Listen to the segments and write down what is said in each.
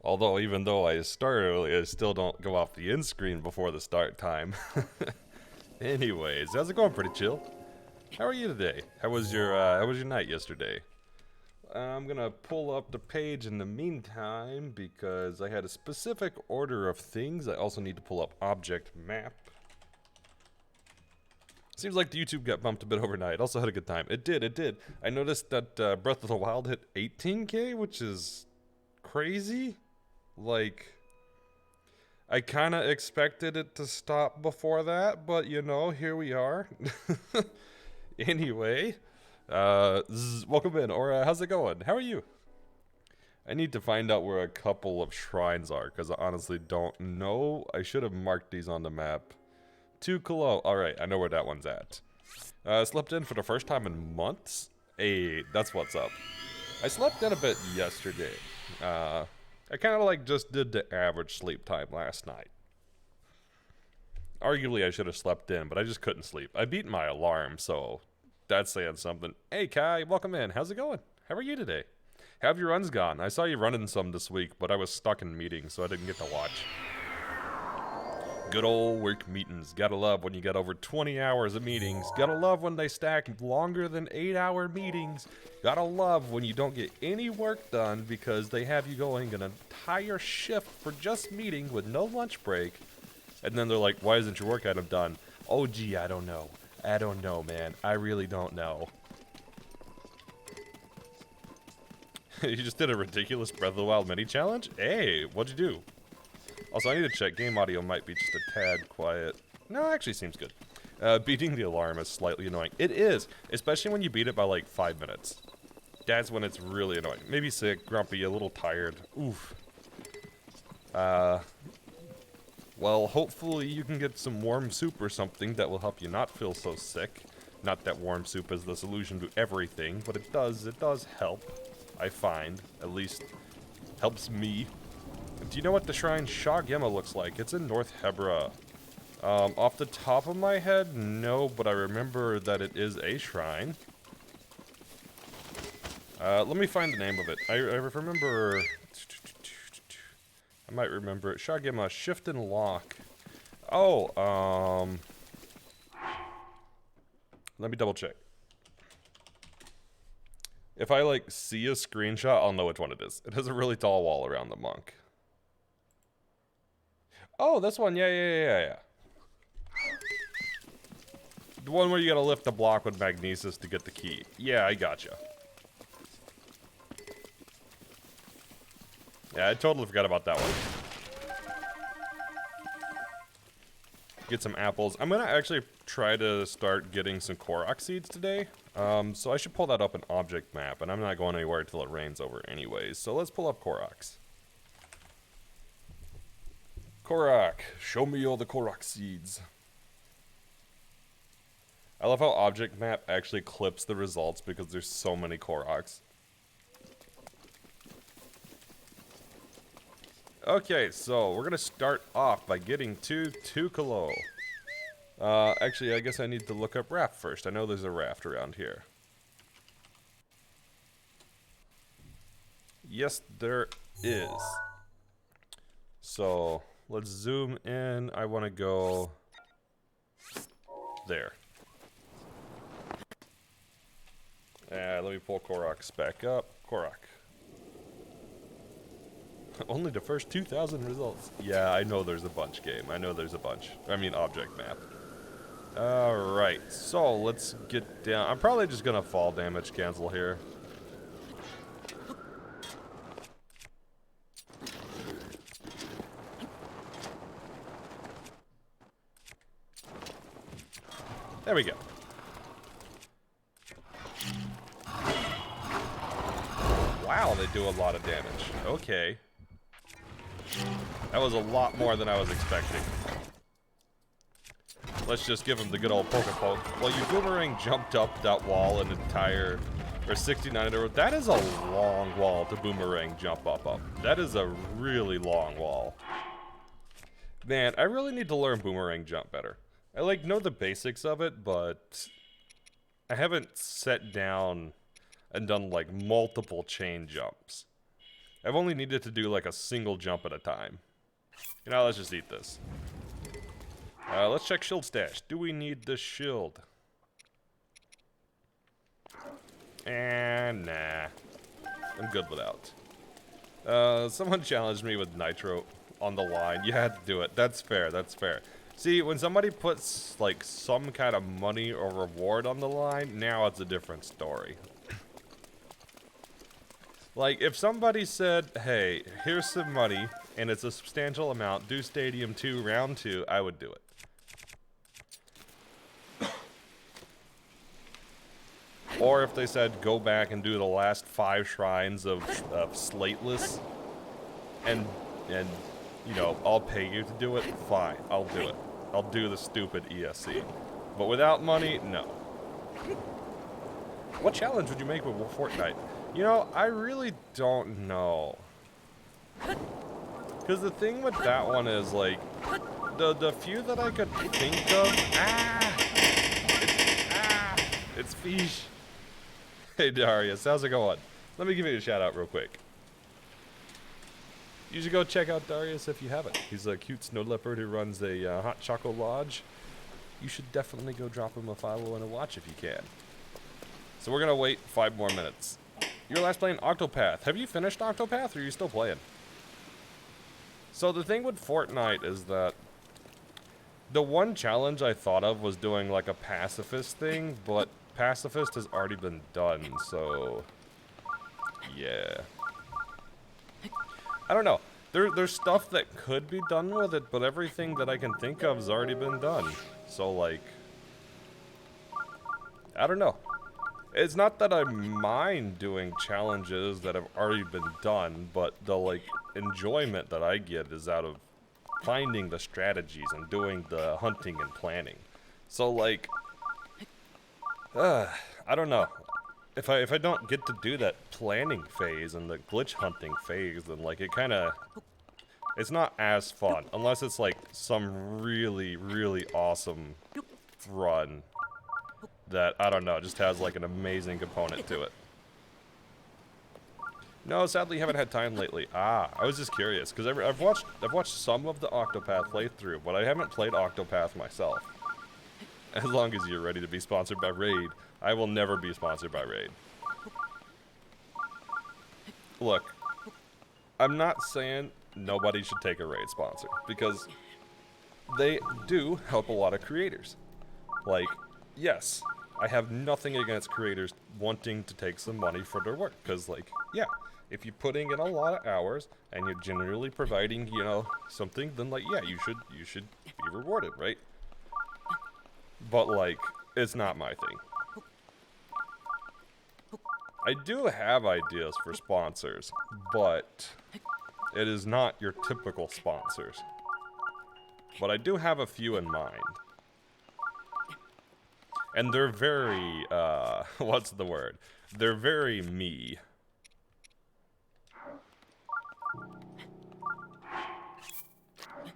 Although, even though I start early, I still don't go off the end screen before the start time. Anyways, how's it going? Pretty chill. How are you today? How was your night yesterday? I'm gonna pull up the page in the meantime because I had a specific order of things. I also need to pull up object map. Seems like the YouTube got bumped a bit overnight. Also had a good time. It did, it did. I noticed that Breath of the Wild hit 18K, which is crazy. Like, I kind of expected it to stop before that, but you know, here we are. Anyway, welcome in, or how's it going? How are you? I need to find out where a couple of shrines are, because I honestly don't know. I should have marked these on the map. Tukalo. Alright, I know where that one's at. Slept in for the first time in months. Hey, that's what's up. I slept in a bit yesterday. I kind of like just did the average sleep time last night. Arguably, I should have slept in, but I just couldn't sleep. I beat my alarm, so that's saying something. Hey, Kai, welcome in. How's it going? How are you today? How have your runs gone? I saw you running some this week, but I was stuck in meetings, so I didn't get to watch. Good old work meetings. Gotta love when you got over 20 hours of meetings. Gotta love when they stack longer than 8-hour meetings. Gotta love when you don't get any work done because they have you going an entire shift for just meeting with no lunch break. And then they're like, why isn't your work item done? Oh, gee, I don't know. I don't know, man. I really don't know. You just did a ridiculous Breath of the Wild mini challenge? Hey, what'd you do? Also, I need to check. Game audio might be just a tad quiet. No, it actually seems good. Beating the alarm is slightly annoying. It is, especially when you beat it by like 5 minutes. That's when it's really annoying. Maybe sick, grumpy, a little tired. Oof. Well, hopefully you can get some warm soup or something that will help you not feel so sick. Not that warm soup is the solution to everything, but it does help. I find, at least, helps me. Do you know what the shrine Shagema looks like? It's in North Hebra. Off the top of my head, no, but I remember that it is a shrine. Let me find the name of it. I remember... I might remember it. Shagema, shift and lock. Oh, let me double check. If I, like, see a screenshot, I'll know which one it is. It has a really tall wall around the monk. Oh, this one. Yeah. The one where you gotta lift the block with magnesis to get the key. Yeah, I gotcha. Yeah, I totally forgot about that one. Get some apples. I'm gonna actually try to start getting some Korok seeds today. So I should pull that up in object map, and I'm not going anywhere until it rains over anyways. So let's pull up Koroks. Korok, show me all the Korok seeds. I love how object map actually clips the results because there's so many Koroks. Okay, so we're gonna start off by getting to Tukalo. Actually, I guess I need to look up raft first. I know there's a raft around here. Yes, there is. So, let's zoom in. I want to go there. Let me pull Korok's back up. Korok. Only the first 2,000 results. Yeah, I know there's a bunch, game. I know there's a bunch. I mean, object map. Alright, so let's get down. I'm probably just gonna fall damage cancel here. There we go. Wow, they do a lot of damage. Okay. That was a lot more than I was expecting. Let's just give him the good old poke. Well, you boomerang jumped up that wall an entire, or 69 or that is a long wall to boomerang jump up. That is a really long wall. Man, I really need to learn boomerang jump better. I like know the basics of it, but I haven't sat down and done like multiple chain jumps. I've only needed to do like a single jump at a time. You know, let's just eat this. Let's check shield stash. Do we need the shield? And nah. I'm good without. Someone challenged me with nitro on the line. You had to do it. That's fair, that's fair. See, when somebody puts, like, some kind of money or reward on the line, now it's a different story. Like, if somebody said, hey, here's some money, and it's a substantial amount, do Stadium 2, Round 2, I would do it. Or if they said, go back and do the last 5 shrines of Slateless, and, you know, I'll pay you to do it, fine, I'll do it. I'll do the stupid ESC. But without money, no. What challenge would you make with Fortnite? You know, I really don't know. Because the thing with that one is, like, the few that I could think of... It's fish. Hey, Darius, how's it going? Let me give you a shout out real quick. You should go check out Darius if you haven't. He's a cute snow leopard who runs a hot choco lodge. You should definitely go drop him a follow and a watch if you can. So we're gonna wait 5 more minutes. You're last playing Octopath. Have you finished Octopath or are you still playing? So the thing with Fortnite is that the one challenge I thought of was doing like a pacifist thing, but pacifist has already been done, so yeah. I don't know. There's stuff that could be done with it, but everything that I can think of has already been done. So, like, I don't know. It's not that I mind doing challenges that have already been done, but the, like, enjoyment that I get is out of finding the strategies and doing the hunting and planning. So, like, I don't know. If I don't get to do that planning phase and the glitch hunting phase, then, like, it kind of... It's not as fun, unless it's, like, some really, really awesome run that, I don't know, just has, like, an amazing component to it. No, sadly, haven't had time lately. I was just curious, because I've watched some of the Octopath playthrough, but I haven't played Octopath myself. As long as you're ready to be sponsored by Raid, I will never be sponsored by Raid. Look, I'm not saying nobody should take a Raid sponsor, because they do help a lot of creators. Like, yes, I have nothing against creators wanting to take some money for their work, because, like, yeah, if you're putting in a lot of hours and you're generally providing, you know, something, then, like, yeah, you should be rewarded, right? But, like, it's not my thing. I do have ideas for sponsors, but it is not your typical sponsors. But I do have a few in mind. And they're very, what's the word? They're very me.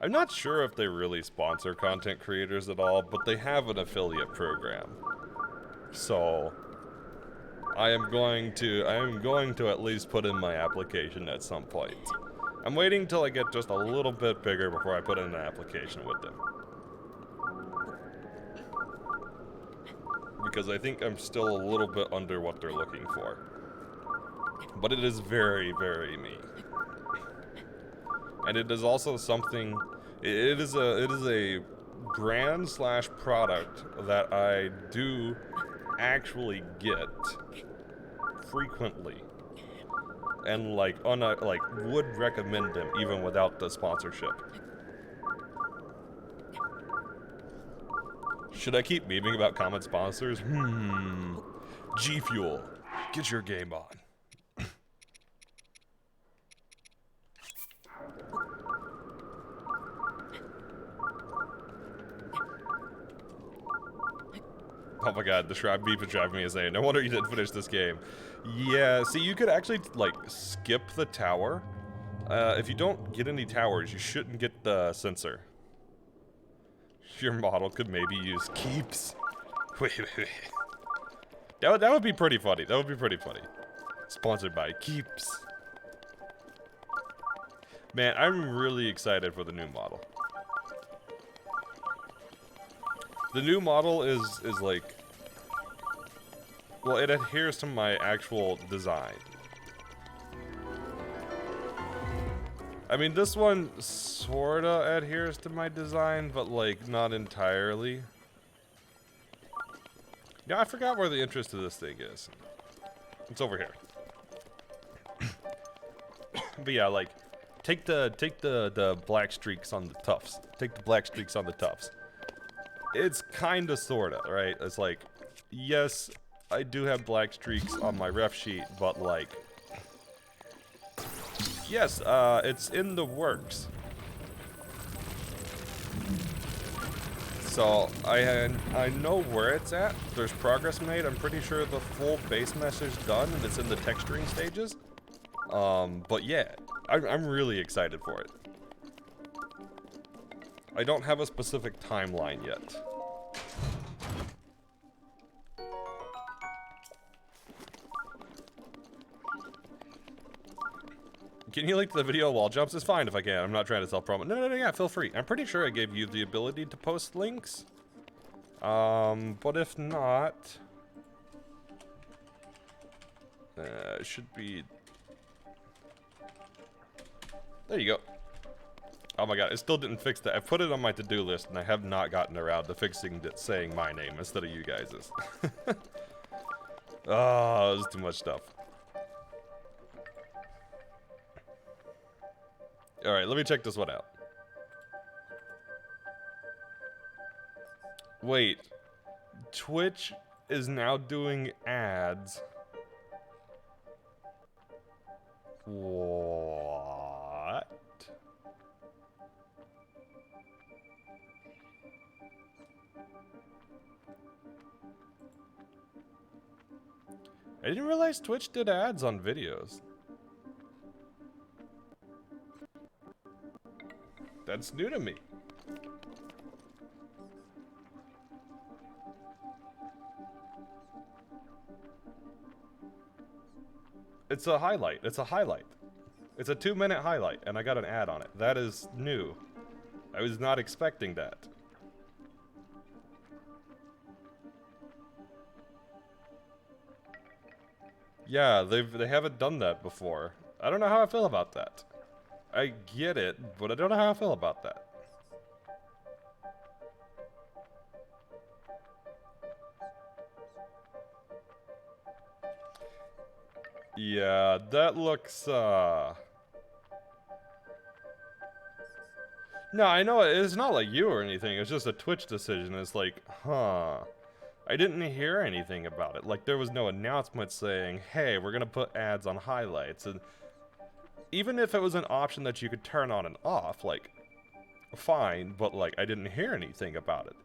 I'm not sure if they really sponsor content creators at all, but they have an affiliate program. So I am going to at least put in my application at some point. I'm waiting till I get just a little bit bigger before I put in an application with them. Because I think I'm still a little bit under what they're looking for. But it is very, very me. And it is also something, it is a brand slash product that I do actually get frequently. And like would recommend them even without the sponsorship. Should I keep memeing about common sponsors? G Fuel, get your game on. Oh my god, the Shrine Beef is driving me insane. No wonder you didn't finish this game. Yeah, see, you could actually, like, skip the tower. If you don't get any towers, you shouldn't get the sensor. Your model could maybe use keeps. Wait. That would be pretty funny. That would be pretty funny. Sponsored by Keeps. Man, I'm really excited for the new model. The new model is like... Well, it adheres to my actual design. I mean, this one sorta adheres to my design, but like, not entirely. Yeah, I forgot where the interest of this thing is. It's over here. But yeah, like, take the black streaks on the tufts. Take the black streaks on the tufts. It's kinda sorta, right? It's like, yes, I do have black streaks on my ref sheet, but like, yes, it's in the works. So I know where it's at. There's progress made. I'm pretty sure the full base mesh is done and it's in the texturing stages. But yeah, I'm really excited for it. I don't have a specific timeline yet. Can you link to the video wall jumps? It's fine if I can. I'm not trying to self-promote. No, yeah, feel free. I'm pretty sure I gave you the ability to post links. But if not... it should be... There you go. Oh my god, it still didn't fix that. I put it on my to-do list, and I have not gotten around to fixing it saying my name instead of you guys's. Oh, this is too much stuff. Alright, let me check this one out. Wait. Twitch is now doing ads. What? I didn't realize Twitch did ads on videos. That's new to me. It's a highlight. It's a highlight. It's a 2-minute highlight, and I got an ad on it. That is new. I was not expecting that. Yeah, they haven't done that before. I don't know how I feel about that. I get it, but I don't know how I feel about that. Yeah, that looks, No, I know it's not like you or anything. It's just a Twitch decision. It's like, huh. I didn't hear anything about it. Like, there was no announcement saying, hey, we're gonna put ads on highlights. And even if it was an option that you could turn on and off, like, fine, but like, I didn't hear anything about it.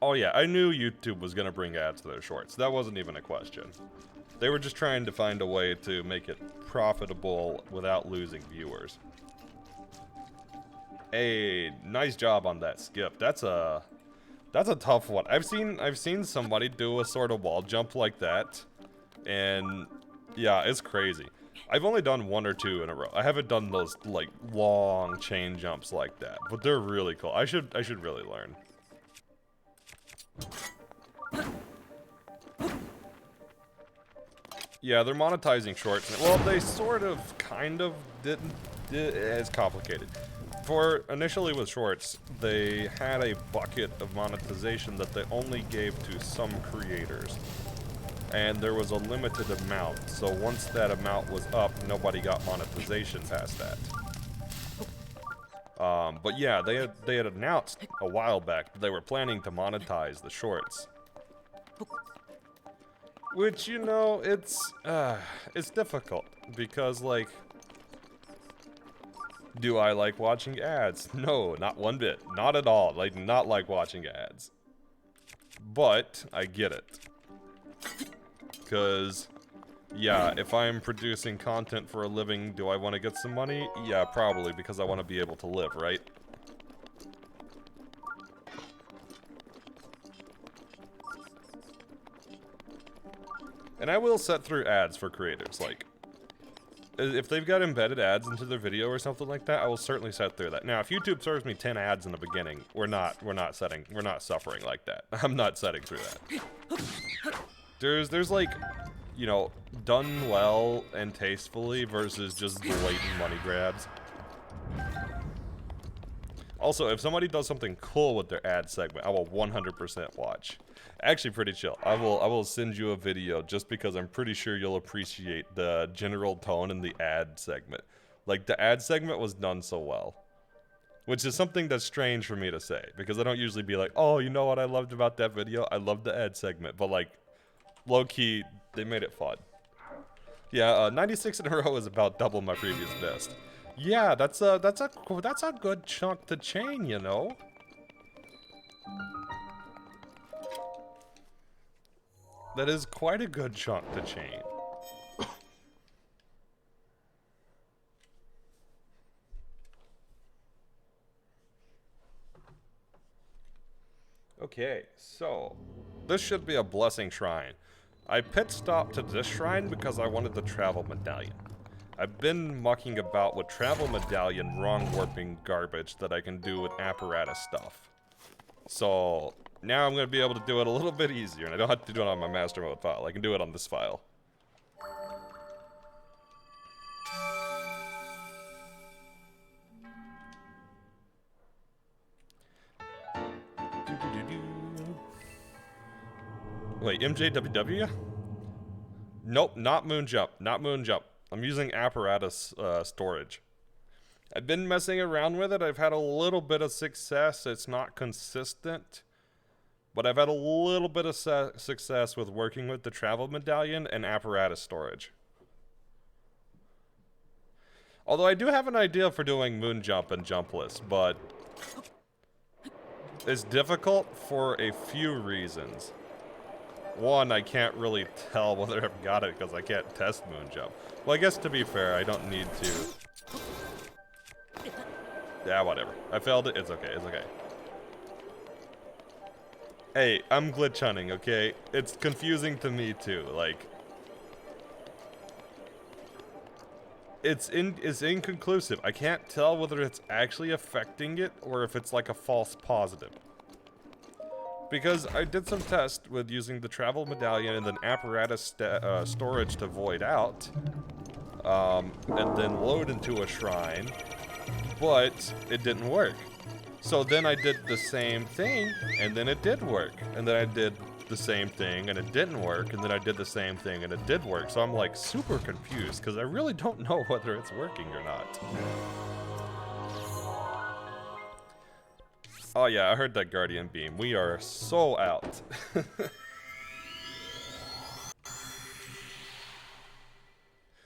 Oh yeah, I knew YouTube was gonna bring ads to their shorts. That wasn't even a question. They were just trying to find a way to make it profitable without losing viewers. Hey, nice job on that skip. That's a tough one. I've seen somebody do a sort of wall jump like that, and yeah, it's crazy. I've only done 1 or 2 in a row. I haven't done those like long chain jumps like that, but they're really cool. I should really learn. Yeah, they're monetizing shorts. Well, they sort of, kind of didn't. It's complicated. For initially with shorts, they had a bucket of monetization that they only gave to some creators. And there was a limited amount, so once that amount was up, nobody got monetization past that. But yeah, they had announced a while back that they were planning to monetize the shorts. Which, you know, it's difficult, because, like, do I like watching ads? No, not one bit. Not at all. Like, not like watching ads. But, I get it. Because, yeah, if I'm producing content for a living, do I want to get some money? Yeah, probably, because I want to be able to live, right? And I will set through ads for creators, like, if they've got embedded ads into their video or something like that, I will certainly set through that. Now, if YouTube serves me 10 ads in the beginning, we're not suffering like that. I'm not setting through that. There's like, you know, done well and tastefully versus just blatant money grabs. Also, if somebody does something cool with their ad segment, I will 100% watch. Actually, pretty chill. I will send you a video just because I'm pretty sure you'll appreciate the general tone in the ad segment. Like, the ad segment was done so well. Which is something that's strange for me to say, because I don't usually be like, oh, you know what I loved about that video? I loved the ad segment. But, like, low-key, they made it fun. Yeah, 96 in a row is about double my previous best. Yeah, that's a good chunk to chain, you know? That is quite a good chunk to chain. Okay, so this should be a blessing shrine. I pit stopped to this shrine because I wanted the travel medallion. I've been mucking about with travel medallion wrong warping garbage that I can do with apparatus stuff. So now I'm going to be able to do it a little bit easier, and I don't have to do it on my master mode file. I can do it on this file. Wait, MJWW? Nope, not moon jump. Not moon jump. I'm using apparatus storage. I've been messing around with it. I've had a little bit of success. It's not consistent. But I've had a little bit of success with working with the travel medallion and apparatus storage. Although I do have an idea for doing moon jump and jumpless, but it's difficult for a few reasons. One, I can't really tell whether I've got it because I can't test moon jump. Well, I guess to be fair, I don't need to. Yeah, whatever. I failed it. It's okay. It's okay. Hey, I'm glitch hunting, okay? It's confusing to me too. Like, it's inconclusive. I can't tell whether it's actually affecting it or if it's like a false positive. Because I did some tests with using the travel medallion and then apparatus storage to void out, and then load into a shrine, but it didn't work. So then I did the same thing, and then it did work. And then I did the same thing, and it didn't work, and then I did the same thing, and it did work. So I'm like super confused, because I really don't know whether it's working or not. Oh yeah, I heard that Guardian Beam. We are so out.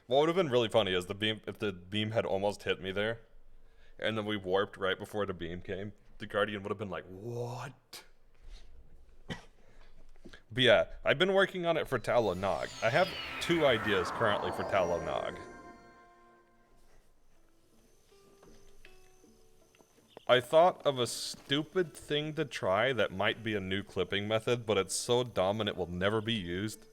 What would have been really funny is if the beam had almost hit me there, and then we warped right before the beam came. The Guardian would have been like, what? But yeah, I've been working on it for Tallow Nog. I have 2 ideas currently for Tallow Nog. I thought of a stupid thing to try that might be a new clipping method, but it's so dumb and it will never be used.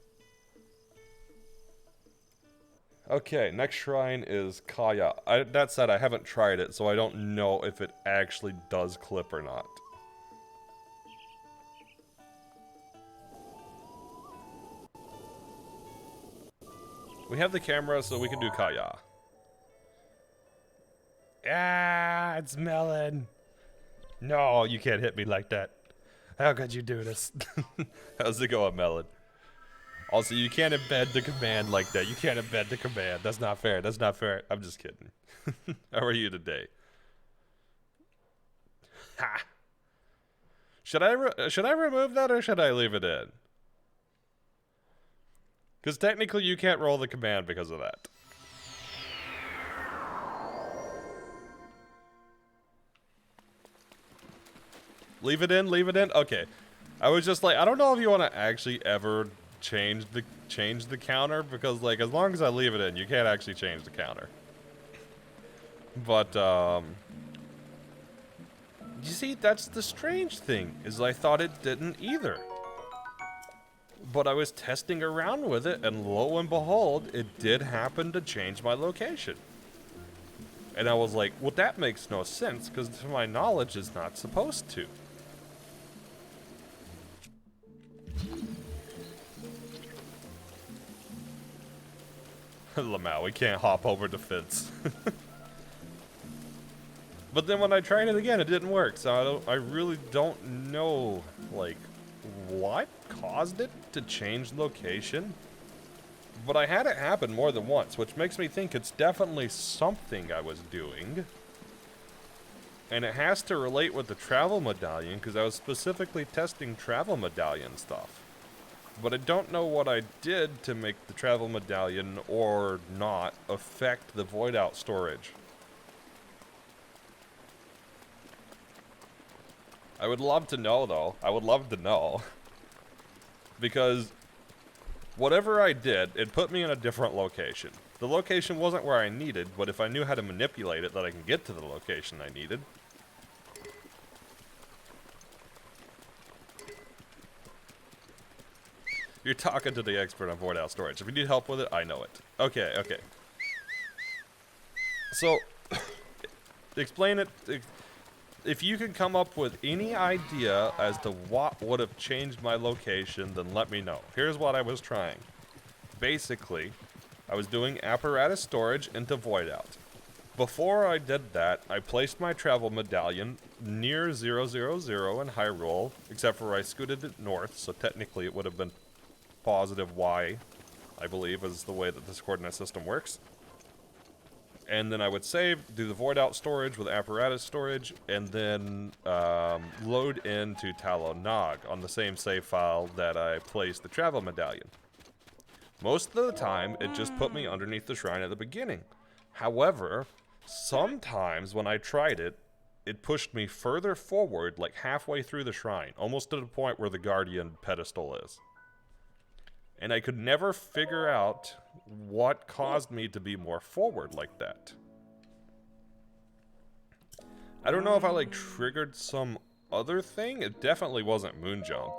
Okay, next shrine is Kaya. That said, I haven't tried it, so I don't know if it actually does clip or not. We have the camera, so we can do Kaya. Ah, it's Melon. No, you can't hit me like that. How could you do this? How's it going, Melon? Also, you can't embed the command like that. You can't embed the command. That's not fair. That's not fair. I'm just kidding. How are you today? Ha! Should I remove that or should I leave it in? Because technically you can't roll the command because of that. Leave it in? Leave it in? Okay. I was just like, I don't know if you want to actually ever change the counter, because like as long as I leave it in, you can't actually change the counter. But you see, that's the strange thing, is I thought it didn't either. But I was testing around with it, and lo and behold, it did happen to change my location. And I was like, well, that makes no sense, because to my knowledge, it's not supposed to. Lamau, we can't hop over the fence. But then when I tried it again, it didn't work, so I really don't know, like, what caused it to change location. But I had it happen more than once, which makes me think it's definitely something I was doing. And it has to relate with the travel medallion, because I was specifically testing travel medallion stuff. But I don't know what I did to make the travel medallion, or not, affect the void out storage. I would love to know, though. I would love to know. Because whatever I did, it put me in a different location. The location wasn't where I needed, but if I knew how to manipulate it, that I can get to the location I needed. You're talking to the expert on void out storage. If you need help with it, I know it. Okay, okay. So, explain it. If you can come up with any idea as to what would have changed my location, then let me know. Here's what I was trying. Basically, I was doing apparatus storage into void out. Before I did that, I placed my travel medallion near 000 in Hyrule, except for I scooted it north, so technically it would have been positive Y, I believe, is the way that this coordinate system works. And then I would save, do the void out storage with apparatus storage, and then load into Talo Nog on the same save file that I placed the travel medallion. Most of the time, it just put me underneath the shrine at the beginning. However, sometimes when I tried it, it pushed me further forward, like halfway through the shrine, almost to the point where the Guardian pedestal is. And I could never figure out what caused me to be more forward like that. I don't know if I, like, triggered some other thing. It definitely wasn't moon jump.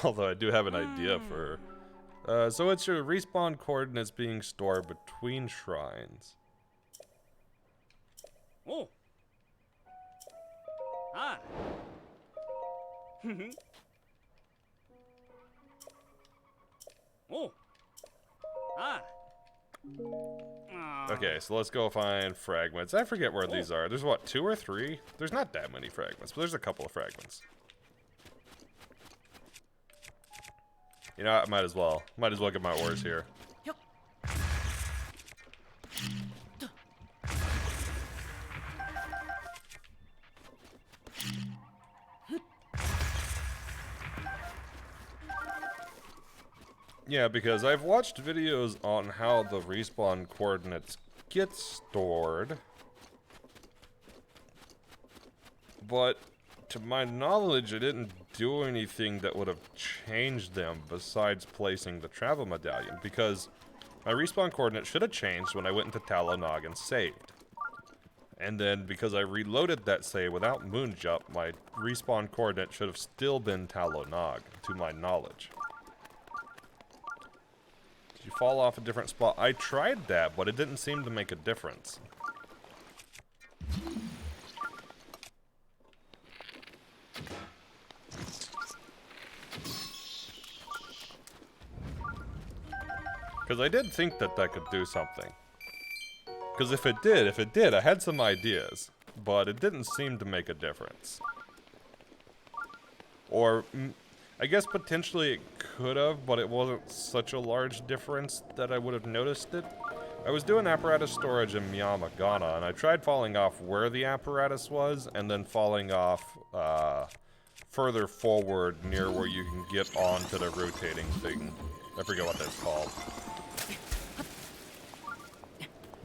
Although I do have an idea for... so it's your respawn coordinates being stored between shrines. Oh. Oh. Okay, so let's go find fragments. I forget where these are. There's what, 2 or 3? There's not that many fragments, but there's a couple of fragments. You know, I might as well get my ores here. Yeah, because I've watched videos on how the respawn coordinates get stored, but to my knowledge, I didn't do anything that would have changed them besides placing the travel medallion, because my respawn coordinate should have changed when I went into Talo Nog and saved. And then, because I reloaded that save without moon jump, my respawn coordinate should have still been Talo Nog, to my knowledge. Did you fall off a different spot? I tried that, but it didn't seem to make a difference. Because I did think that that could do something. Because if it did, I had some ideas. But it didn't seem to make a difference. Or, I guess potentially it could have, but it wasn't such a large difference that I would have noticed it. I was doing apparatus storage in Miyamagana, and I tried falling off where the apparatus was, and then falling off further forward near where you can get onto the rotating thing. I forget what that's called.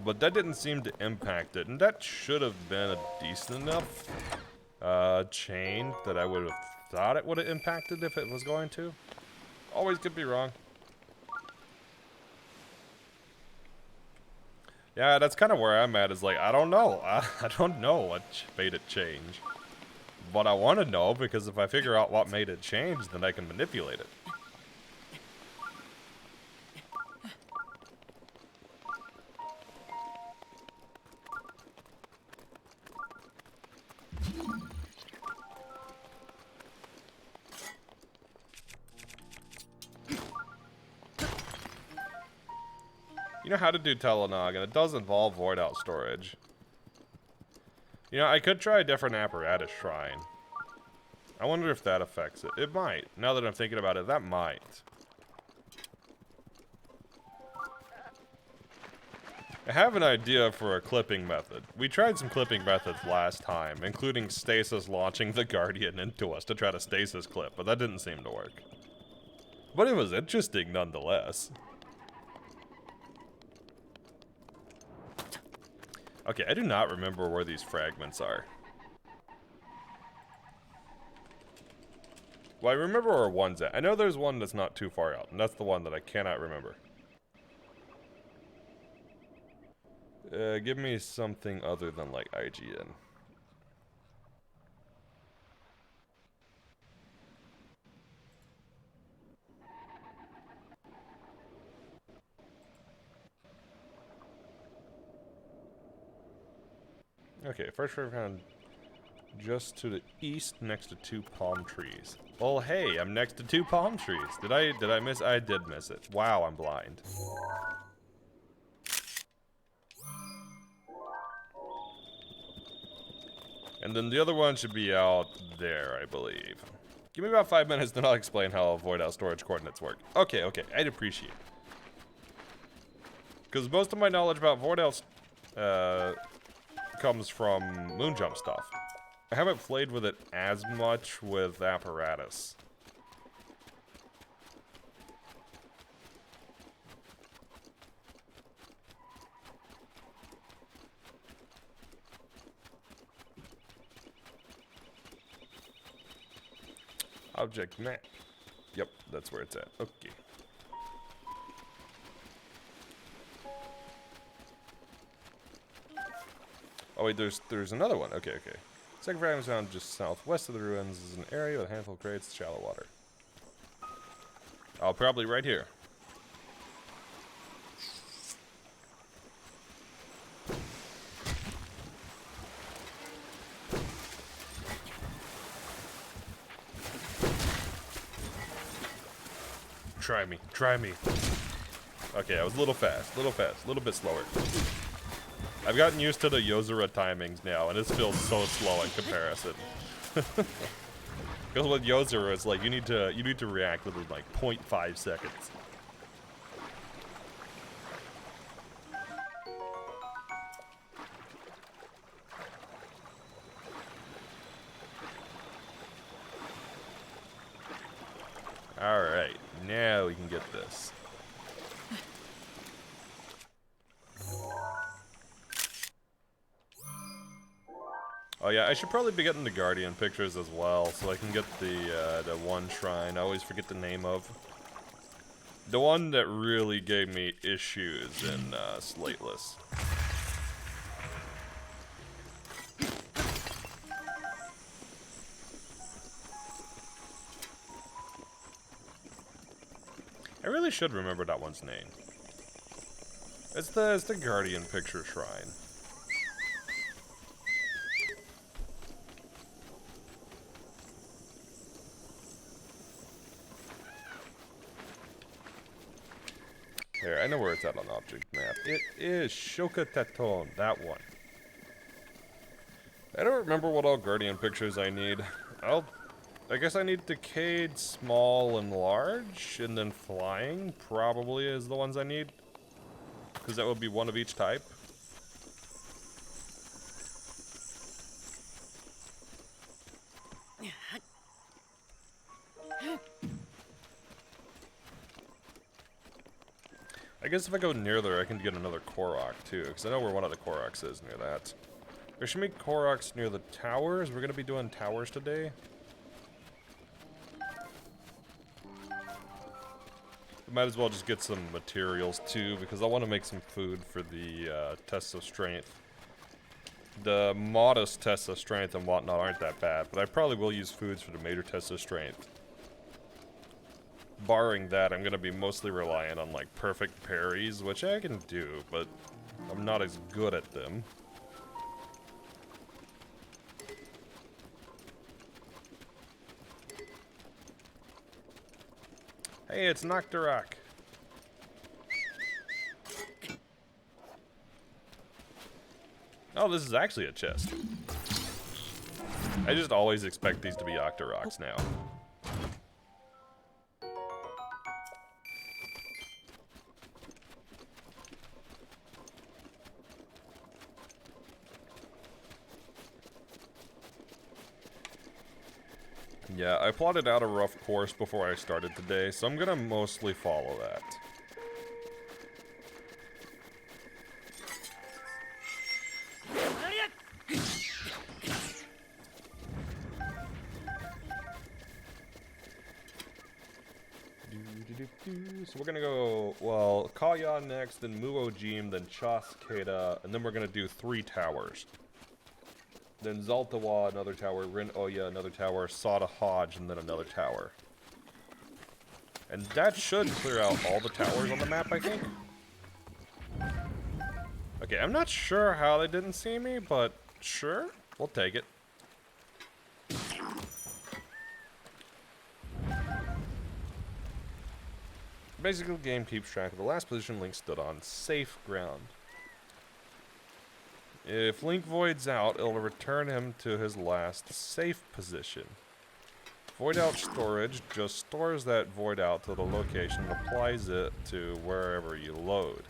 But that didn't seem to impact it, and that should have been a decent enough chain that I would have thought it would have impacted if it was going to. Always could be wrong. Yeah, that's kind of where I'm at, is like, I don't know. I don't know what made it change. But I want to know, because if I figure out what made it change, then I can manipulate it. You know how to do Telenog, and it does involve void out storage. You know, I could try a different apparatus shrine. I wonder if that affects it. It might. Now that I'm thinking about it, that might. I have an idea for a clipping method. We tried some clipping methods last time, including stasis launching the Guardian into us to try to stasis clip, but that didn't seem to work. But it was interesting nonetheless. Okay, I do not remember where these fragments are. Well, I remember where one's at. I know there's one that's not too far out, and that's the one that I cannot remember. Give me something other than, like, IGN. Okay, first we found just to the east next to 2 palm trees. Well, hey, I'm next to 2 palm trees. Did I miss? I did miss it. Wow, I'm blind. And then the other one should be out there, I believe. Give me about 5 minutes, then I'll explain how void out storage coordinates work. Okay, I'd appreciate it. Because most of my knowledge about void out comes from Moonjump stuff. I haven't played with it as much with apparatus. Object map. Yep, that's where it's at. Okay. Oh wait, there's another one. Okay. Second fragment found just southwest of the ruins is an area with a handful of crates, shallow water. Oh, probably right here. Try me. Okay, I was a little fast, a little bit slower. I've gotten used to the Yozora timings now, and it feels so slow in comparison. Because with Yozora, it's like you need to react within like 0.5 seconds. Alright, now we can get this. Oh yeah, I should probably be getting the Guardian pictures as well, so I can get the one shrine I always forget the name of. The one that really gave me issues in Slateless. I really should remember that one's name. It's the Guardian picture shrine. There, I know where it's at on the object map. It is Shoka-Teton, that one. I don't remember what all Guardian pictures I need. I guess I need Decayed, Small, and Large, and then Flying probably is the ones I need. Because that would be one of each type. I guess if I go near there, I can get another Korok too, because I know where one of the Koroks is near that. There should be Koroks near the towers. We're going to be doing towers today. might as well just get some materials too, because I want to make some food for the tests of strength. The modest tests of strength and whatnot aren't that bad, but I probably will use foods for the major tests of strength. Barring that, I'm going to be mostly reliant on like perfect parries, which I can do, but I'm not as good at them. Hey, it's Nocturok. Oh, this is actually a chest. I just always expect these to be Octoroks now. Yeah, I plotted out a rough course before I started today, so I'm gonna mostly follow that. So we're gonna go, well, Kaya next, then Muojim, then Chaskeda, and then we're gonna do 3 towers. Then Zaltawa, another tower, Rin Oya, another tower, Sada Hodge, and then another tower. And that should clear out all the towers on the map, I think. Okay, I'm not sure how they didn't see me, but sure, we'll take it. Basically, the game keeps track of the last position Link stood on, safe ground. If Link voids out, it'll return him to his last safe position. Void out storage just stores that void out to the location and applies it to wherever you load.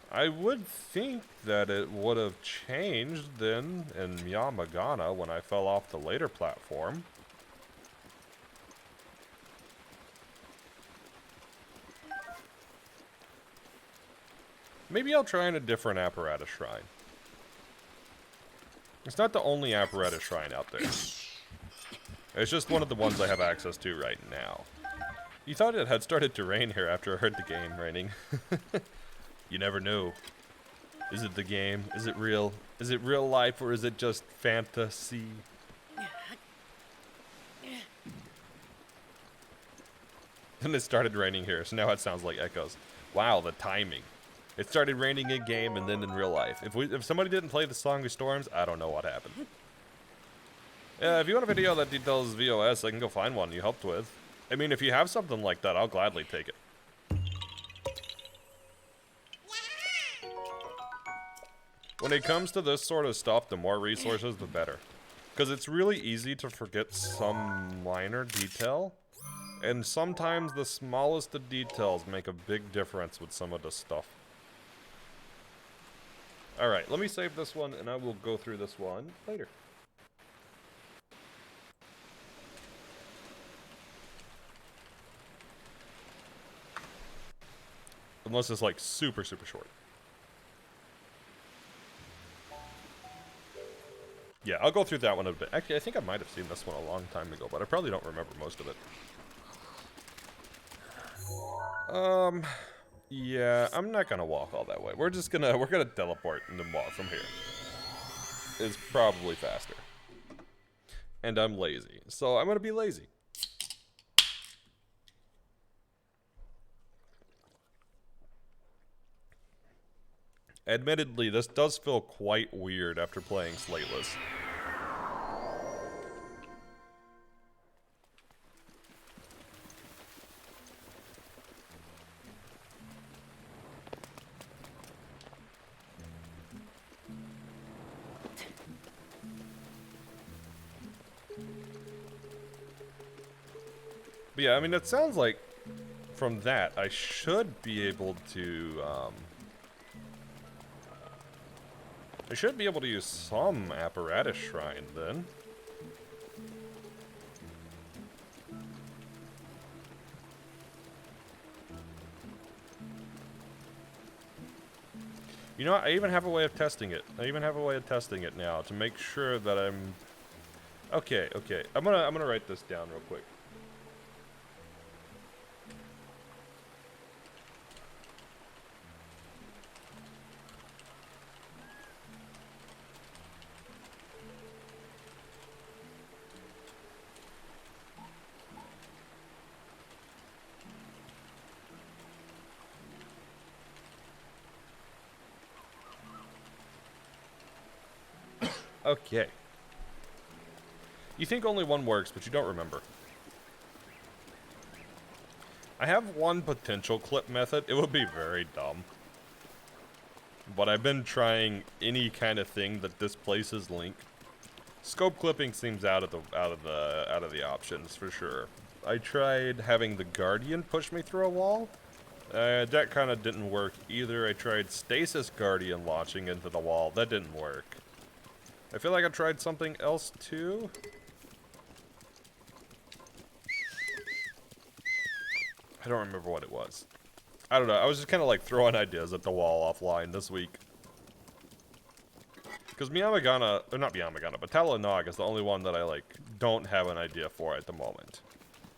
I would think that it would have changed then in Yamagana when I fell off the later platform. Maybe I'll try in a different apparatus shrine. It's not the only apparatus shrine out there. It's just one of the ones I have access to right now. You thought it had started to rain here after I heard the game raining. You never know. Is it the game? Is it real? Is it real life or is it just fantasy? And it started raining here, so now it sounds like echoes. Wow, the timing. It started raining in game and then in real life. If somebody didn't play the Song of Storms, I don't know what happened. Yeah, if you want a video that details VOS, I can go find one you helped with. I mean, if you have something like that, I'll gladly take it. When it comes to this sort of stuff, the more resources, the better. Because it's really easy to forget some minor detail. And sometimes the smallest of details make a big difference with some of the stuff. Alright, let me save this one and I will go through this one later. Unless it's like super short. Yeah, I'll go through that one a bit. Actually, I think I might have seen this one a long time ago, but I probably don't remember most of it. Yeah, I'm not gonna walk all that way. We're gonna teleport and then walk from here. It's probably faster. And I'm lazy, so I'm gonna be lazy. Admittedly, this does feel quite weird after playing Slateless. But yeah, I mean, it sounds like from that, I should be able to, I should be able to use some apparatus shrine then. You know what? I even have a way of testing it. I even have a way of testing it now to make sure that I'm... Okay. I'm gonna write this down real quick. Okay. You think only one works, but you don't remember. I have one potential clip method. It would be very dumb. But I've been trying any kind of thing that displaces Link. Scope clipping seems out of the options for sure. I tried having the Guardian push me through a wall. That kind of didn't work either. I tried Stasis Guardian launching into the wall. That didn't work. I feel like I tried something else too. I don't remember what it was. I don't know. I was just kind of like throwing ideas at the wall offline this week. Because Miyamagana, or not Miyamagana, but Talanog is the only one that I like don't have an idea for at the moment.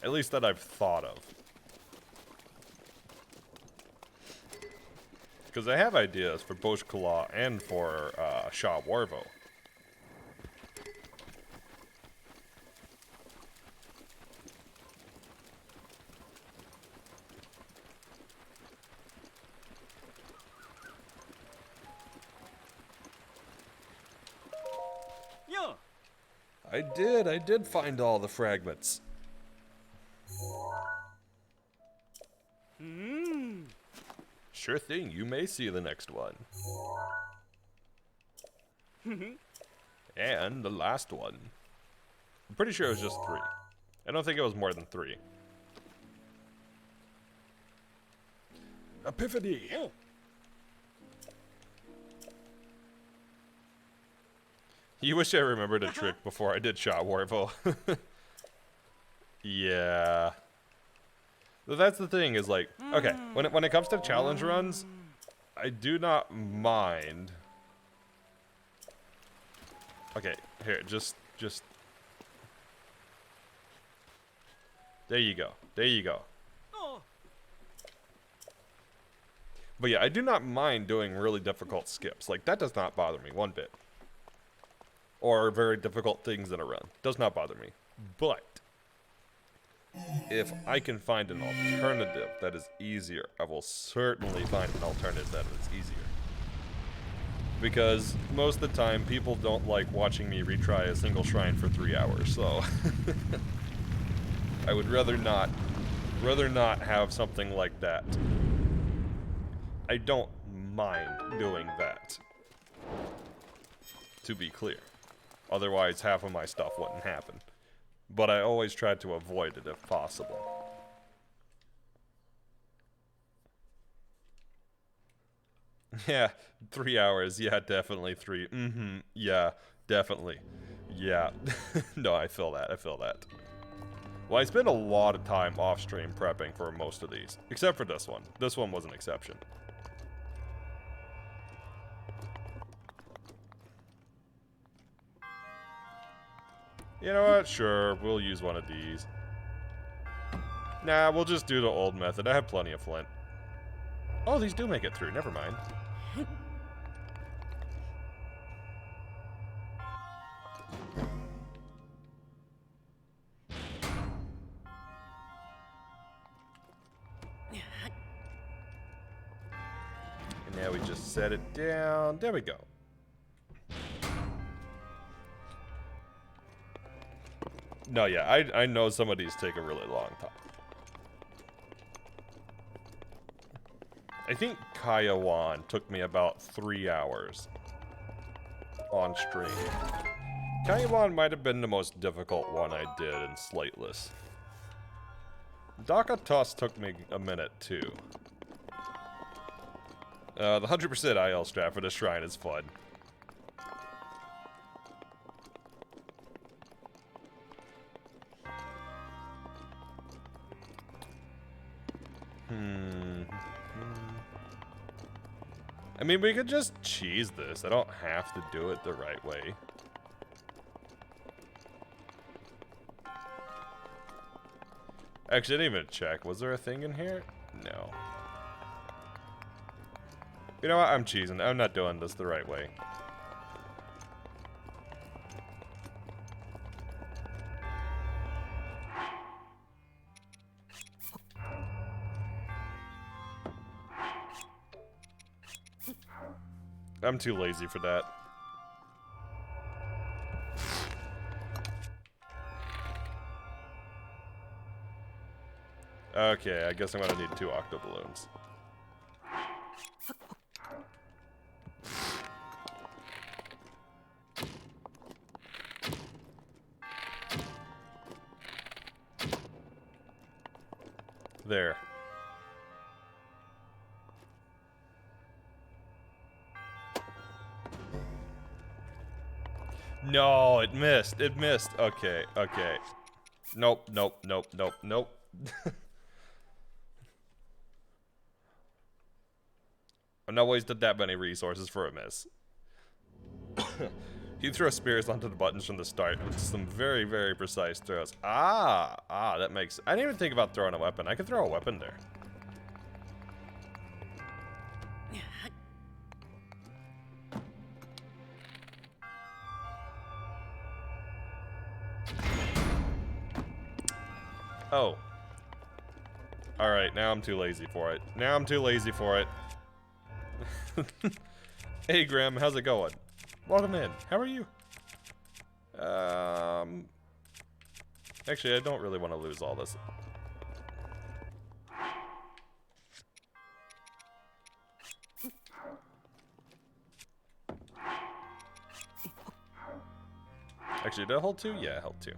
At least that I've thought of. Because I have ideas for Bosch Kala and for Sha Warvo. I did find all the fragments. Sure thing, you may see the next one. And the last one. I'm pretty sure it was just 3. I don't think it was more than 3. Epiphany! Oh. You wish I remembered a trick before I did Shot Warvo. Yeah. But that's the thing is like, okay, when it comes to challenge runs, I do not mind. Okay, here, just there you go. There you go. But yeah, I do not mind doing really difficult skips. Like, that does not bother me one bit. Or very difficult things in a run. Does not bother me. But if I can find an alternative that is easier, I will certainly find an alternative that is easier. Because most of the time, people don't like watching me retry a single shrine for 3 hours, so I would rather not have something like that. I don't mind doing that, to be clear. Otherwise, half of my stuff wouldn't happen. But I always try to avoid it if possible. Yeah, 3 hours. Yeah, definitely 3. Yeah, definitely. Yeah. No, I feel that. I feel that. Well, I spent a lot of time off-stream prepping for most of these. Except for this one. This one was an exception. You know what? Sure, we'll use one of these. Nah, we'll just do the old method. I have plenty of flint. Oh, these do make it through. Never mind. And now we just set it down. There we go. No, yeah, I know some of these take a really long time. I think Kayawan took me about 3 hours on stream. Kayawan might have been the most difficult one I did in Slateless. Dakatos took me a minute too. The 100% IL strat for this shrine is fun. I mean, we could just cheese this. I don't have to do it the right way. Actually, I didn't even check. Was there a thing in here? No. You know what? I'm cheesing. I'm not doing this the right way. I'm too lazy for that. Okay, I guess I'm gonna need 2 octo balloons. There. No, it missed. It missed. Okay, okay. Nope, nope, nope, nope, nope. I've not wasted that many resources for a miss. You throw spears onto the buttons from the start with some very, very precise throws. That makes... I didn't even think about throwing a weapon. I could throw a weapon there. Oh. Alright, now I'm too lazy for it. Now I'm too lazy for it. Hey, Graham, how's it going? Welcome in. How are you? Actually, I don't really want to lose all this. Actually, did I hold 2? Yeah, I held 2.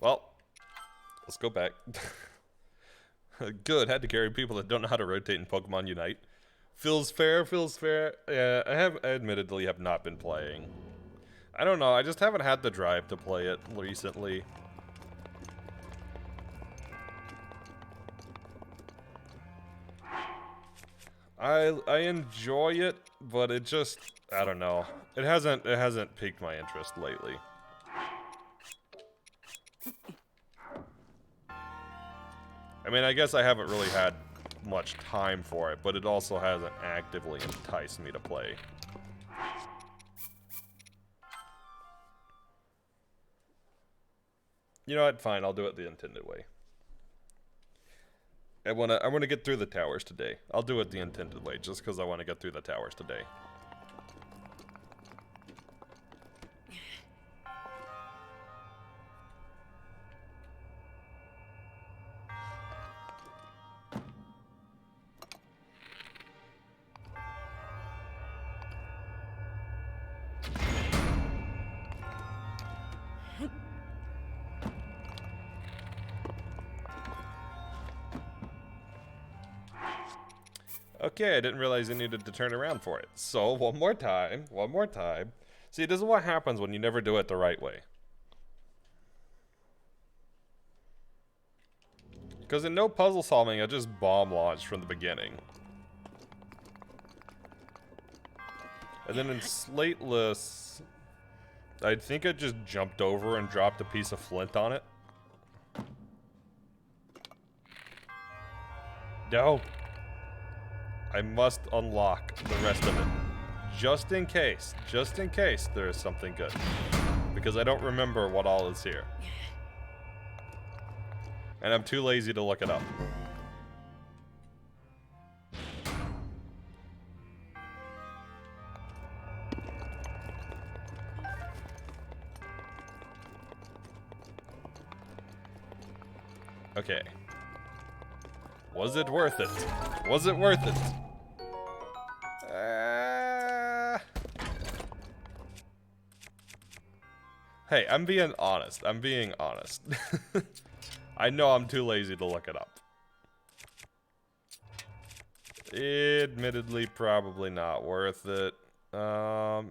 Well, let's go back. Good, had to carry people that don't know how to rotate in Pokemon Unite. Feels fair, feels fair. Yeah, I admittedly have not been playing. I don't know, I just haven't had the drive to play it recently. I enjoy it, but it just, I don't know. It hasn't piqued my interest lately. I mean, I guess I haven't really had much time for it, but it also hasn't actively enticed me to play. You know what? Fine, I'll do it the intended way. I wanna get through the towers today. I'll do it the intended way, just because I want to get through the towers today. Okay, I didn't realize I needed to turn around for it. So, one more time. See, this is what happens when you never do it the right way. Because in no puzzle solving, I just bomb launched from the beginning. And then in Slateless, I think I just jumped over and dropped a piece of flint on it. No. I must unlock the rest of it. Just in case there is something good. Because I don't remember what all is here. And I'm too lazy to look it up. Okay. Was it worth it? Was it worth it? Hey, I'm being honest. I know I'm too lazy to look it up. Admittedly, probably not worth it. I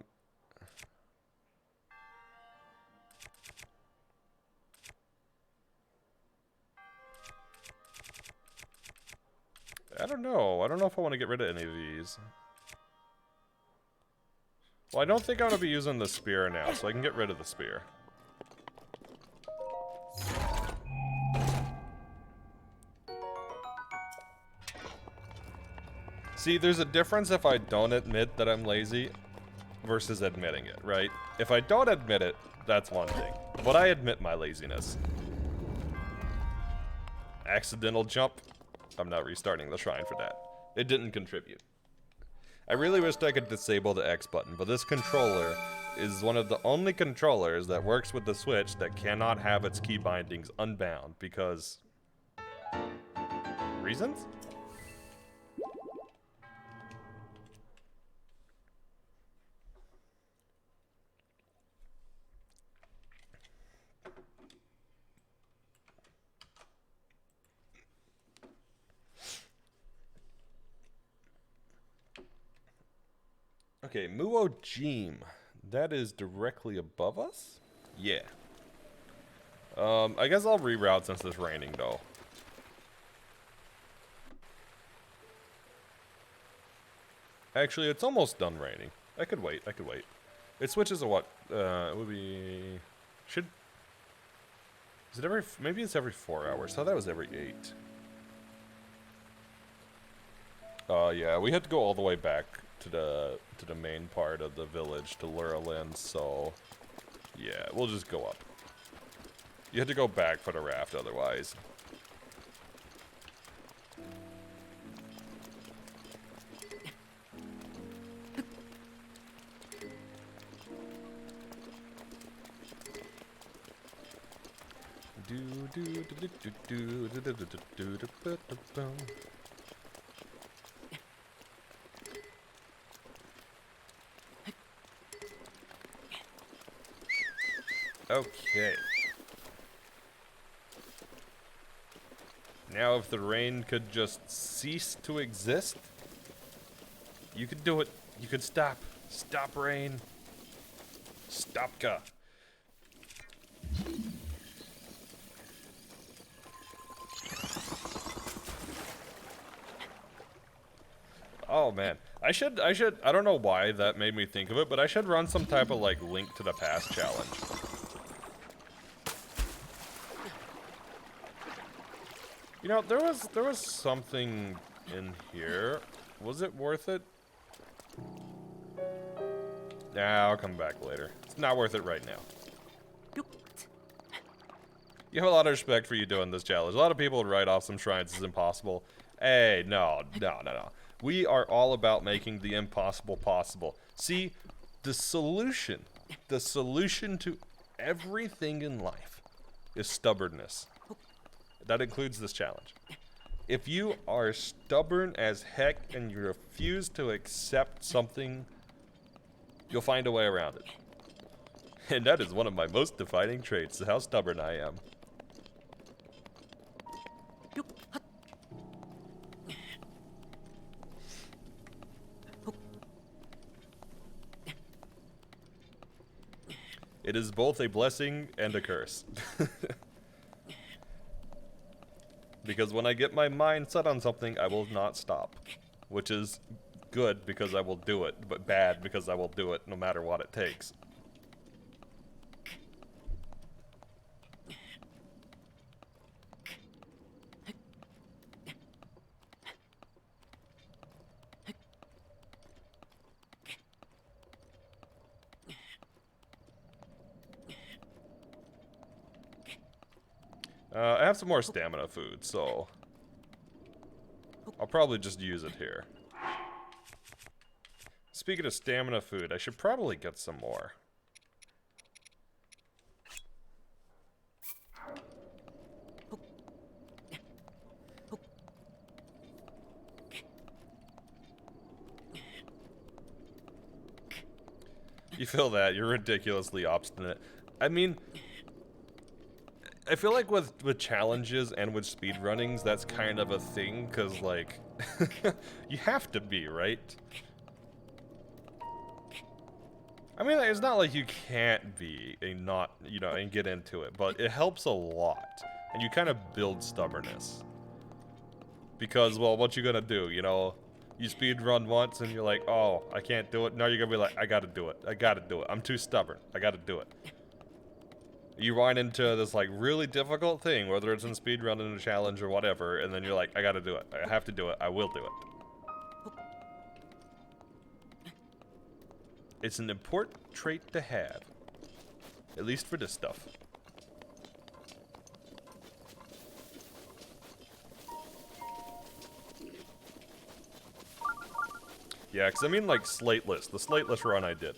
don't know. I don't know if I want to get rid of any of these. Well, I don't think I'm going to be using the spear now, so I can get rid of the spear. See, there's a difference if I don't admit that I'm lazy versus admitting it, right? If I don't admit it, that's one thing. But I admit my laziness. Accidental jump. I'm not restarting the shrine for that. It didn't contribute. I really wished I could disable the X button, but this controller is one of the only controllers that works with the Switch that cannot have its key bindings unbound because... reasons? Okay, Muojim. That is directly above us? Yeah. I guess I'll reroute since it's raining, though. Actually, it's almost done raining. I could wait, It switches to what? It would be... should... is it every... maybe it's every 4 hours. I thought that was every 8. Yeah, we had to go all the way back to the main part of the village to Lurelin, so... yeah, we'll just go up. You had to go back for the raft otherwise. Okay. Now if the rain could just cease to exist, you could do it. You could stop. Stop rain. Stopka. Oh man, I don't know why that made me think of it, but I should run some type of like Link to the Past challenge. You know, there was something in here. Was it worth it? Nah, I'll come back later. It's not worth it right now. You have a lot of respect for you doing this challenge. A lot of people would write off some shrines as impossible. Hey, no. We are all about making the impossible possible. See, the solution to everything in life is stubbornness. That includes this challenge. If you are stubborn as heck and you refuse to accept something, you'll find a way around it. And that is one of my most defining traits, how stubborn I am. It is both a blessing and a curse. Because when I get my mind set on something, I will not stop. Which is good because I will do it, but bad because I will do it no matter what it takes. I have some more stamina food, so I'll probably just use it here. Speaking of stamina food, I should probably get some more. You feel that? You're ridiculously obstinate. I mean, I feel like with challenges and with speedrunnings, that's kind of a thing, because, like, you have to be, right? I mean, it's not like you can't be and not, you know, and get into it, but it helps a lot, and you kind of build stubbornness. Because, well, what you gonna do, you know? You speedrun once and you're like, oh, I can't do it. Now you're gonna be like, I gotta do it. I gotta do it. I'm too stubborn. I gotta do it. You run into this, like, really difficult thing, whether it's in speedrunning, a challenge, or whatever, and then you're like, I gotta do it. I have to do it. I will do it. It's an important trait to have. At least for this stuff. Yeah, because I mean, like, Slateless. The Slateless run I did.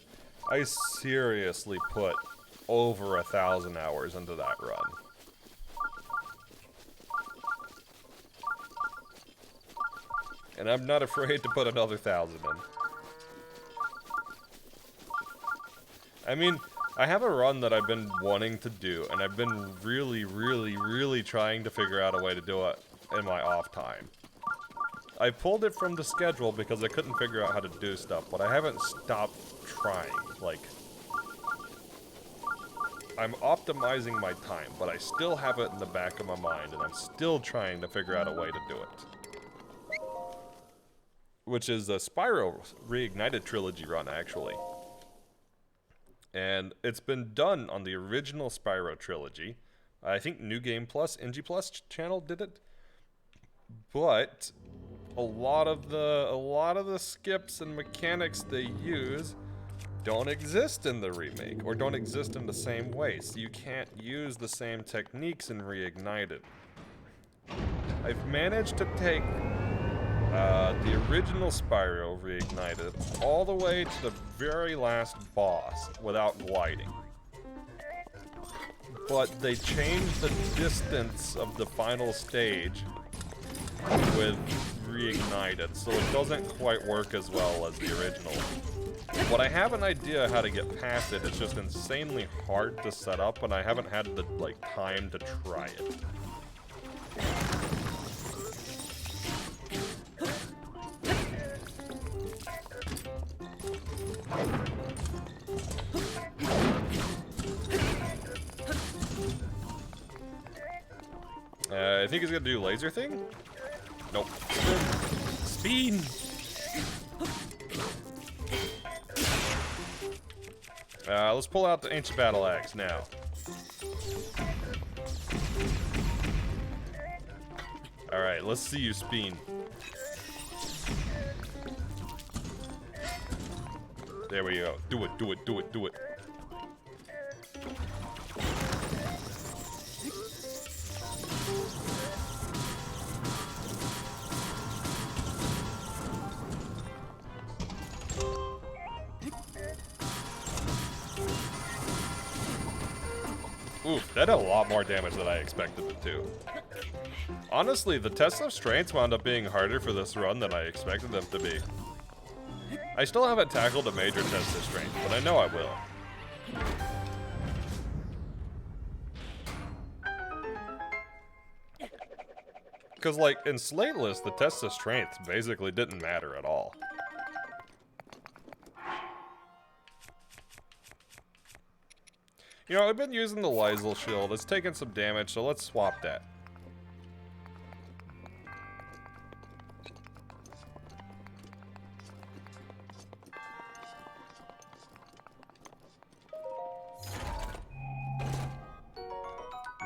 I seriously put over 1,000 hours into that run. And I'm not afraid to put another 1,000 in. I mean, I have a run that I've been wanting to do, and I've been really trying to figure out a way to do it in my off time. I pulled it from the schedule because I couldn't figure out how to do stuff, but I haven't stopped trying. Like, I'm optimizing my time, but I still have it in the back of my mind, and I'm still trying to figure out a way to do it. Which is a Spyro Reignited Trilogy run, actually. And it's been done on the original Spyro Trilogy. I think New Game Plus, NG Plus channel did it. But a lot of the skips and mechanics they use don't exist in the remake, or don't exist in the same way, so you can't use the same techniques in Reignited. I've managed to take the original Spyro Reignited all the way to the very last boss without gliding. But they changed the distance of the final stage with Reignited, so it doesn't quite work as well as the original. But I have an idea how to get past it. It's just insanely hard to set up, and I haven't had the time to try it. I think he's gonna do laser thing? Nope. Speed! Let's pull out the Ancient Battle Axe now. Alright, let's see you spin. There we go. Do it, do it, do it, do it. Oof, that did a lot more damage than I expected it to. Honestly, the tests of strengths wound up being harder for this run than I expected them to be. I still haven't tackled a major test of strength, but I know I will. Because, like, in Slateless, the test of strength basically didn't matter at all. You know, I've been using the Lysel shield. It's taken some damage, so let's swap that.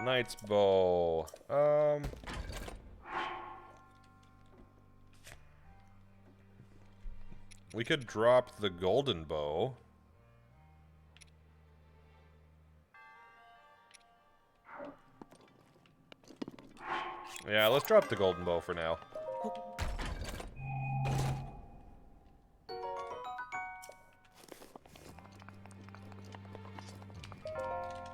Knight's Bow. We could drop the Golden Bow. Yeah, let's drop the Golden Bow for now.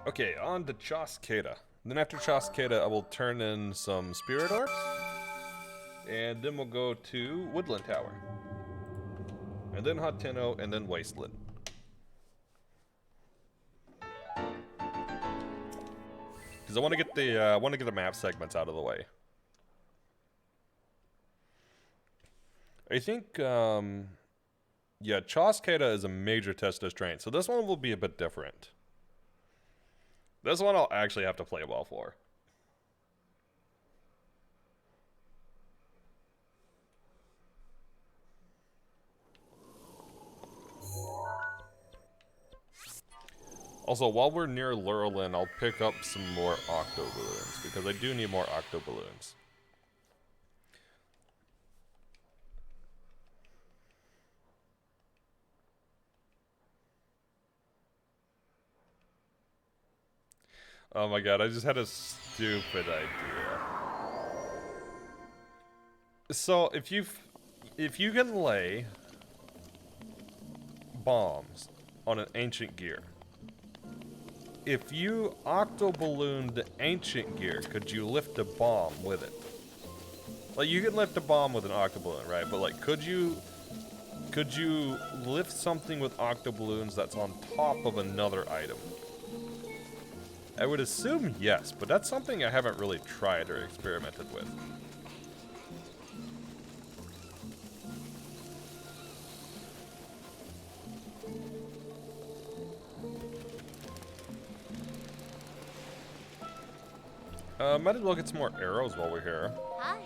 Okay, on to Choskeda. Then after Choskeda, I will turn in some Spirit Orbs. And then we'll go to Woodland Tower. And then Hot Tenno, and then Wasteland. Because I want to get the map segments out of the way. I think, yeah, Choskeda is a major test of strength, so this one will be a bit different. This one I'll actually have to play well for. Also, while we're near Lurelin, I'll pick up some more Octo Balloons, because I do need more Octo Balloons. Oh my god, I just had a stupid idea. So, if you can lay bombs on an ancient gear. If you octo-ballooned the ancient gear, could you lift a bomb with it? Like, you can lift a bomb with an octo-balloon, right? But, like, could you lift something with octo-balloons that's on top of another item? I would assume yes, but that's something I haven't really tried or experimented with. Might as well get some more arrows while we're here. Hi.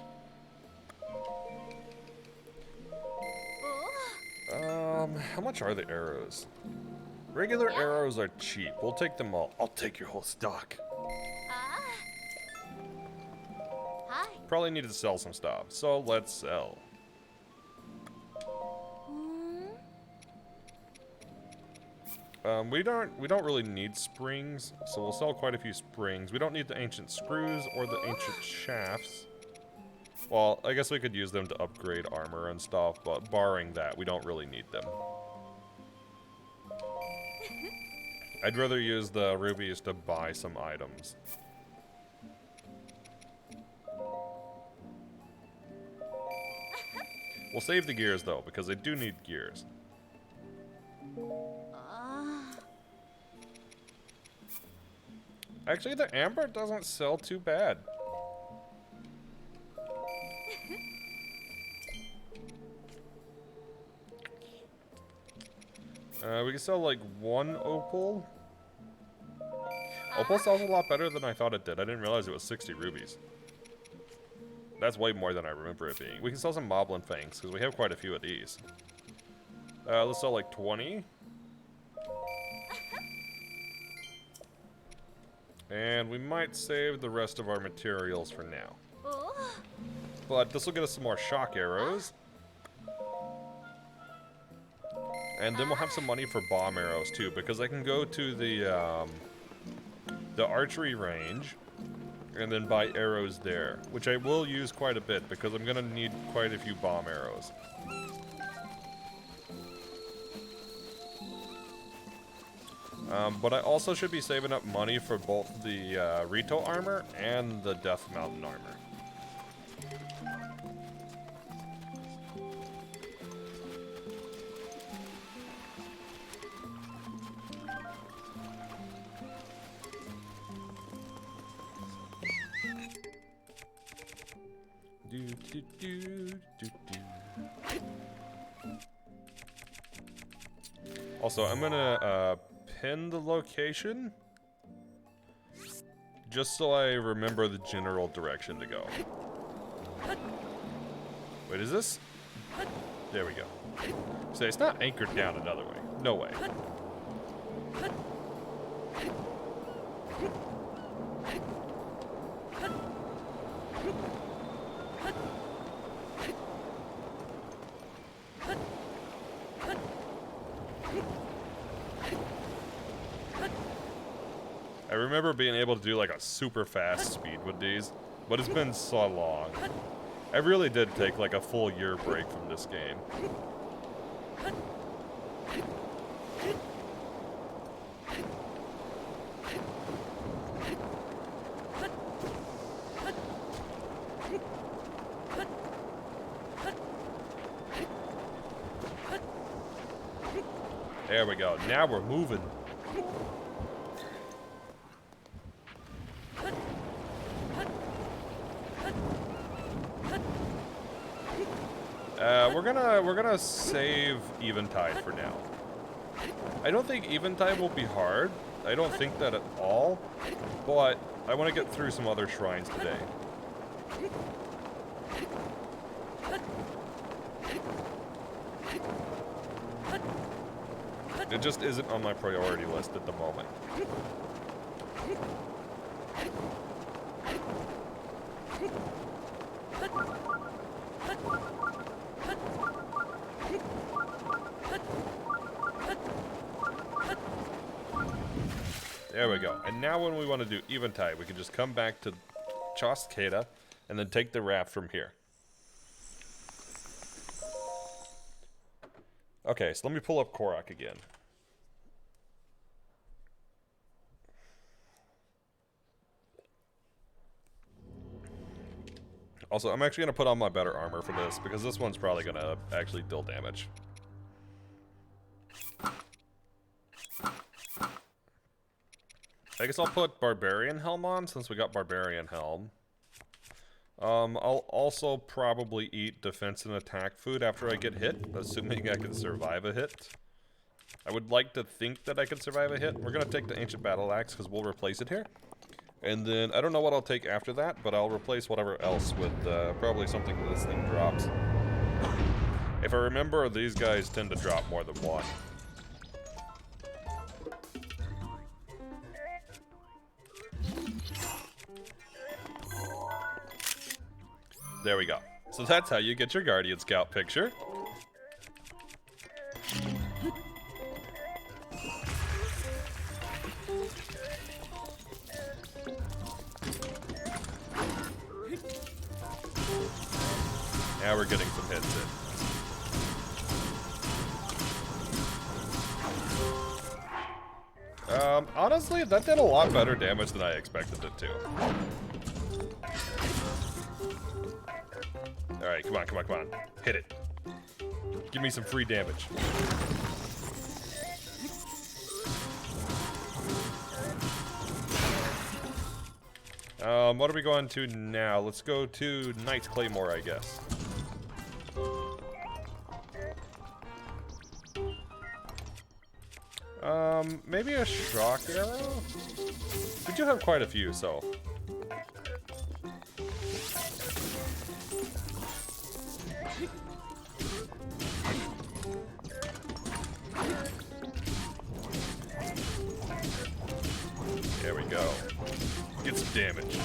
How much are the arrows? Regular arrows are cheap. We'll take them all. I'll take your whole stock. Hi. Probably need to sell some stuff, so let's sell. We don't really need springs, so we'll sell quite a few springs. We don't need the ancient screws or the ancient shafts. Well, I guess we could use them to upgrade armor and stuff, but barring that, we don't really need them. I'd rather use the rubies to buy some items. We'll save the gears, though, because they do need gears. Actually, the amber doesn't sell too bad. We can sell like 1 opal. Opal sells a lot better than I thought it did. I didn't realize it was 60 rubies. That's way more than I remember it being. We can sell some moblin fangs, because we have quite a few of these. Let's sell like 20. And we might save the rest of our materials for now. But this will get us some more shock arrows. And then we'll have some money for bomb arrows too, because I can go to the archery range and then buy arrows there, which I will use quite a bit because I'm gonna need quite a few bomb arrows. But I also should be saving up money for both the Rito armor and the Death Mountain armor. Also, I'm gonna pin the location just so I remember the general direction to go. Wait, is this? There we go. So it's not anchored down another way. No way. I remember being able to do like a super fast speed with these, but it's been so long. I really did take like a full year break from this game. There we go. Now we're moving. We're gonna save Eventide for now. I don't think Eventide will be hard. I don't think that at all. But I want to get through some other shrines today. It just isn't on my priority list at the moment. There we go. And now when we want to do Eventide, we can just come back to Choskeda and then take the raft from here. Okay, so let me pull up Korok again. Also, I'm actually going to put on my better armor for this, because this one's probably going to actually deal damage. I guess I'll put Barbarian Helm on, since we got Barbarian Helm. I'll also probably eat defense and attack food after I get hit, assuming I can survive a hit. I would like to think that I can survive a hit. We're going to take the Ancient Battle Axe, because we'll replace it here. And then, I don't know what I'll take after that, but I'll replace whatever else with probably something that this thing drops. If I remember, these guys tend to drop more than one. There we go. So that's how you get your Guardian Scout picture. Now we're getting some hits in. Honestly, that did a lot better damage than I expected it to. Alright, come on, come on, come on. Hit it. Give me some free damage. What are we going to now? Let's go to Knight's Claymore, I guess. Maybe a shock arrow? We do have quite a few, so. There we go. Get some damage.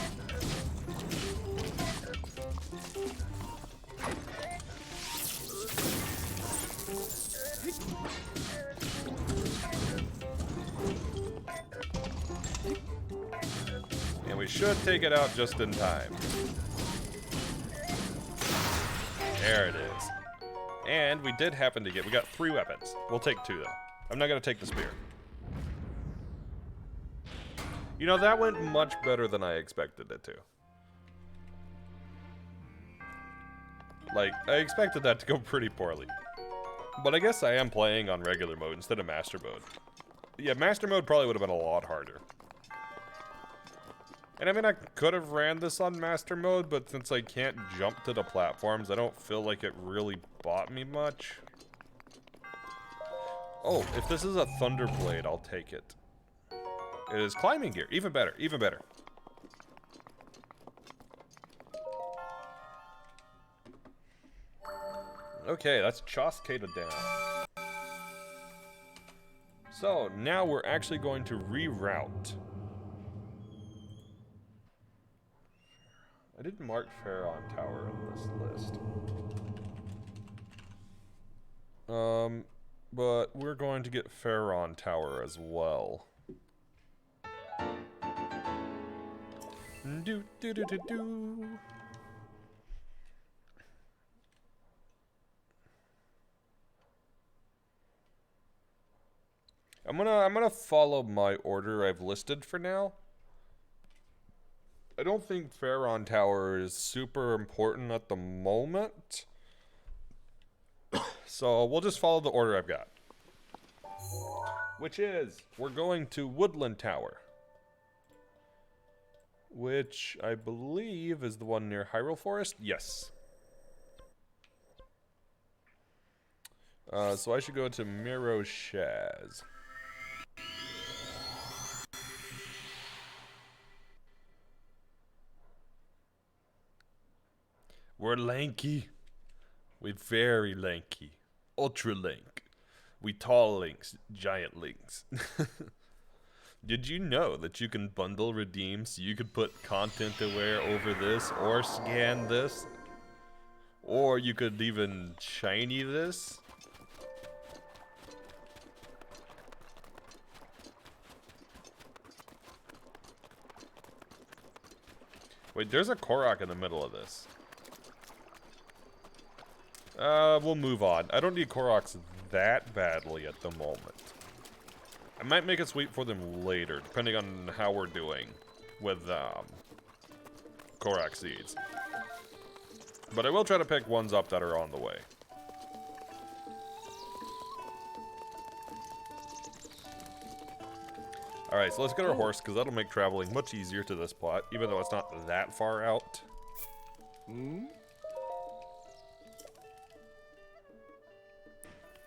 And we should take it out just in time. There it is. And we did happen to we got 3 weapons. We'll take 2 though. I'm not gonna take the spear. You know, that went much better than I expected it to. Like, I expected that to go pretty poorly. But I guess I am playing on regular mode instead of master mode. Yeah, master mode probably would have been a lot harder. And I mean, I could have ran this on master mode, but since I can't jump to the platforms, I don't feel like it really bought me much. Oh, if this is a Thunderblade, I'll take it. It is climbing gear. Even better, even better. Okay, that's Choscada down. So, now we're actually going to reroute. I didn't mark Pharaon Tower in this list. But we're going to get Pharaon Tower as well. Do do do do do. I'm gonna follow my order I've listed for now. I don't think Pharaon Tower is super important at the moment. So we'll just follow the order I've got. Which is, we're going to Woodland Tower. Which I believe is the one near Hyrule Forest? Yes. So I should go to Miro Shaz. We're lanky. We're very lanky. Ultra lank. We tall links, giant links. Did you know that you can bundle redeem so you could put content aware over this or scan this? Or you could even shiny this? Wait, there's a Korok in the middle of this. We'll move on. I don't need Koroks that badly at the moment. I might make it sweet for them later, depending on how we're doing with Korak seeds. But I will try to pick ones up that are on the way. Alright, so let's get our horse, because that'll make traveling much easier to this spot, even though it's not that far out.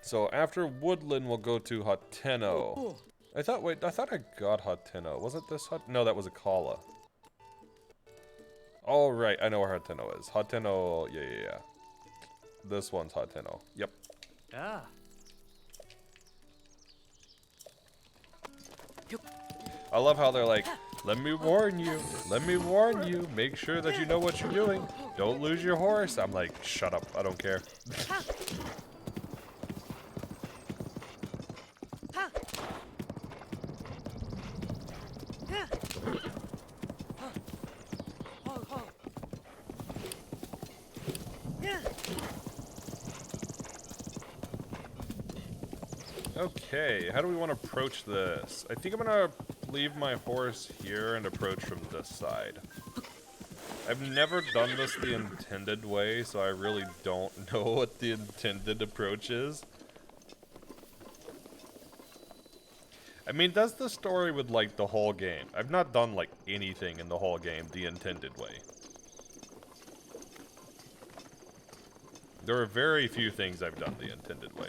So after Woodland, we'll go to Hateno. I thought I got Hateno. Was it this Hut? No, that was a Kala. Oh, right, I know where Hateno is. Hateno, yeah. This one's Hateno. Yep. Ah. I love how they're like, let me warn you, make sure that you know what you're doing. Don't lose your horse. I'm like, shut up, I don't care. Okay, how do we want to approach this? I think I'm gonna leave my horse here and approach from this side. I've never done this the intended way, so I really don't know what the intended approach is. I mean, that's the story with, like, the whole game. I've not done, like, anything in the whole game the intended way. There are very few things I've done the intended way.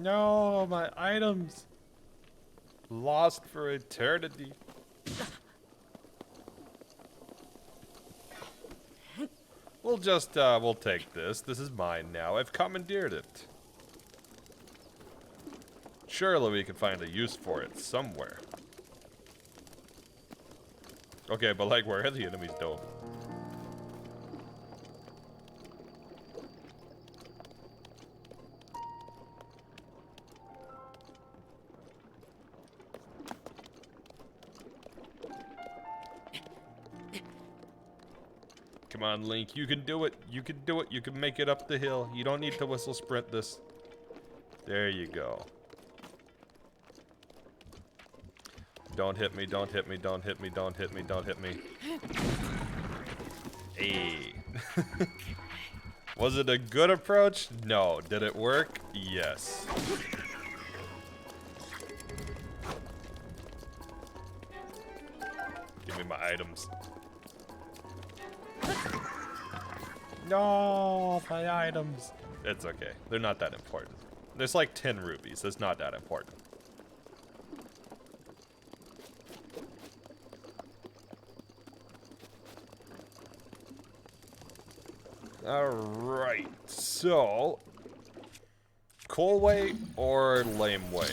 No, my items. Lost for eternity. We'll take this. This is mine now. I've commandeered it. Surely we can find a use for it somewhere. Okay, but like, where are the enemies dope? Come on, Link, you can do it. You can do it. You can make it up the hill. You don't need to whistle sprint this. There you go. Don't hit me, don't hit me, don't hit me, don't hit me, don't hit me. Hey. Was it a good approach? No. Did it work? Yes. Give me my items. No, my items. It's okay. They're not that important. There's like 10 rupees. It's not that important. Alright, so cool way or lame way?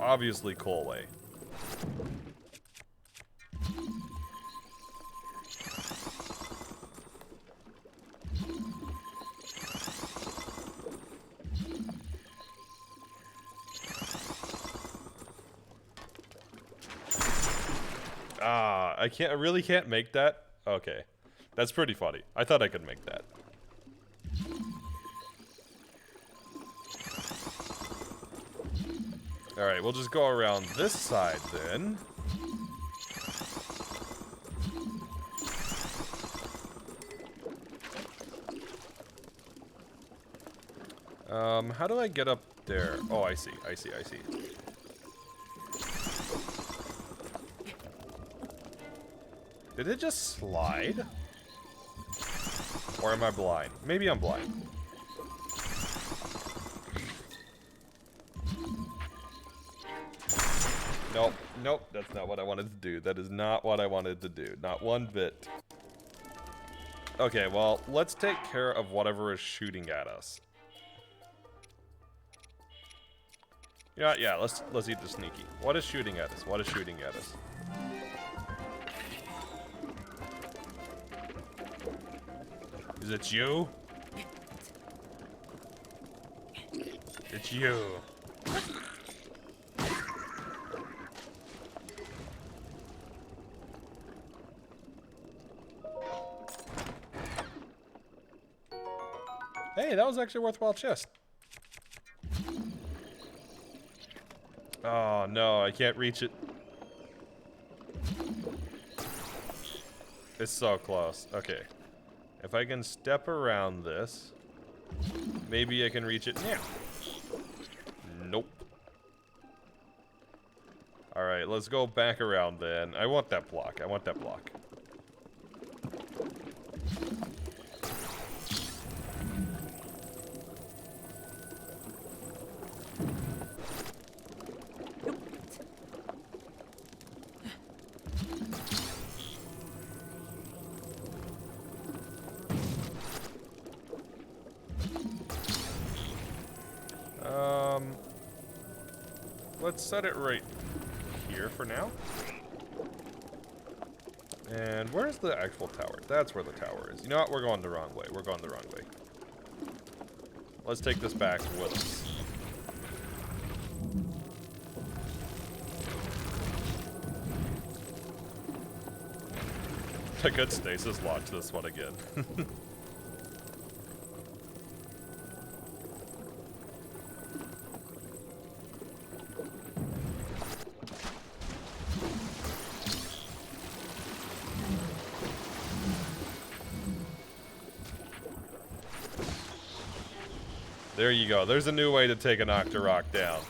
Obviously cool way. I really can't make that? Okay. That's pretty funny. I thought I could make that. Alright, we'll just go around this side then. How do I get up there? Oh, I see. Did it just slide? Or am I blind? Maybe I'm blind. Nope, that's not what I wanted to do. That is not what I wanted to do. Not one bit. Okay, well, let's take care of whatever is shooting at us. Yeah, let's eat the sneaky. What is shooting at us? What is shooting at us? Is it you? It's you. Hey, that was actually a worthwhile chest. Oh no, I can't reach it. It's so close. Okay. If I can step around this, maybe I can reach it now. Nope. Alright, let's go back around then. I want that block. I want that block. Let's set it right here for now. And where's the actual tower? That's where the tower is. You know what? We're going the wrong way. We're going the wrong way. Let's take this back with us. I could stasis launch this one again. There you go. There's a new way to take an Octorok down.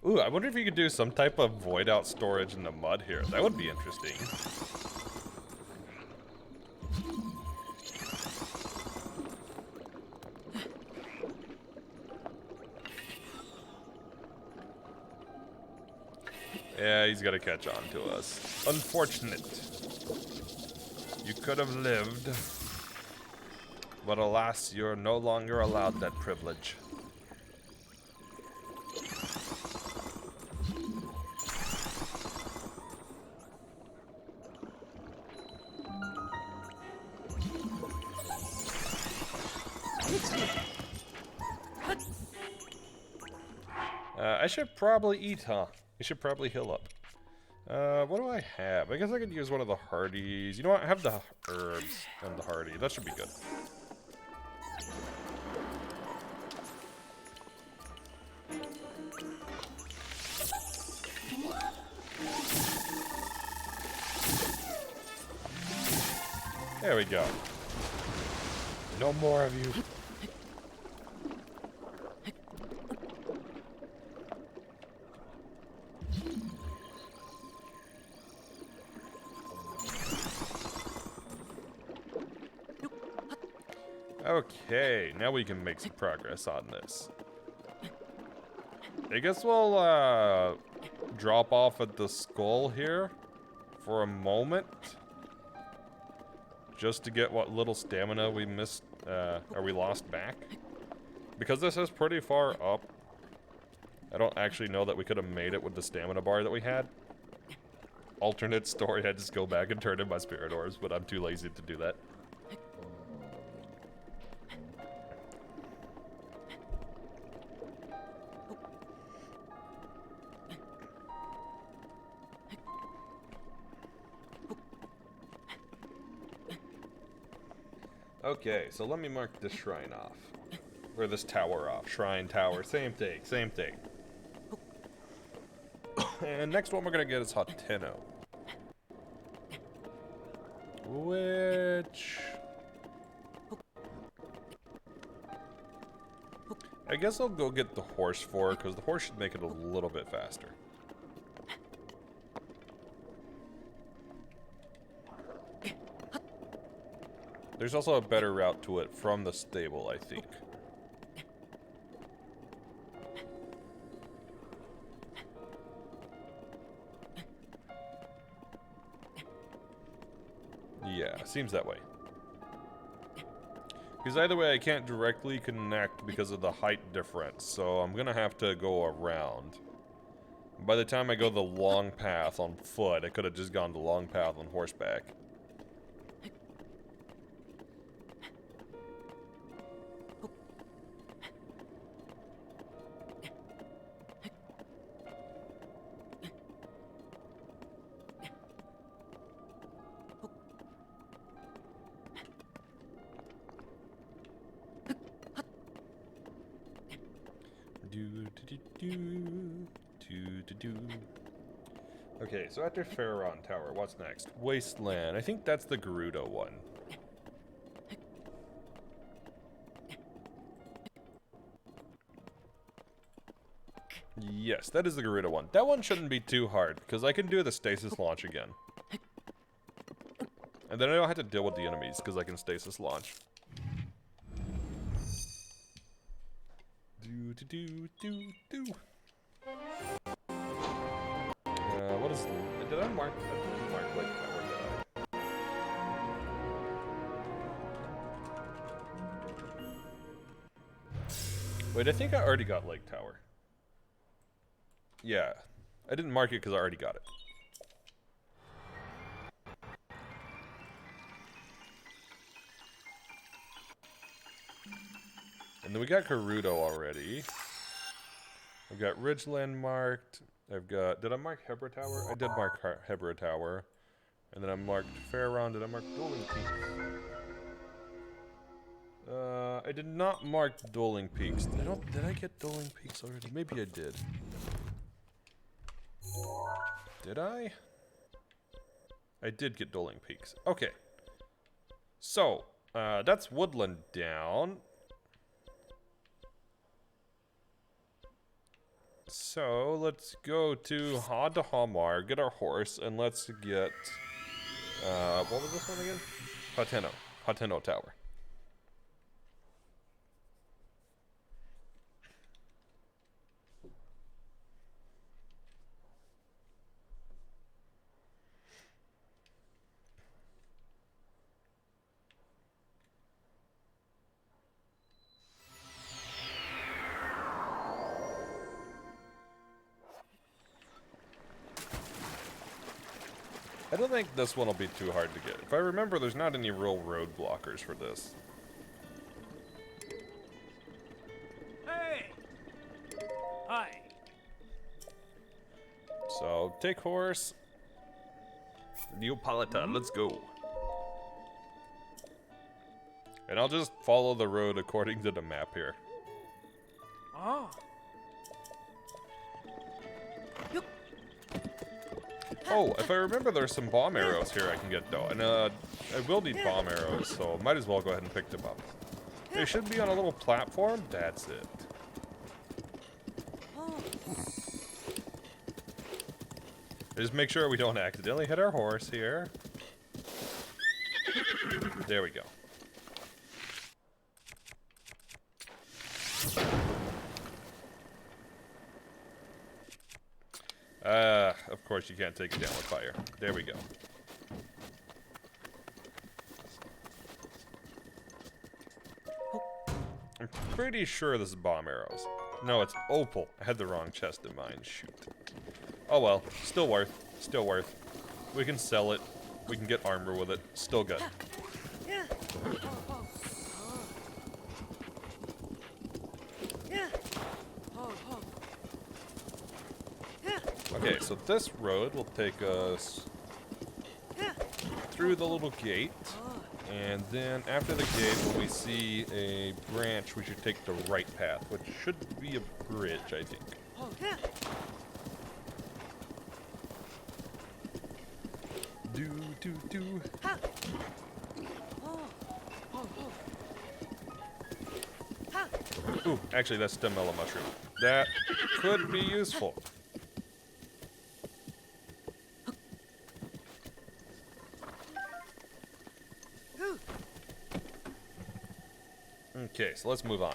Ooh, I wonder if you could do some type of void out storage in the mud here. That would be interesting. Yeah, he's gotta catch on to us. Unfortunate. You could have lived. But alas, you're no longer allowed that privilege. I should probably eat, huh? I should probably heal up. What do I have? I guess I could use one of the hardies. You know what? I have the herbs and the hardy. That should be good. There we go. No more of you. Okay, now we can make some progress on this. I guess we'll drop off at the skull here for a moment. Just to get what little stamina we missed, or we lost back. Because this is pretty far up, I don't actually know that we could have made it with the stamina bar that we had. Alternate story, I just go back and turn in my spirit orbs, but I'm too lazy to do that. Okay, so let me mark this shrine off. Or this tower off. Shrine, tower, same thing, same thing. And next one we're gonna get is Hateno. Which... I guess I'll go get the horse for it, because the horse should make it a little bit faster. There's also a better route to it from the stable, I think. Yeah, seems that way. Because either way, I can't directly connect because of the height difference, so I'm gonna have to go around. By the time I go the long path on foot, I could have just gone the long path on horseback. Okay, so after Pharaon Tower, what's next? Wasteland. I think that's the Gerudo one. Yes, that is the Gerudo one. That one shouldn't be too hard, because I can do the stasis launch again. And then I don't have to deal with the enemies, because I can stasis launch. What is... Did I mark... I didn't mark Lake Tower, did I? Wait, I think I already got Lake Tower. Yeah. I didn't mark it because I already got it. And then we got Gerudo already. I've got Ridgeland marked. I've got... Did I mark Hebra Tower? I did mark Hebra Tower. And then I marked Pharaon. Did I mark Dueling Peaks? I did not mark Dueling Peaks. Did I get Dueling Peaks already? Maybe I did. Did I? I did get Dueling Peaks. Okay. So, that's Woodland down. So, let's go to Hamar, get our horse, and let's get, what was this one again? Hateno Tower. I don't think this one will be too hard to get. If I remember, there's not any real road blockers for this. Hey! Hi. So, take horse. Neapolitan, let's go. And I'll just follow the road according to the map here. Oh. Oh, if I remember, there's some bomb arrows here I can get, though. And, I will need bomb arrows, so might as well go ahead and pick them up. They should be on a little platform. That's it. Just make sure we don't accidentally hit our horse here. There we go. Of course you can't take it down with fire. There we go. I'm pretty sure this is bomb arrows. No, it's opal. I had the wrong chest in mind. Shoot. Oh well. Still worth. Still worth. We can sell it. We can get armor with it. Still good. Okay, so this road will take us through the little gate, and then after the gate, when we see a branch, we should take the right path, which should be a bridge, I think. Do. Ooh, actually, that's Stemella Mushroom. That could be useful. Okay, so let's move on.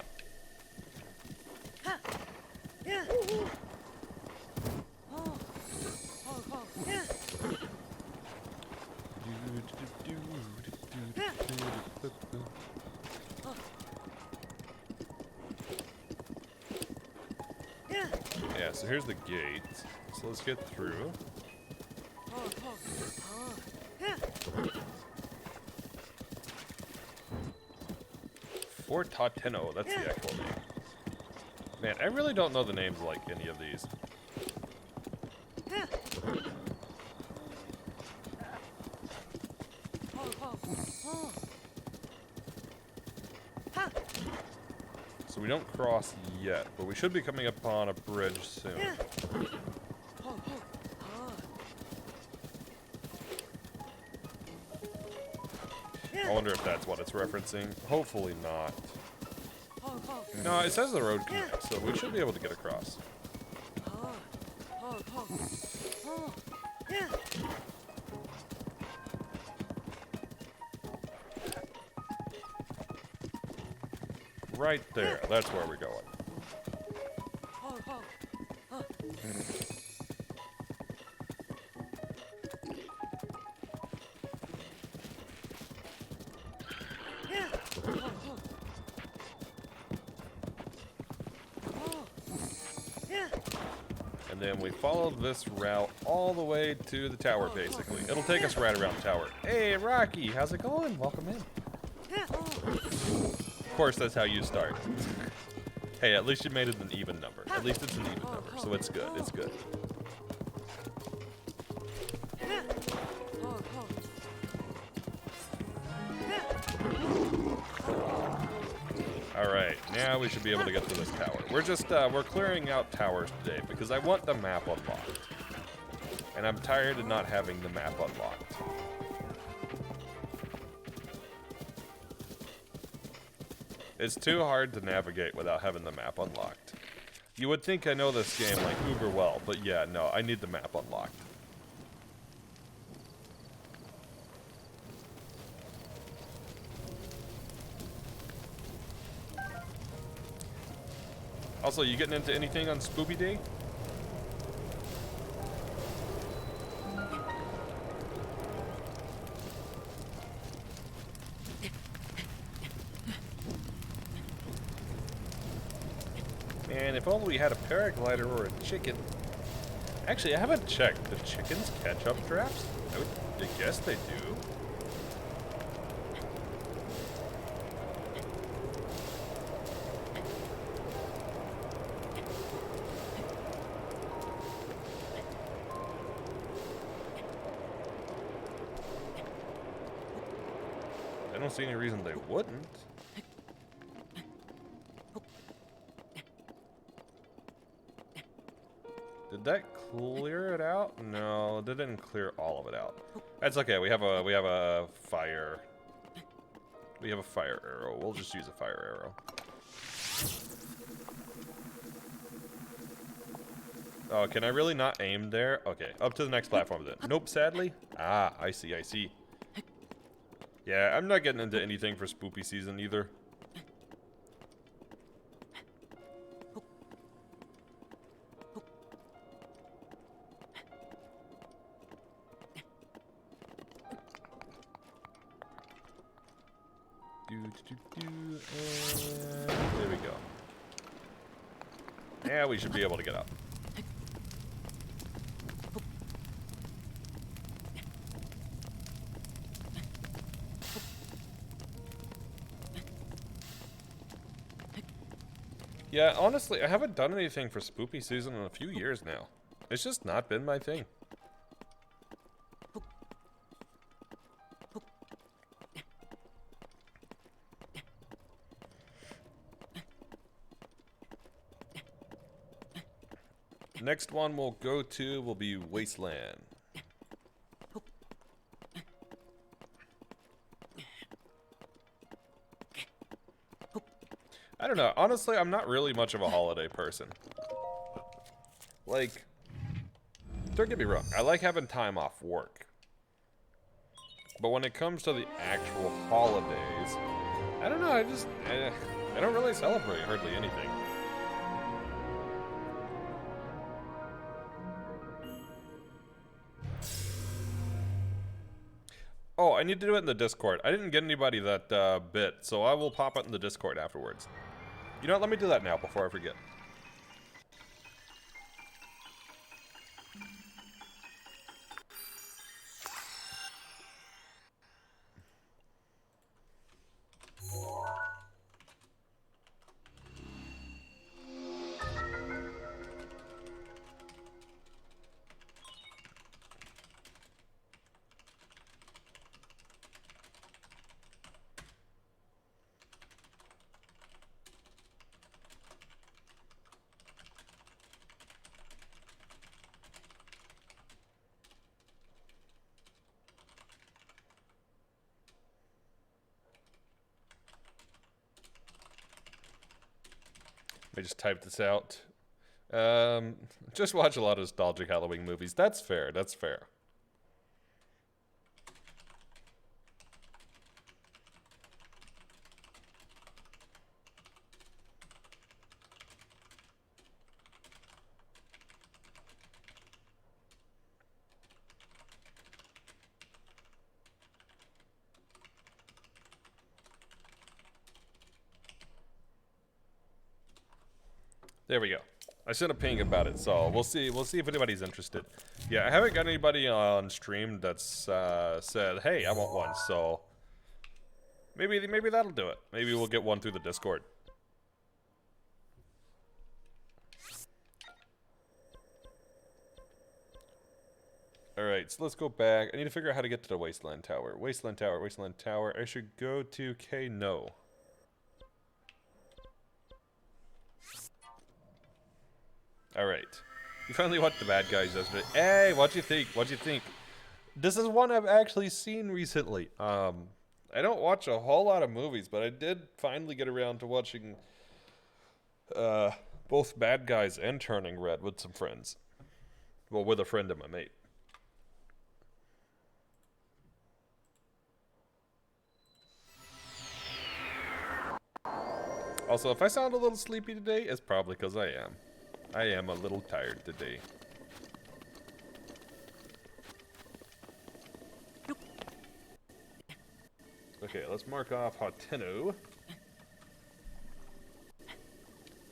Yeah, so here's the gate. So so let's get through. Fort Tateno, that's the actual name. Man, I really don't know the names like any of these. So we don't cross yet, but we should be coming upon a bridge soon. I wonder if that's what it's referencing. Hopefully not. No, it says the road connects, so we should be able to get across. Right there, that's where we're going. And then we follow this route all the way to the tower, basically. It'll take us right around the tower. Hey, Rocky, how's it going? Welcome in. Of course, that's how you start. Hey, at least you made it an even number. At least it's an even number, so it's good. It's good. Alright, now we should be able to get to this tower. We're just, we're clearing out towers today because I want the map unlocked. And I'm tired of not having the map unlocked. It's too hard to navigate without having the map unlocked. You would think I know this game like uber well, but yeah, no, I need the map unlocked. Also, you getting into anything on Spoopy Day? Man, if only we had a paraglider or a chicken. Actually, I haven't checked. Do chickens catch updrafts? I guess they do. I don't see any reason they wouldn't. Did that clear it out? No, that didn't clear all of it out. That's okay. We have a fire. We have a fire arrow. We'll just use a fire arrow. Oh, can I really not aim there? Okay, up to the next platform then. Nope, sadly. Ah, I see, I see. Yeah, I'm not getting into anything for spoopy season either. And there we go. Yeah, we should be able to get up. Yeah, honestly, I haven't done anything for spoopy season in a few years now. It's just not been my thing. Next one we'll go to will be Wasteland. I don't know. Honestly, I'm not really much of a holiday person. Like, don't get me wrong. I like having time off work. But when it comes to the actual holidays, I don't know. I don't really celebrate hardly anything. Oh, I need to do it in the Discord. I didn't get anybody that bit, so I will pop it in the Discord afterwards. You know what? Let me do that now before I forget. I just typed this out. Just watch a lot of nostalgic Halloween movies. That's fair. That's fair. There we go. I sent a ping about it, so we'll see. We'll see if anybody's interested. Yeah, I haven't got anybody on stream that's said, "Hey, I want one." So maybe that'll do it. Maybe we'll get one through the Discord. All right, so let's go back. I need to figure out how to get to the Wasteland Tower. Wasteland Tower. Wasteland Tower. I should go to K. No. Alright. You finally watched the bad guys yesterday. Hey, what'd you think? What'd you think? This is one I've actually seen recently. I don't watch a whole lot of movies, but I did finally get around to watching both Bad Guys and Turning Red with some friends. Well, with a friend and my mate. Also, if I sound a little sleepy today, it's probably because I am. I am a little tired today. Okay, let's mark off Hoteno.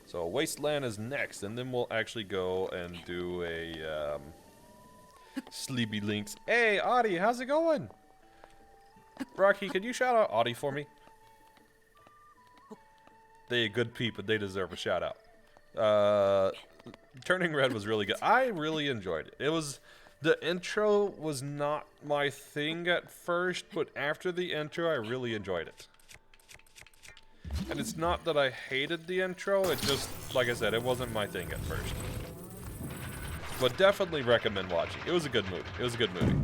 So Wasteland is next, and then we'll actually go and do a Sleepy Links. Hey, Audie, how's it going? Rocky, could you shout out Audie for me? They good people, they deserve a shout out. Turning Red was really good. I really enjoyed it. It was, the intro was not my thing at first, but after the intro, I really enjoyed it. And it's not that I hated the intro, it just, like I said, it wasn't my thing at first. But definitely recommend watching. It was a good movie. It was a good movie.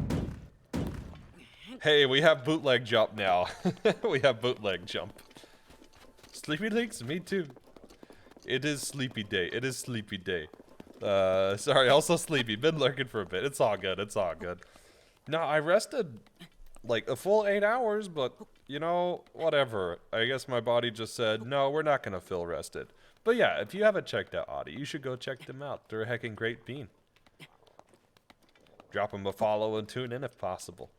Hey, we have bootleg jump now. We have bootleg jump. Sleepy Links? Me too. It is sleepy day. It is sleepy day. Sorry, also sleepy. Been lurking for a bit. It's all good. It's all good. No, I rested like a full 8 hours, but you know, whatever. I guess my body just said, no, we're not going to feel rested. But yeah, if you haven't checked out Audie, you should go check them out. They're a heckin' great bean. Drop them a follow and tune in if possible.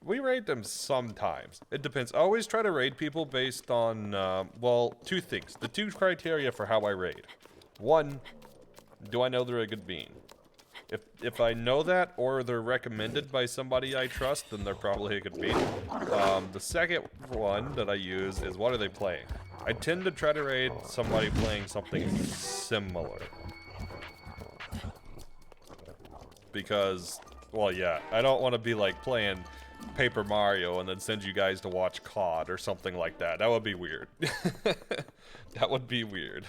We raid them sometimes. It depends. I always try to raid people based on, well, two things. The two criteria for how I raid. One, do I know they're a good bean? If I know that, or they're recommended by somebody I trust, then they're probably a good bean. The second one that I use is, what are they playing? I tend to try to raid somebody playing something similar. Because, well, yeah, I don't want to be like playing Paper Mario and then send you guys to watch COD or something like that. That would be weird. That would be weird.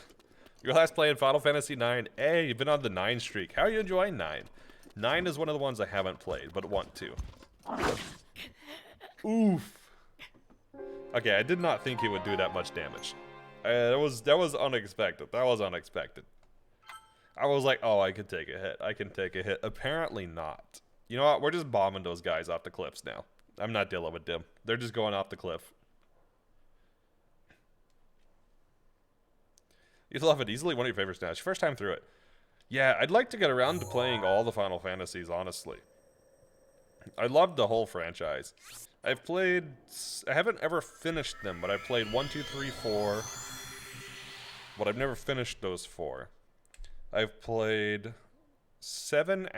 Your last play in Final Fantasy IX. Hey, you've been on the 9 streak. How are you enjoying 9? 9 is one of the ones I haven't played, but want to. Oof. Okay, I did not think it would do that much damage. That was unexpected. That was unexpected. I was like, oh, I can take a hit. I can take a hit. Apparently not. You know what? We're just bombing those guys off the cliffs now. I'm not dealing with them. They're just going off the cliff. You love it. Easily one of your favorites now. It's your first time through it. Yeah, I'd like to get around to playing all the Final Fantasies, honestly. I loved the whole franchise. I haven't ever finished them, but I've played 1, 2, 3, 4. But I've never finished those 4. I've played 7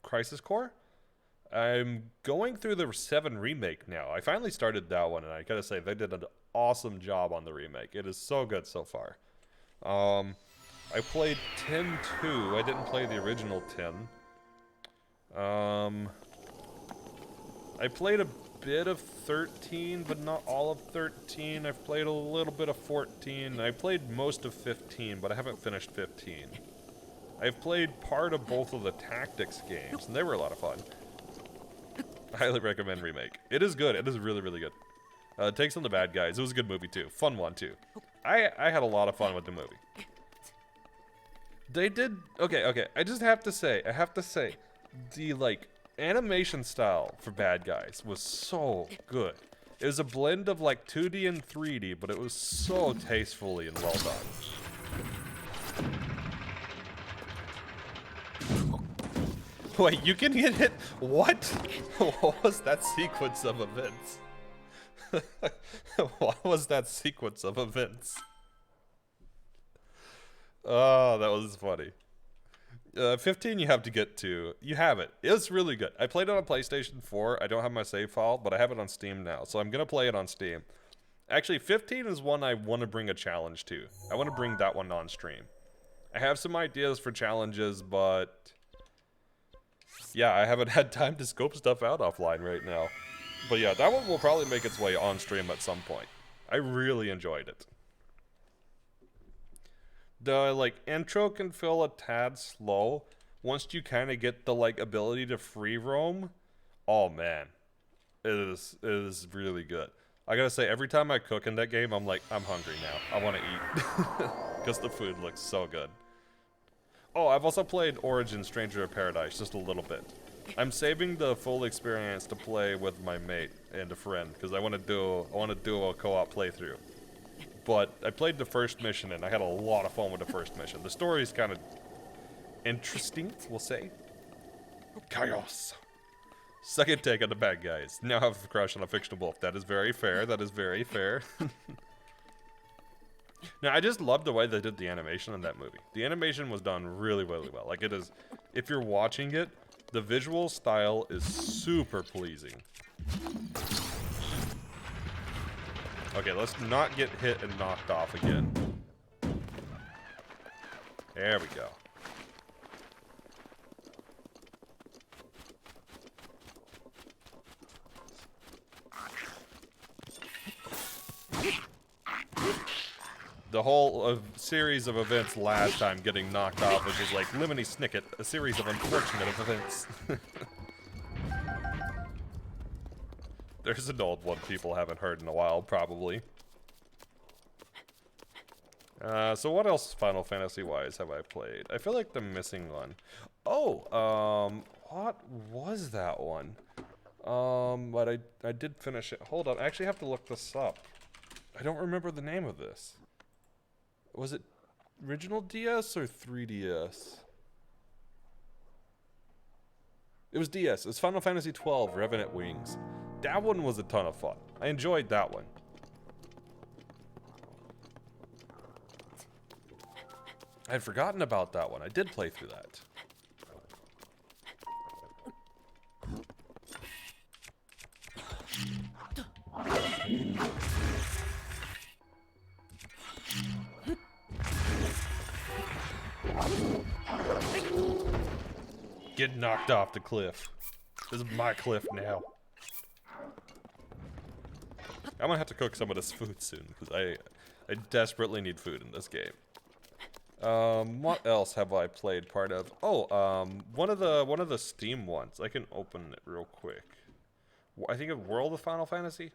Crisis Core. I'm going through the 7 remake now. I finally started that one, and I gotta say, they did an awesome job on the remake. It is so good so far. I played 10 too. I didn't play the original 10. I played a bit of 13, but not all of 13. I've played a little bit of 14. I played most of 15, but I haven't finished 15. I've played part of both of the Tactics games, and they were a lot of fun. I highly recommend Remake. It is good. It is really, really good. Takes on the bad guys. It was a good movie, too. Fun one, too. I had a lot of fun with the movie. They did okay. I have to say, the like animation style for bad guys was so good. It was a blend of like 2D and 3D, but it was so tastefully and well done. Wait, you can get hit? What? What was that sequence of events? What was that sequence of events? Oh, that was funny. 15 you have to get to. You have it. It's really good. I played it on PlayStation 4. I don't have my save file, but I have it on Steam now. So I'm going to play it on Steam. Actually, 15 is one I want to bring a challenge to. I want to bring that one on stream. I have some ideas for challenges, but... yeah, I haven't had time to scope stuff out offline right now. But yeah, that one will probably make its way on stream at some point. I really enjoyed it. The like intro can feel a tad slow once you kind of get the like ability to free roam. Oh man, it is really good. I gotta say, every time I cook in that game, I'm like, I'm hungry now. I want to eat because the food looks so good. Oh, I've also played Origin Stranger of Paradise just a little bit. I'm saving the full experience to play with my mate and a friend because I want to do a co-op playthrough. But I played the first mission and I had a lot of fun with the first mission. The story is kind of interesting, we'll say. Chaos. Second take on the bad guys. Now I have a crush on a fictional wolf. That is very fair. That is very fair. Now, I just love the way they did the animation in that movie. The animation was done really, really well. Like, it is... if you're watching it, the visual style is super pleasing. Okay, let's not get hit and knocked off again. There we go. The whole series of events last time getting knocked off was just like Lemony Snicket, a series of unfortunate events. There's an old one people haven't heard in a while, probably. So what else Final Fantasy-wise have I played? I feel like the missing one. Oh, what was that one? But I did finish it. Hold on, I actually have to look this up. I don't remember the name of this. Was it original DS or 3DS? It was DS. It was Final Fantasy XII, Revenant Wings. That one was a ton of fun. I enjoyed that one. I had forgotten about that one. I did play through that. Get knocked off the cliff. This is my cliff now. I'm gonna have to cook some of this food soon because I desperately need food in this game. What else have I played part of? Oh, one of the Steam ones. I can open it real quick. I think of World of Final Fantasy.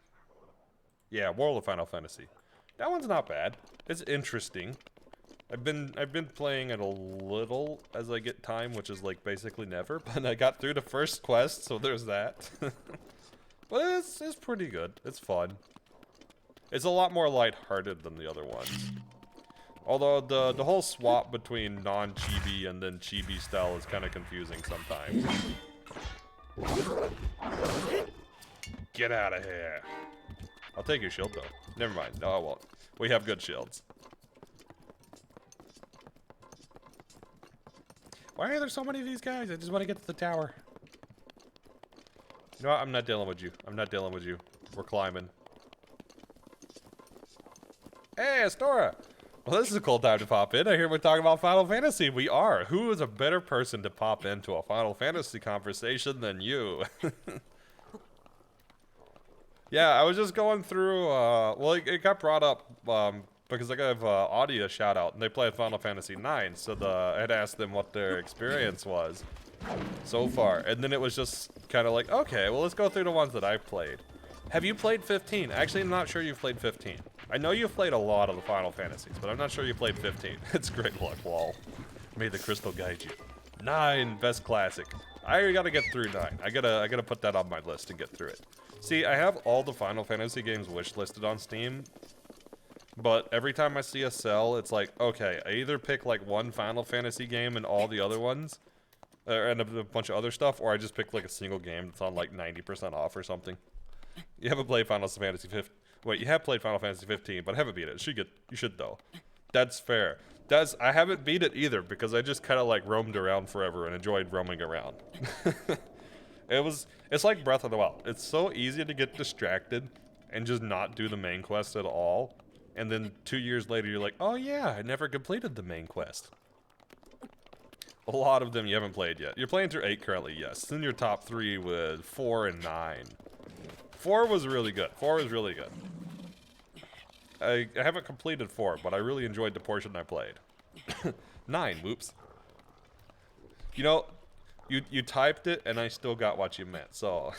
Yeah, World of Final Fantasy. That one's not bad. It's interesting. I've been playing it a little as I get time, which is like basically never. But I got through the first quest, so there's that. But it's pretty good. It's fun. It's a lot more lighthearted than the other ones. Although the whole swap between non-chibi and then chibi style is kind of confusing sometimes. Get out of here. I'll take your shield though. Never mind. No, I won't. We have good shields. Why are there so many of these guys? I just want to get to the tower. You know what? I'm not dealing with you. I'm not dealing with you. We're climbing. Hey, Astora! Well, this is a cool time to pop in. I hear we're talking about Final Fantasy. We are. Who is a better person to pop into a Final Fantasy conversation than you? Yeah, I was just going through, well, it got brought up, because I gave Audi a shout out, and they played Final Fantasy IX, so I had asked them what their experience was so far, and then it was just kind of like, okay, well, let's go through the ones that I've played. Have you played 15? Actually, I'm not sure you've played 15. I know you've played a lot of the Final Fantasies, but I'm not sure you played 15. It's great luck, lol. May the crystal guide you. 9, best classic. I gotta get through 9. I gotta put that on my list and get through it. See, I have all the Final Fantasy games wishlisted on Steam, but every time I see a sell, it's like, okay, I either pick like one Final Fantasy game and all the other ones, and a bunch of other stuff, or I just pick like a single game that's on like 90% off or something. You haven't played Final Fantasy 15. Wait, you have played Final Fantasy 15, but haven't beat it. You should though. That's fair. I haven't beat it either because I just kind of like roamed around forever and enjoyed roaming around. It's like Breath of the Wild. It's so easy to get distracted and just not do the main quest at all. And then 2 years later, you're like, oh yeah, I never completed the main quest. A lot of them you haven't played yet. You're playing through 8 currently, yes. It's in your top 3 with 4 and 9. 4 was really good. 4 was really good. I haven't completed 4, but I really enjoyed the portion I played. 9, whoops. You know, you typed it, and I still got what you meant, so...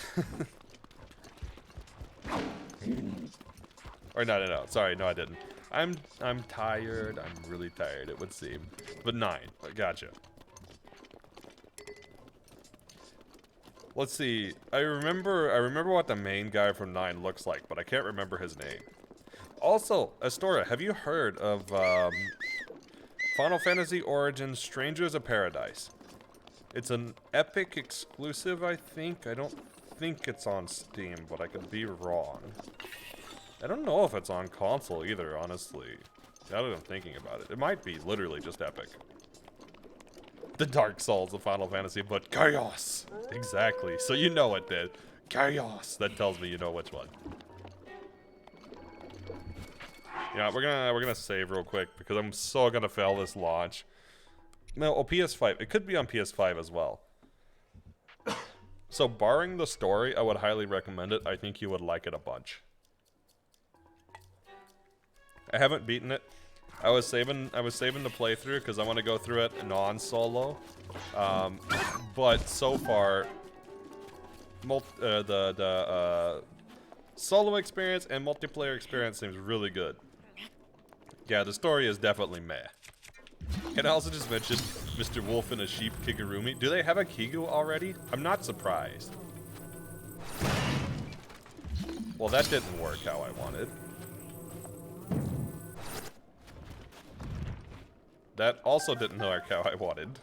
Or no, sorry, no I didn't. I'm tired, I'm really tired, it would seem. But 9, gotcha. Let's see, I remember what the main guy from 9 looks like, but I can't remember his name. Also, Astora, have you heard of Final Fantasy Origins Strangers of Paradise? It's an Epic exclusive, I think. I don't think it's on Steam, but I could be wrong. I don't know if it's on console either, honestly. Now that I'm thinking about it. It might be literally just Epic. The Dark Souls of Final Fantasy, but Chaos! Exactly, so you know it did. Chaos! That tells me you know which one. Yeah, we're gonna save real quick because I'm so gonna fail this launch. No, oh, PS5. It could be on PS5 as well. So, barring the story, I would highly recommend it. I think you would like it a bunch. I haven't beaten it. I was saving the playthrough because I want to go through it non-solo. But so far, the solo experience and multiplayer experience seems really good. Yeah, the story is definitely meh. Can I also just mention Mr. Wolf and a sheep Kigurumi? Do they have a Kigu already? I'm not surprised. Well, that didn't work how I wanted. That also didn't work how I wanted.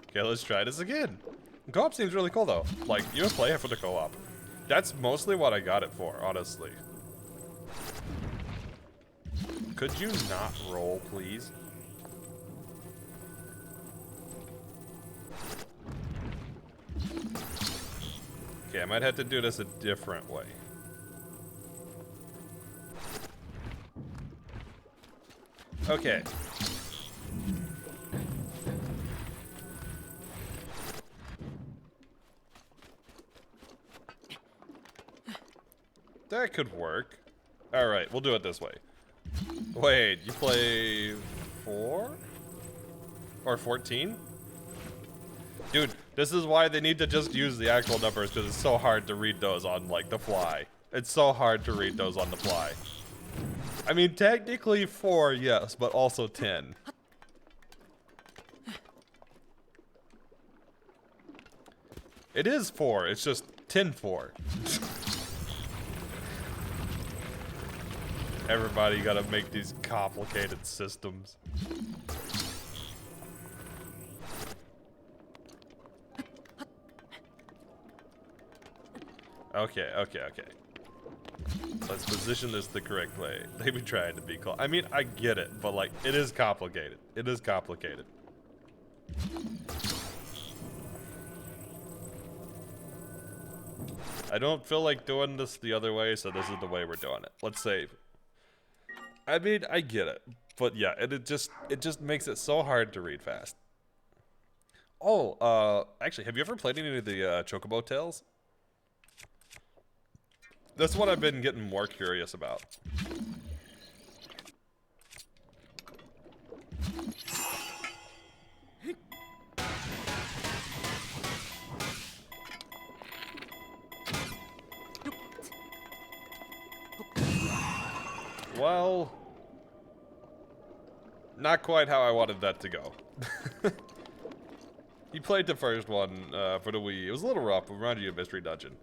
Okay, let's try this again. Co-op seems really cool, though. Like, you would play it for the co-op. That's mostly what I got it for, honestly. Could you not roll, please? Okay, I might have to do this a different way. Okay. That could work. Alright, we'll do it this way. Wait, you play 4? Or 14? Dude, this is why they need to just use the actual numbers, because it's so hard to read those on, like, the fly. It's so hard to read those on the fly. I mean, technically 4, yes, but also 10. It is 4, it's just 10-4. Everybody gotta make these complicated systems. Okay. Let's position this the correct way. They be trying to be cool. I mean, I get it, but like, it is complicated. It is complicated. I don't feel like doing this the other way, so this is the way we're doing it. Let's save. I mean, I get it, but yeah, it just makes it so hard to read fast. Oh, actually, have you ever played any of the Chocobo Tales? That's what I've been getting more curious about. Well, not quite how I wanted that to go. You played the first one for the Wii. It was a little rough, but reminded you of Mystery Dungeon.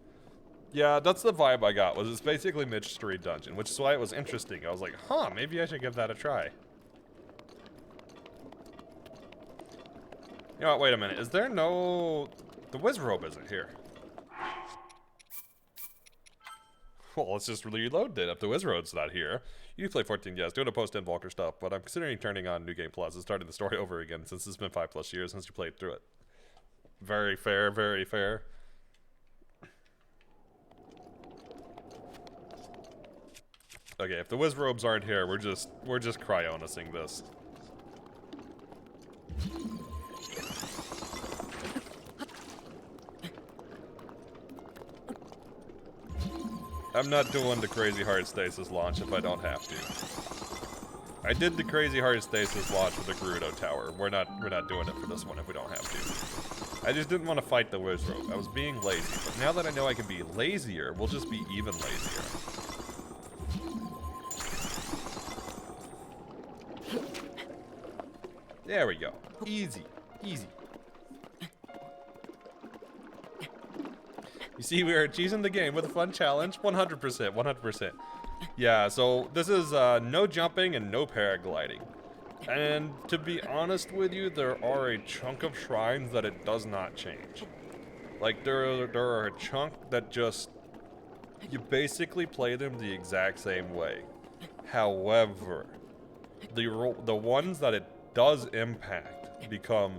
Yeah, that's the vibe I got, was it's basically Mystery Dungeon, which is why it was interesting. I was like, huh, maybe I should give that a try. You know what, wait a minute, is there no... The Wizrobe isn't here. Well, let's just reload it if the Wizrobe's not here. You play 14, yes, doing a post-end Walker stuff, but I'm considering turning on New Game Plus and starting the story over again since it's been 5+ years since you played through it. Very fair, very fair. Okay, if the Wizrobes aren't here, we're just cryonicing this. I'm not doing the crazy hard stasis launch if I don't have to. I did the crazy hard stasis launch with the Gerudo Tower. We're not doing it for this one if we don't have to. I just didn't want to fight the Wizrobe. I was being lazy, but now that I know I can be lazier, we'll just be even lazier. There we go. Easy. Easy. You see, we are cheesing the game with a fun challenge. 100%. 100%. Yeah, so this is no jumping and no paragliding. And to be honest with you, there are a chunk of shrines that it does not change. Like, there are a chunk that just... You basically play them the exact same way. However, the ones that it does impact become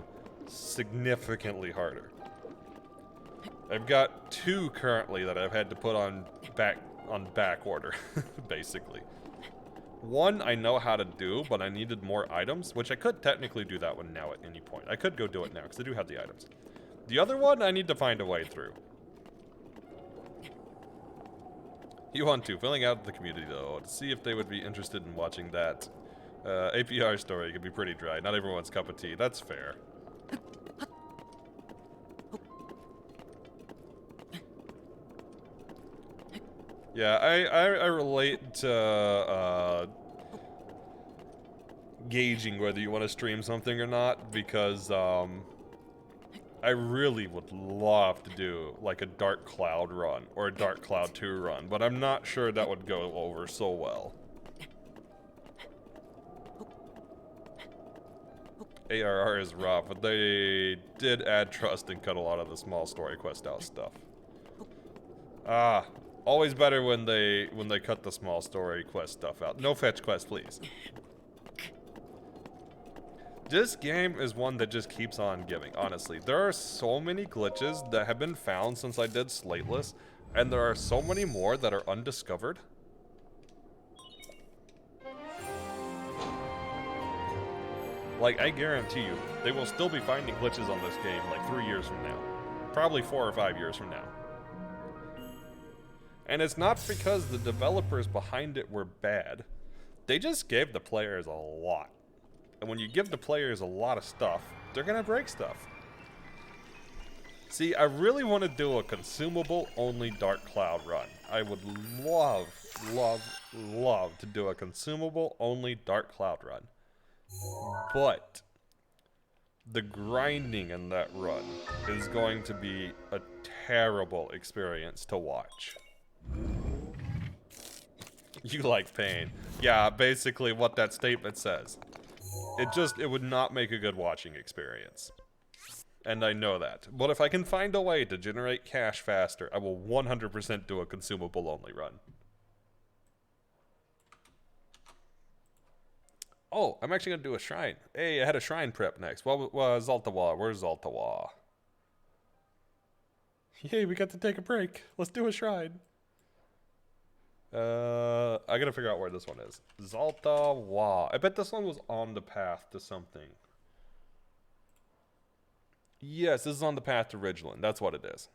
significantly harder. I've got 2 currently that I've had to put on back order, basically. One I know how to do, but I needed more items, which I could technically do that one now at any point. I could go do it now, because I do have the items. The other one, I need to find a way through. You want to, filling out the community though, to see if they would be interested in watching that. APR story could be pretty dry, not everyone's cup of tea, that's fair. Yeah, I relate to gauging whether you want to stream something or not, because I really would love to do like a Dark Cloud run or a Dark Cloud 2 run, but I'm not sure that would go over so well. ARR is rough, but they did add trust and cut a lot of the small story quest out stuff. Always better when they cut the small story quest stuff out. No fetch quest, please. This game is one that just keeps on giving, honestly. There are so many glitches that have been found since I did Slateless, and there are so many more that are undiscovered. Like, I guarantee you, they will still be finding glitches on this game like 3 years from now. Probably 4 or 5 years from now. And it's not because the developers behind it were bad. They just gave the players a lot. And when you give the players a lot of stuff, they're gonna break stuff. See, I really want to do a consumable-only Dark Cloud run. I would love, love, love to do a consumable-only Dark Cloud run. But the grinding in that run is going to be a terrible experience to watch. You like pain. Yeah, basically what that statement says. It would not make a good watching experience. And I know that. But if I can find a way to generate cash faster, I will 100% do a consumable only run. Oh, I'm actually gonna do a shrine. Hey, I had a shrine prep next. Well, Zaltawa. Where's Zaltawa? Yay, we got to take a break. Let's do a shrine. I gotta figure out where this one is. Zaltawa. I bet this one was on the path to something. Yes, this is on the path to Ridgeland. That's what it is.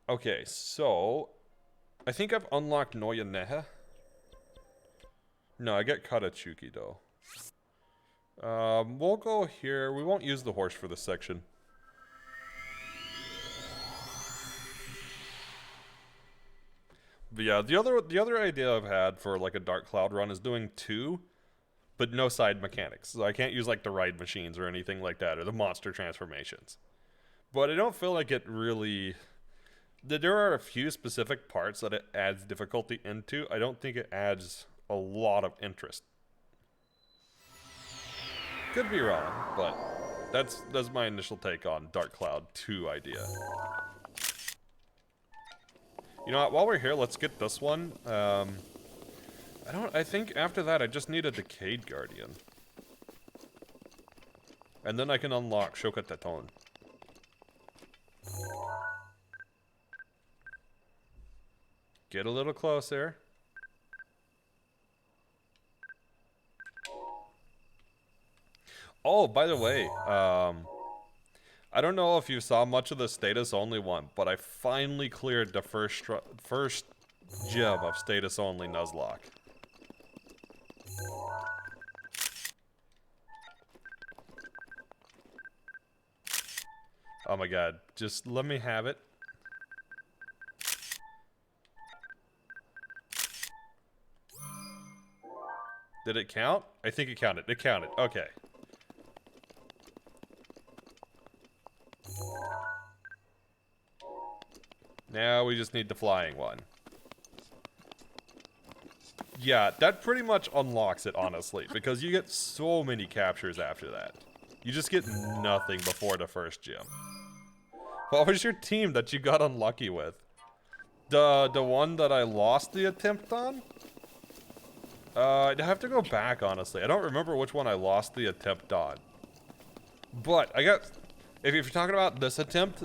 Okay, so I think I've unlocked Noya Neha. No, I get Katachuki though. We'll go here. We won't use the horse for this section. But yeah, the other idea I've had for like a Dark Cloud run is doing 2, but no side mechanics. So I can't use like the ride machines or anything like that, or the monster transformations. But I don't feel like it really. There are a few specific parts that it adds difficulty into. I don't think it adds a lot of interest. Could be wrong, but that's my initial take on Dark Cloud 2 idea. You know what, while we're here, let's get this one. I think after that I just need a Decayed Guardian. And then I can unlock Shokateton. Get a little closer. Oh, by the way, I don't know if you saw much of the status only one, but I finally cleared the first gym of status only Nuzlocke. Oh my god, just let me have it. Did it count? I think it counted. It counted. Okay. Now we just need the flying one. Yeah, that pretty much unlocks it, honestly, because you get so many captures after that. You just get nothing before the first gym. What was your team that you got unlucky with? The one that I lost the attempt on? I'd have to go back, honestly. I don't remember which one I lost the attempt on. But I got... If you're talking about this attempt,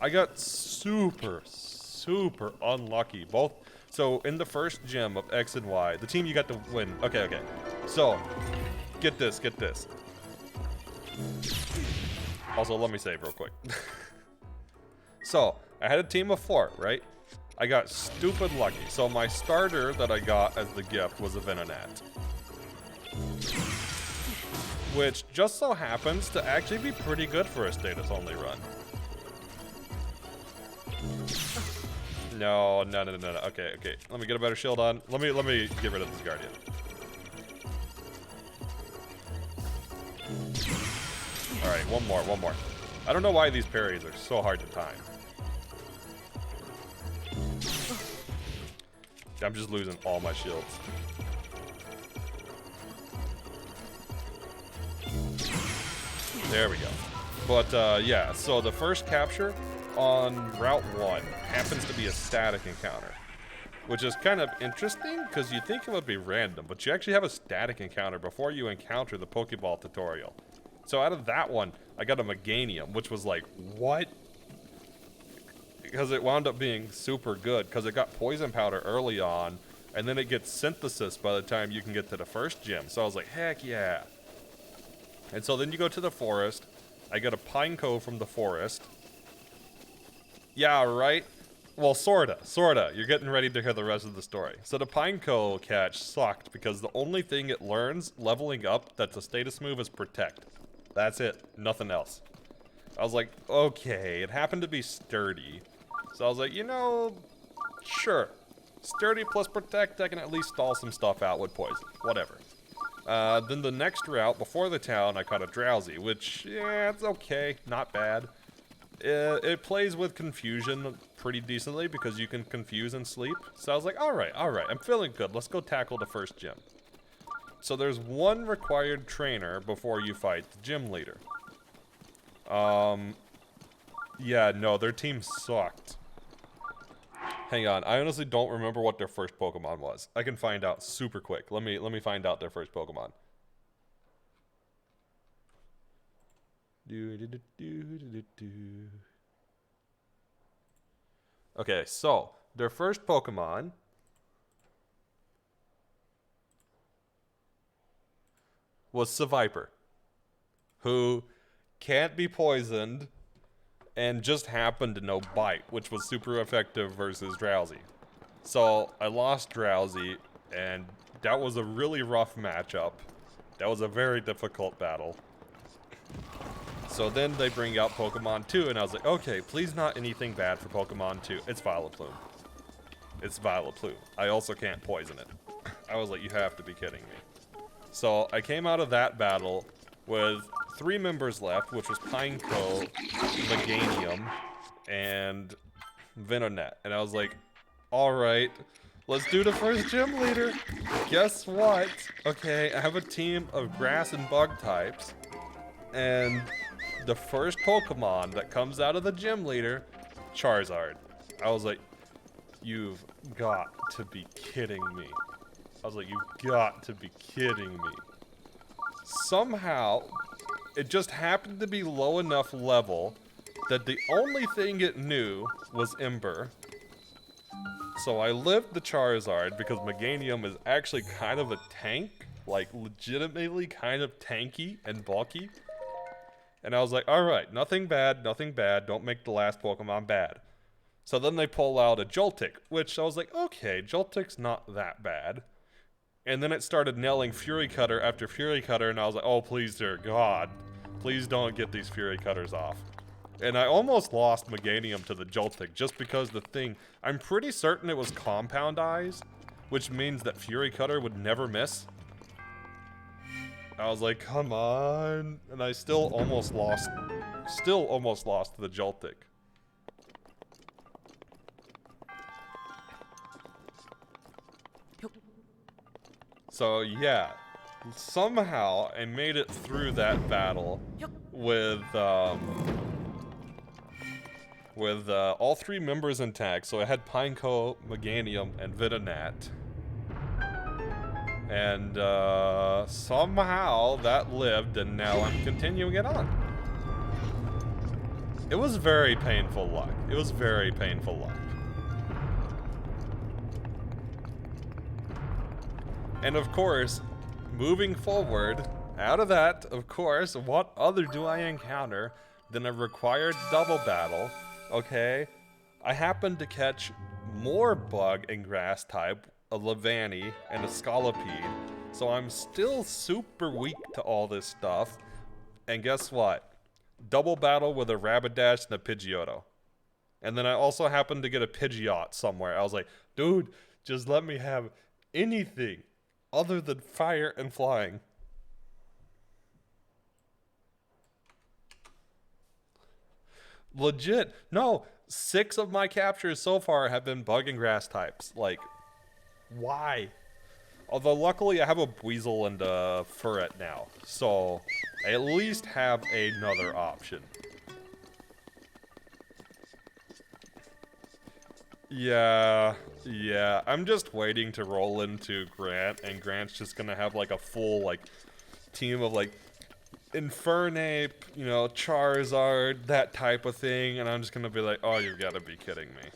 I got super unlucky. Both... So, in the first gym of X and Y, the team you got to win... Okay. So, get this. Also, let me save real quick. So, I had a team of 4, right? I got stupid lucky. So my starter that I got as the gift was a Venonat. Which just so happens to actually be pretty good for a status only run. No. Okay. Let me get a better shield on. Let me get rid of this Guardian. Alright, one more. I don't know why these parries are so hard to time. I'm just losing all my shields. There we go. But yeah, so the first capture on Route 1 happens to be a static encounter, which is kind of interesting because you think it would be random, but you actually have a static encounter before you encounter the Pokeball tutorial. So out of that one, I got a Meganium, which was like, what? Because it wound up being super good, because it got Poison Powder early on, and then it gets Synthesis by the time you can get to the first gym. So I was like, heck yeah. And so then you go to the forest. I get a Pineco from the forest. Yeah, right? Well, sorta. You're getting ready to hear the rest of the story. So the Pineco catch sucked, because the only thing it learns leveling up that's a status move is Protect. That's it. Nothing else. I was like, okay. It happened to be Sturdy. So I was like, you know, sure. Sturdy plus Protect, I can at least stall some stuff out with Poison. Whatever. Then the next route, before the town, I caught a Drowsy, which, yeah, it's okay. Not bad. It plays with confusion pretty decently because you can confuse and sleep. So I was like, alright. I'm feeling good. Let's go tackle the first gym. So there's one required trainer before you fight the gym leader. Yeah, no, their team sucked. Hang on, I honestly don't remember what their first Pokemon was. I can find out super quick. Let me find out their first Pokemon. Okay, so their first Pokemon was Seviper, who can't be poisoned and just happened to know Bite, which was super effective versus Drowsy. So I lost Drowsy, and that was a really rough matchup. That was a very difficult battle. So then they bring out Pokemon 2, and I was like, okay, please not anything bad for Pokemon 2. It's Vileplume. It's Vileplume. I also can't poison it. I was like, you have to be kidding me. So I came out of that battle with 3 members left, which was Pineco, Meganium, and Venonat. And I was like, alright, let's do the first gym leader. Guess what? Okay, I have a team of grass and bug types. And the first Pokemon that comes out of the gym leader, Charizard. I was like, you've got to be kidding me. I was like, you've got to be kidding me. Somehow, it just happened to be low enough level that the only thing it knew was Ember. So I lived the Charizard because Meganium is actually kind of a tank, like legitimately kind of tanky and bulky. And I was like, alright, nothing bad, don't make the last Pokemon bad. So then they pull out a Joltik, which I was like, okay, Joltik's not that bad. And then it started nailing Fury Cutter after Fury Cutter, and I was like, oh, please, dear God. Please don't get these Fury Cutters off. And I almost lost Meganium to the Joltik just because the thing, I'm pretty certain it was Compound Eyes, which means that Fury Cutter would never miss. I was like, come on. And I still almost lost to the Joltik. So yeah, somehow I made it through that battle with all 3 members intact. So I had Pineco, Meganium, and Venonat. And somehow that lived, and now I'm continuing it on. It was very painful luck. It was very painful luck. And of course, moving forward, out of that, of course, what other do I encounter than a required double battle? Okay, I happened to catch more bug and grass type, a Levani and a Scolipede, so I'm still super weak to all this stuff. And guess what? Double battle with a Rapidash and a Pidgeotto. And then I also happened to get a Pidgeot somewhere. I was like, dude, just let me have anything other than fire and flying. Legit. No, 6 of my captures so far have been bug and grass types. Like, why? Although luckily I have a Weasel and a Furret now, so I at least have another option. Yeah, I'm just waiting to roll into Grant, and Grant's just gonna have like a full like team of like Infernape, you know, Charizard, that type of thing, and I'm just gonna be like, oh, you've gotta be kidding me.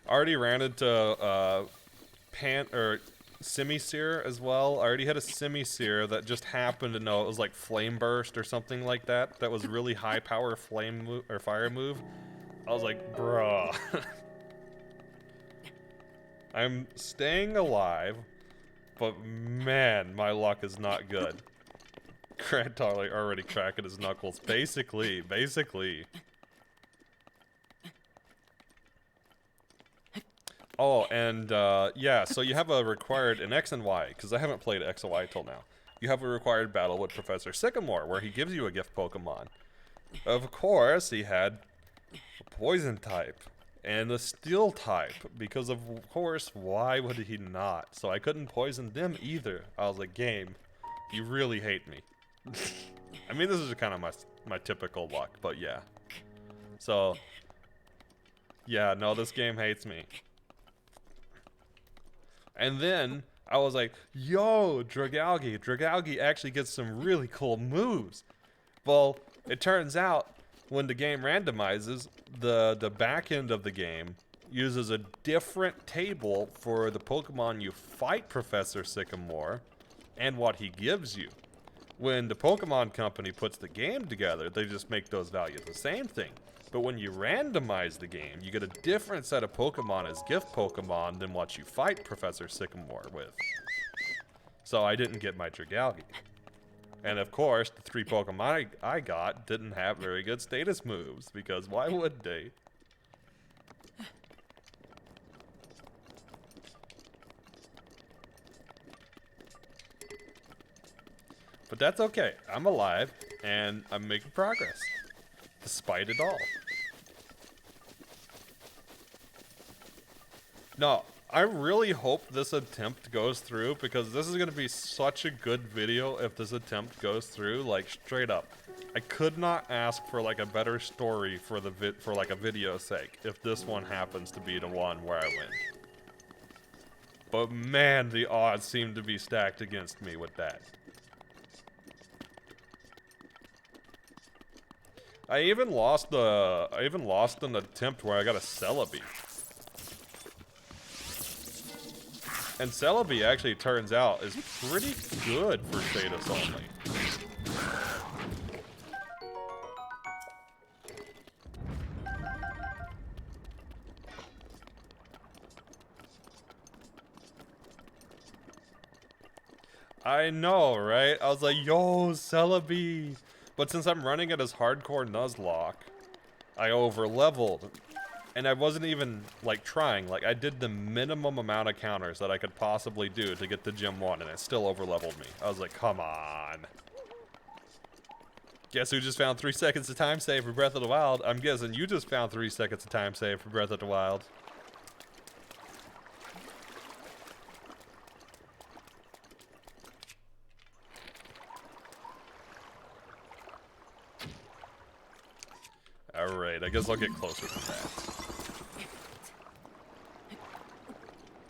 I already ran into Simisear as well. I already had a Simisear that just happened to know it was like Flame Burst or something like that. That was really high power flame move or fire move. I was like, bruh. I'm staying alive, but man, my luck is not good. Grant already cracking his knuckles. Basically. Oh, and yeah, so you have a required, in X and Y, because I haven't played X and Y till now. You have a required battle with Professor Sycamore, where he gives you a gift Pokemon. Of course, he had a poison type and a steel type, because of course, why would he not? So I couldn't poison them either. I was like, game, you really hate me. I mean, this is kind of my typical luck, but yeah. So, yeah, no, this game hates me. And then I was like, yo, Dragalge. Dragalge actually gets some really cool moves. Well, it turns out when the game randomizes, the back end of the game uses a different table for the Pokemon you fight Professor Sycamore and what he gives you. When the Pokemon Company puts the game together, they just make those values the same thing. But when you randomize the game, you get a different set of Pokemon as gift Pokemon than what you fight Professor Sycamore with. So I didn't get my Dragalge. And of course, the 3 Pokemon I got didn't have very good status moves, because why would they? But that's okay. I'm alive, and I'm making progress. Despite it all. No, I really hope this attempt goes through, because this is going to be such a good video if this attempt goes through, like, straight up. I could not ask for, like, a better story for the for like a video's sake if this one happens to be the one where I win. But man, the odds seem to be stacked against me with that. I even lost an attempt where I got a Celebi. And Celebi actually turns out is pretty good for status only. I know, right? I was like, yo, Celebi. But since I'm running it as hardcore Nuzlocke, I over-leveled. And I wasn't even, like, trying. Like, I did the minimum amount of counters that I could possibly do to get to Gym 1, and it still over-leveled me. I was like, come on. Guess who just found 3 seconds of time save for Breath of the Wild? I'm guessing you just found 3 seconds of time save for Breath of the Wild. Alright, I guess I'll get closer to that.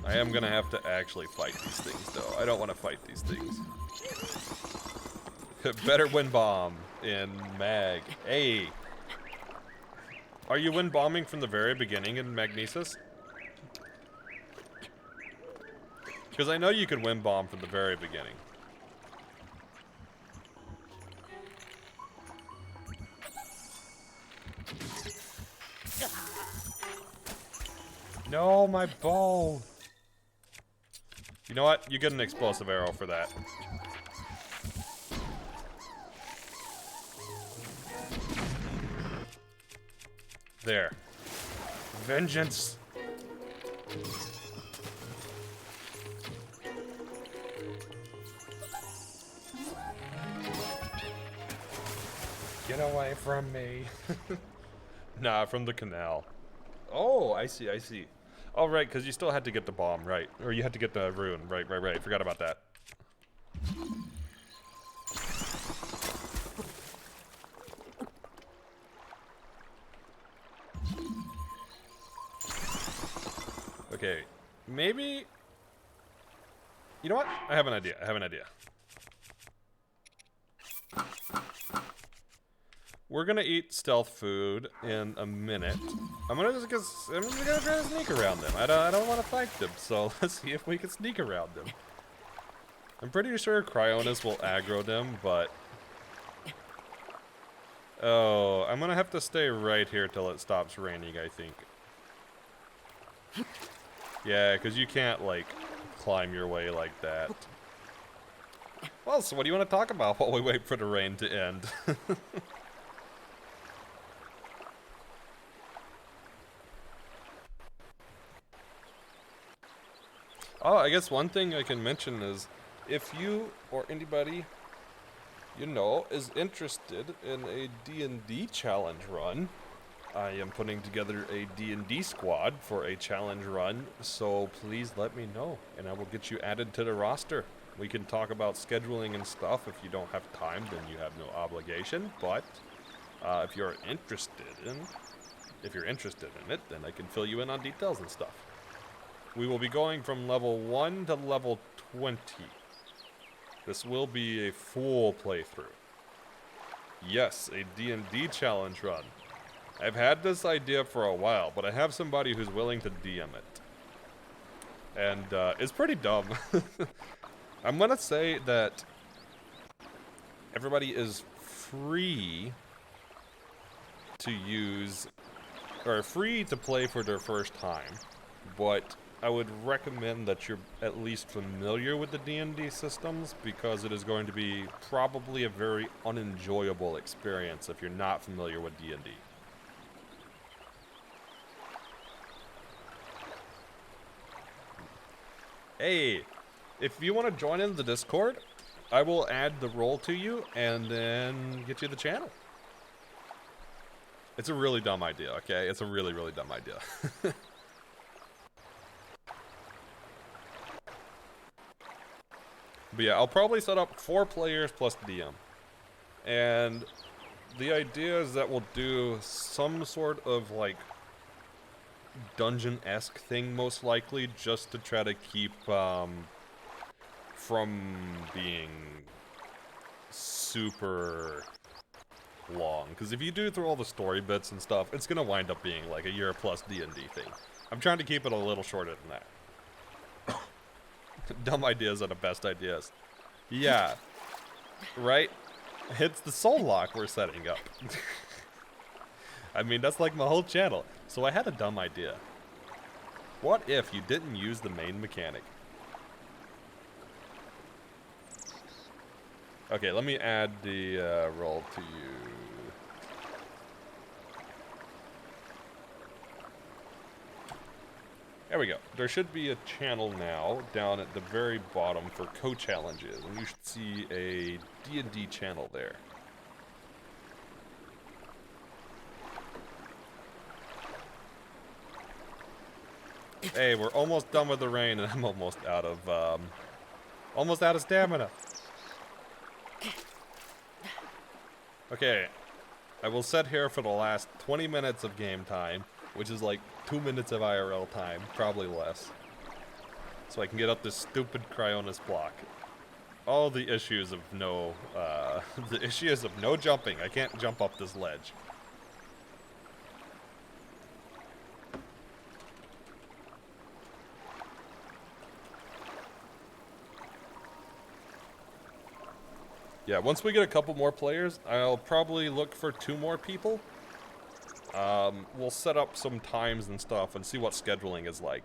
I am gonna have to actually fight these things, though. I don't want to fight these things. Better wind bomb in Mag. Hey! Are you wind bombing from the very beginning in Magnesis? Because I know you could wind bomb from the very beginning. No, my bow! You know what? You get an explosive arrow for that. There. Vengeance! Get away from me. Nah, from the canal. Oh, I see, I see. Oh, right, because you still had to get the bomb, right. Or you had to get the rune. Right, right, right. Forgot about that. Okay, maybe... You know what? I have an idea. I have an idea. We're gonna eat stealth food in a minute. I'm just gonna try to sneak around them. I don't want to fight them, so let's see if we can sneak around them. I'm pretty sure Cryonis will aggro them, but... Oh, I'm gonna have to stay right here till it stops raining, I think. Yeah, because you can't, like, climb your way like that. Well, so what do you want to talk about while we wait for the rain to end? Oh, I guess one thing I can mention is, if you or anybody you know is interested in a D&D challenge run, I am putting together a D&D squad for a challenge run, so please let me know, and I will get you added to the roster. We can talk about scheduling and stuff. If you don't have time, then you have no obligation, but if you're interested in it, then I can fill you in on details and stuff. We will be going from level 1 to level 20. This will be a full playthrough. Yes, a D&D challenge run. I've had this idea for a while, but I have somebody who's willing to DM it. And it's pretty dumb. I'm gonna say that everybody is free to use, or free to play for their first time, but I would recommend that you're at least familiar with the D&D systems, because it is going to be probably a very unenjoyable experience if you're not familiar with D&D. Hey, if you want to join in the Discord, I will add the role to you and then get you the channel. It's a really dumb idea, okay? It's a really, really dumb idea. But yeah, I'll probably set up 4 players plus DM. And the idea is that we'll do some sort of, like, dungeon-esque thing, most likely, just to try to keep, from being super long. Because if you do through all the story bits and stuff, it's gonna wind up being, like, a year plus D&D thing. I'm trying to keep it a little shorter than that. Dumb ideas are the best ideas. Yeah. Right? It's the soul lock we're setting up. I mean, that's like my whole channel. So I had a dumb idea. What if you didn't use the main mechanic? Okay, let me add the role to you. There we go. There should be a channel now down at the very bottom for co-challenges, and you should see a D&D channel there. Hey, we're almost done with the rain, and I'm almost out of stamina. Okay, I will sit here for the last 20 minutes of game time, which is like 2 minutes of IRL time, probably less. So I can get up this stupid Cryonis block. All the issues of no jumping. I can't jump up this ledge. Yeah, once we get a couple more players, I'll probably look for 2 more people. We'll set up some times and stuff and see what scheduling is like.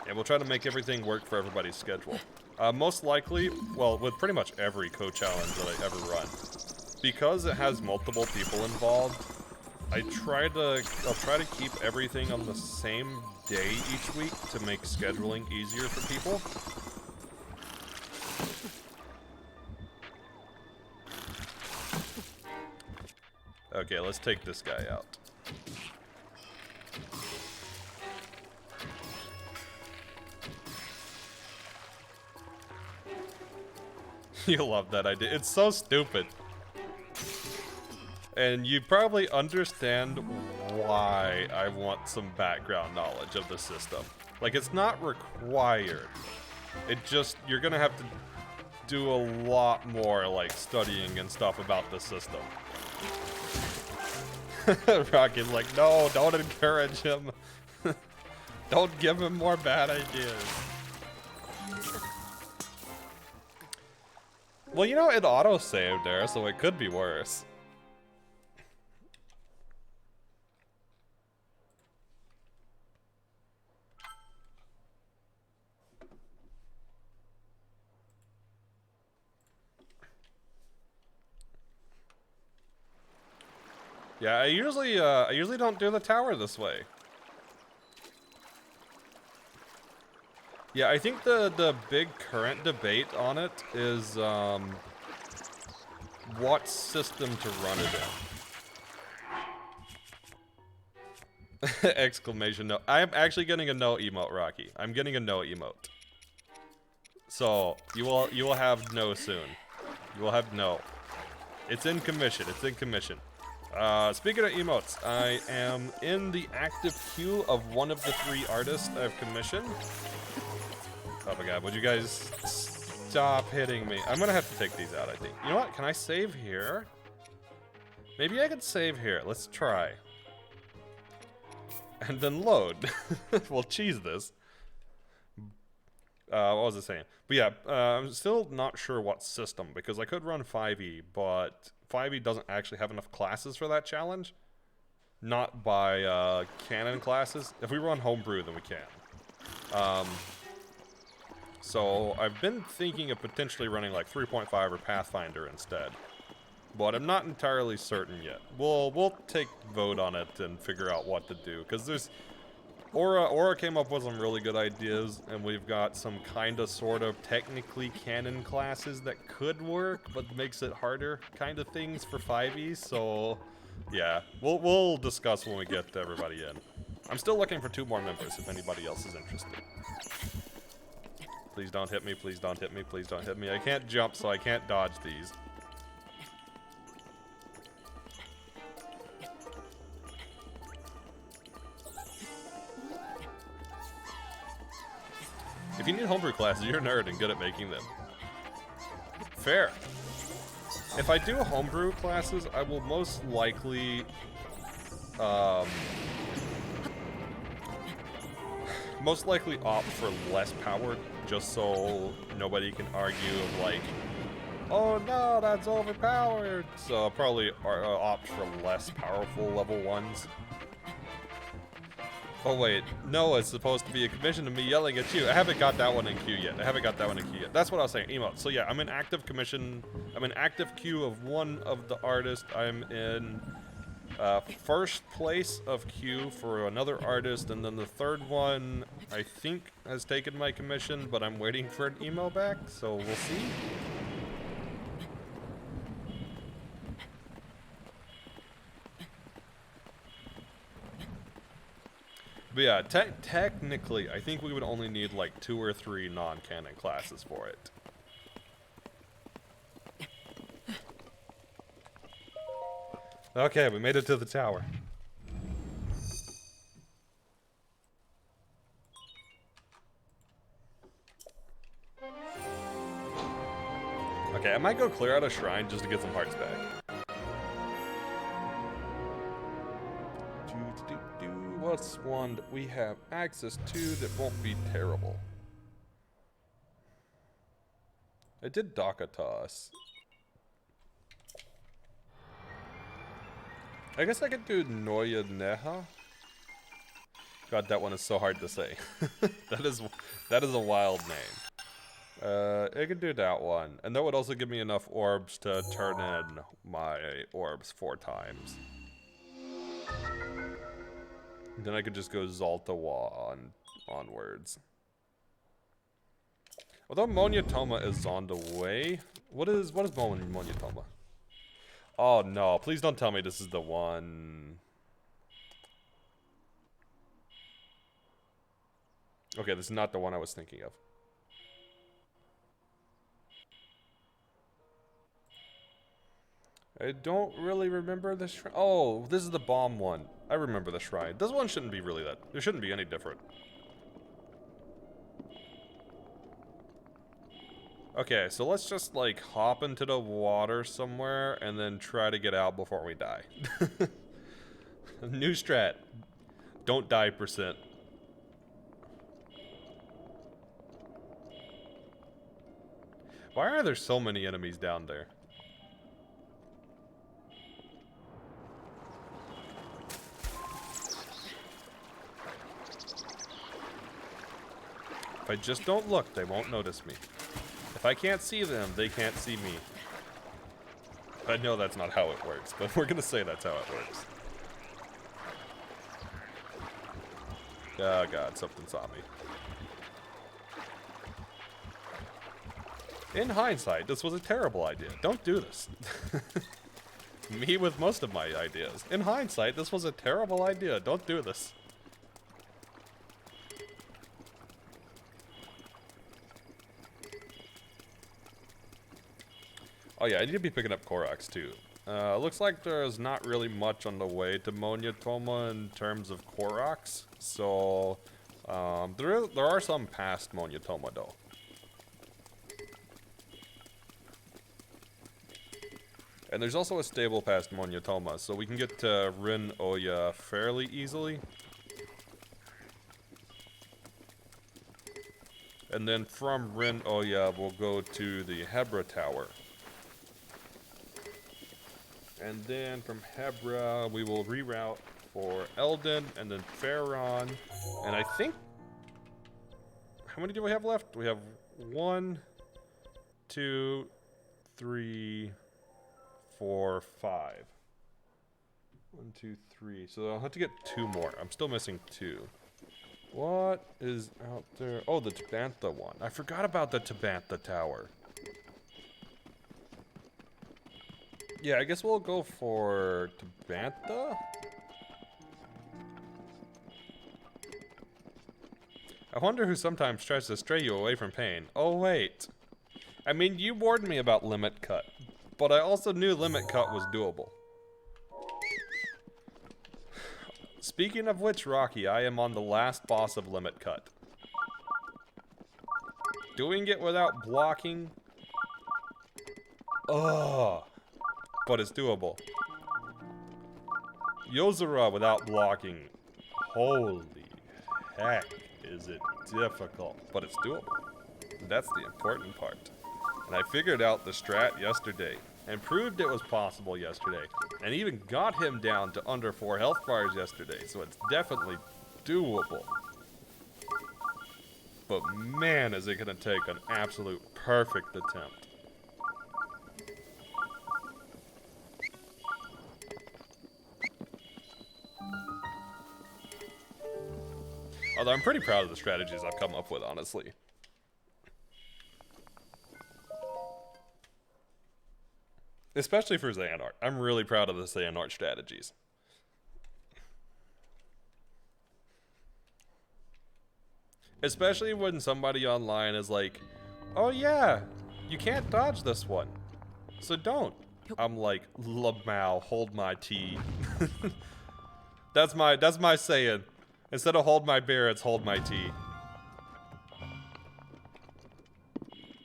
Yeah, we'll try to make everything work for everybody's schedule. Most likely, well, with pretty much every co-challenge that I ever run, because it has multiple people involved, I'll try to keep everything on the same day each week to make scheduling easier for people. Okay, let's take this guy out. You'll love that idea. It's so stupid. And you probably understand why I want some background knowledge of the system. Like, it's not required. It just, you're gonna have to do a lot more, like, studying and stuff about the system. Rocky's like, no, don't encourage him. Don't give him more bad ideas. Well, you know, it auto-saved there, so it could be worse. Yeah, I usually don't do the tower this way. Yeah, I think the big current debate on it is what system to run it in. Exclamation no. I am actually getting a no emote, Rocky. I'm getting a no emote. So you will have no soon. You will have no. It's in commission. It's in commission. Speaking of emotes, I am in the active queue of one of the 3 artists I've commissioned. Oh my god, would you guys stop hitting me? I'm gonna have to take these out, I think. You know what? Can I save here? Maybe I could save here. Let's try. And then load. We'll cheese this. What was I saying? But yeah, I'm still not sure what system, because I could run 5e, but 5e doesn't actually have enough classes for that challenge. Not by canon classes. If we run homebrew, then we can. So I've been thinking of potentially running like 3.5 or Pathfinder instead. But I'm not entirely certain yet. We'll take vote on it and figure out what to do, because Aura came up with some really good ideas, and we've got some kinda, sort of, technically canon classes that could work, but makes it harder kind of things for 5e, so yeah. We'll discuss when we get everybody in. I'm still looking for 2 more members if anybody else is interested. Please don't hit me, please don't hit me, please don't hit me. I can't jump, so I can't dodge these. If you need homebrew classes, you're a nerd and good at making them. Fair. If I do homebrew classes, I will most likely, opt for less power, just so nobody can argue of like, oh no, that's overpowered. So I'll probably opt for less powerful level 1s. Oh wait, no, it's supposed to be a commission of me yelling at you. I haven't got that one in queue yet. That's what I was saying, emote. So yeah, I'm in active commission. I'm in active queue of 1 of the artists. I'm in first place of queue for another artist, and then the 3rd one, I think, has taken my commission, but I'm waiting for an email back, so we'll see. But yeah, technically, I think we would only need like 2 or 3 non-canon classes for it. Okay, we made it to the tower. Okay, I might go clear out a shrine just to get some hearts back. What's one that we have access to that won't be terrible? I did Dakatos. I guess I could do Noya Neha. God, that one is so hard to say. that is a wild name. I could do that one, and that would also give me enough orbs to turn in my orbs 4 times. Then I could just go Zaltawa onwards. Although Monyatoma is on the way. What is Monyatoma? Oh no, please don't tell me this is the one. Okay, this is not the one I was thinking of. I don't really remember the shrine. Oh, this is the bomb one. I remember the shrine. This one shouldn't be really that. It shouldn't be any different. Okay, so let's just like hop into the water somewhere and then try to get out before we die. New strat. Don't die %. Why are there so many enemies down there? If I just don't look, they won't notice me. If I can't see them, they can't see me. I know that's not how it works, but we're gonna say that's how it works. Oh god, something saw me. In hindsight, this was a terrible idea. Don't do this. Me with most of my ideas. In hindsight, this was a terrible idea. Don't do this. Oh yeah, I need to be picking up Koroks too. Looks like there's not really much on the way to Monyatoma in terms of Koroks, so there are some past Monyatoma though. And there's also a stable past Monyatoma, so we can get to Rin Oya fairly easily. And then from Rin Oya, we'll go to the Hebra Tower. And then from Hebra, we will reroute for Eldon and then Pharaon. And I think... How many do we have left? We have 1, 2, 3, 4, 5. 1, 2, 3. So I'll have to get 2 more. I'm still missing 2. What is out there? Oh, the Tabantha one. I forgot about the Tabantha tower. Yeah, I guess we'll go for Tabantha. I wonder who sometimes tries to stray you away from pain. Oh, wait. I mean, you warned me about Limit Cut, but I also knew Limit Cut was doable. Speaking of which, Rocky, I am on the last boss of Limit Cut. Doing it without blocking. Ugh. But it's doable. Yozora without blocking. Holy heck, is it difficult. But it's doable. That's the important part. And I figured out the strat yesterday. And proved it was possible yesterday. And even got him down to under 4 health bars yesterday. So it's definitely doable. But man, is it going to take an absolute perfect attempt. Although I'm pretty proud of the strategies I've come up with, honestly. Especially for Xehanort. I'm really proud of the Xehanort strategies. Especially when somebody online is like, oh yeah, you can't dodge this one. So don't. I'm like, Lamau, hold my tea. That's my saying. Instead of hold my beer, it's hold my tea.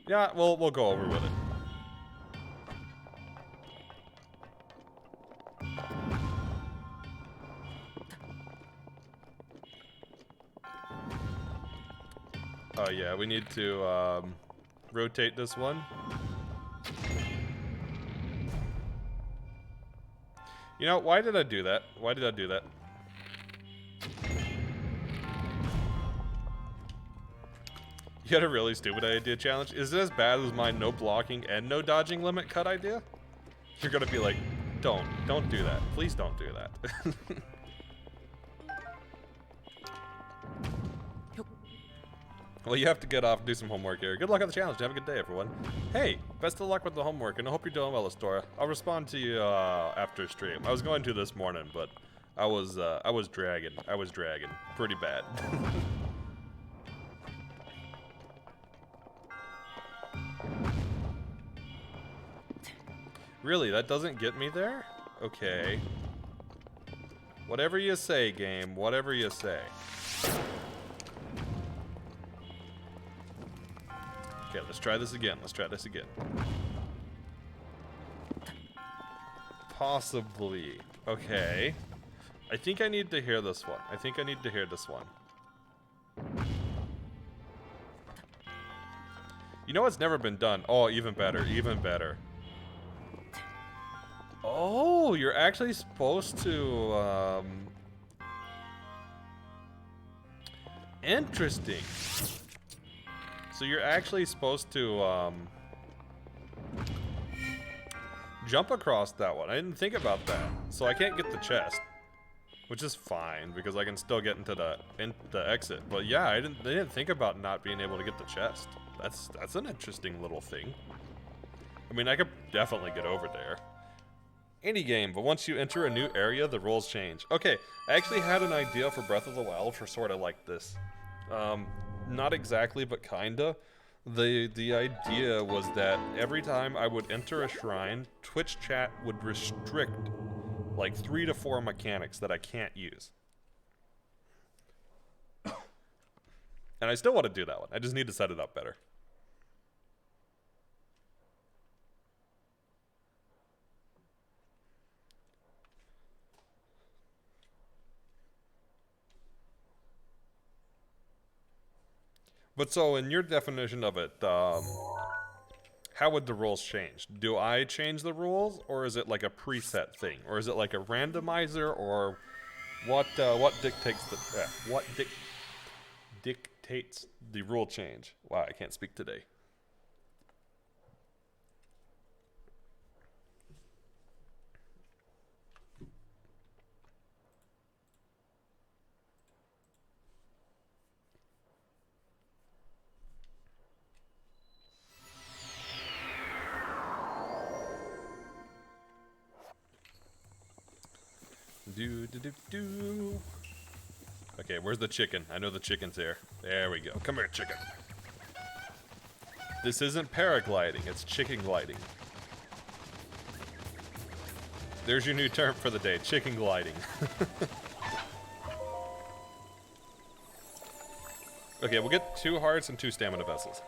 Yeah, we'll go over with it. Oh yeah, we need to rotate this one. You know, why did I do that? Why did I do that? You had a really stupid idea challenge. Is it as bad as my no blocking and no dodging limit cut idea? You're gonna be like, don't do that. Please don't do that. Well, you have to get off and do some homework here. Good luck on the challenge. Have a good day, everyone. Hey, best of luck with the homework, and I hope you're doing well, Astora. I'll respond to you after stream. I was going to this morning, but I was dragging. I was dragging pretty bad. Really, that doesn't get me there? Okay. Whatever you say, game. Whatever you say. Okay, let's try this again. Let's try this again. Possibly. Okay. I think I need to hear this one. I think I need to hear this one. You know what's never been done? Oh, even better. Even better. Oh, you're actually supposed to, Interesting. So you're actually supposed to, jump across that one. I didn't think about that. So I can't get the chest. Which is fine, because I can still get into the exit. But yeah, they didn't think about not being able to get the chest. That's an interesting little thing. I mean, I could definitely get over there. Any game, but once you enter a new area, the rules change. Okay, I actually had an idea for Breath of the Wild for sort of like this. Not exactly, but kinda. The idea was that every time I would enter a shrine, Twitch chat would restrict like 3 to 4 mechanics that I can't use. And I still want to do that one. I just need to set it up better. But so, in your definition of it, how would the rules change? Do I change the rules, or is it like a preset thing, or is it like a randomizer, or what dictates the dictates the rule change? Wow, I can't speak today. Do do do do. Okay, where's the chicken? I know the chicken's here. There we go. Come here, chicken. This isn't paragliding, it's chicken gliding. There's your new term for the day, chicken gliding. Okay, we'll get 2 hearts and 2 stamina vessels.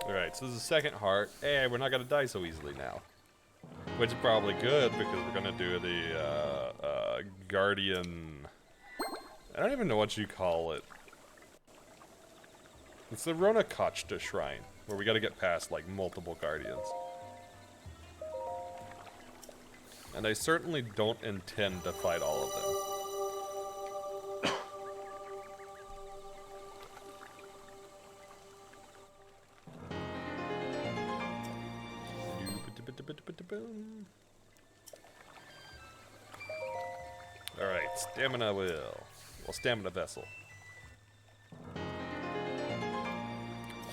Alright, so this is the second heart. Hey, we're not gonna die so easily now. Which is probably good, because we're gonna do the, Guardian... I don't even know what you call it. It's the Ronakachta Shrine, where we gotta get past, like, multiple Guardians. And I certainly don't intend to fight all of them. Alright, stamina wheel. Well, stamina vessel.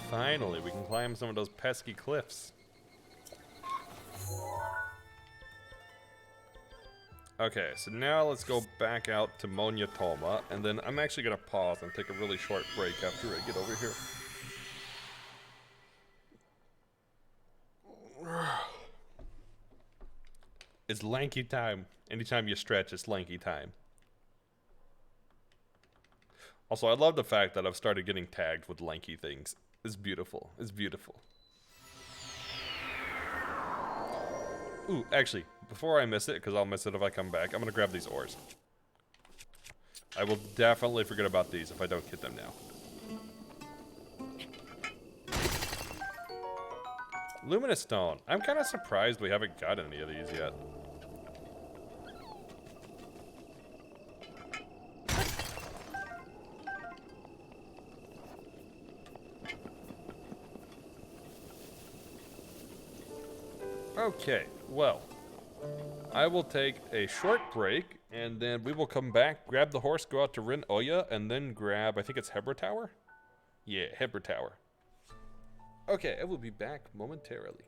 Finally, we can climb some of those pesky cliffs. Okay, so now let's go back out to Monyatoma, and then I'm actually going to pause and take a really short break after I get over here. It's lanky time. Anytime you stretch, it's lanky time. Also, I love the fact that I've started getting tagged with lanky things. It's beautiful. It's beautiful. Ooh, actually, before I miss it, because I'll miss it if I come back, I'm going to grab these ores. I will definitely forget about these if I don't get them now. Luminous Stone. I'm kind of surprised we haven't got any of these yet. Okay, well, I will take a short break, and then we will come back, grab the horse, go out to Rin Oya, and then grab, I think it's Hebra Tower? Yeah, Hebra Tower. Okay, I will be back momentarily.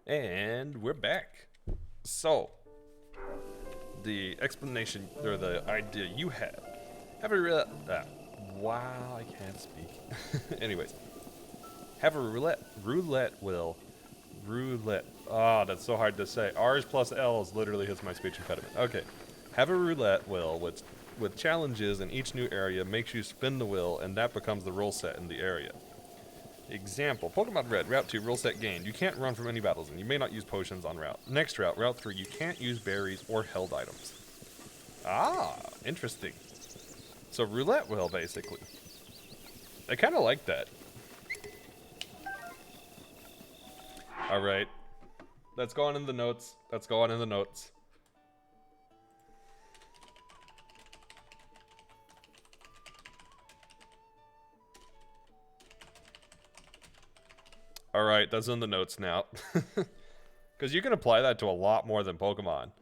And we're back. So, the explanation or the idea you had. Have a wow, I can't speak. Anyways, have a roulette wheel. Roulette. Ah, that's so hard to say. R's plus L's literally hits my speech impediment. Okay, have a roulette wheel with challenges, and each new area makes you spin the wheel, and that becomes the rule set in the area. Example, Pokemon Red, Route 2, rule set gained. You can't run from any battles, and you may not use potions on route. Next route, Route 3, you can't use berries or held items. Ah, interesting. So roulette wheel, basically. I kind of like that. Alright. That's going in the notes. That's going in the notes. Alright, that's in the notes now. Because you can apply that to a lot more than Pokemon.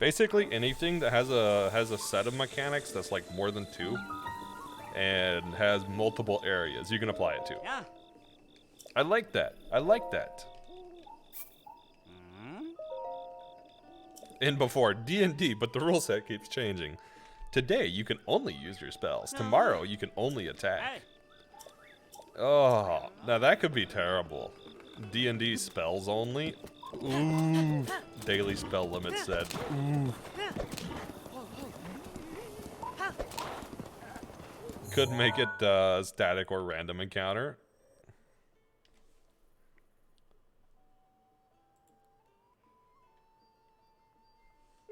Basically, anything that has a set of mechanics that's like more than 2 and has multiple areas, you can apply it to. Yeah. I like that. I like that. And before, D&D, but the rule set keeps changing. Today, you can only use your spells. Tomorrow, you can only attack. Hey. Oh, now that could be terrible. D&D spells only? Ooh. Daily spell limit said. Ooh. Could make it static or random encounter.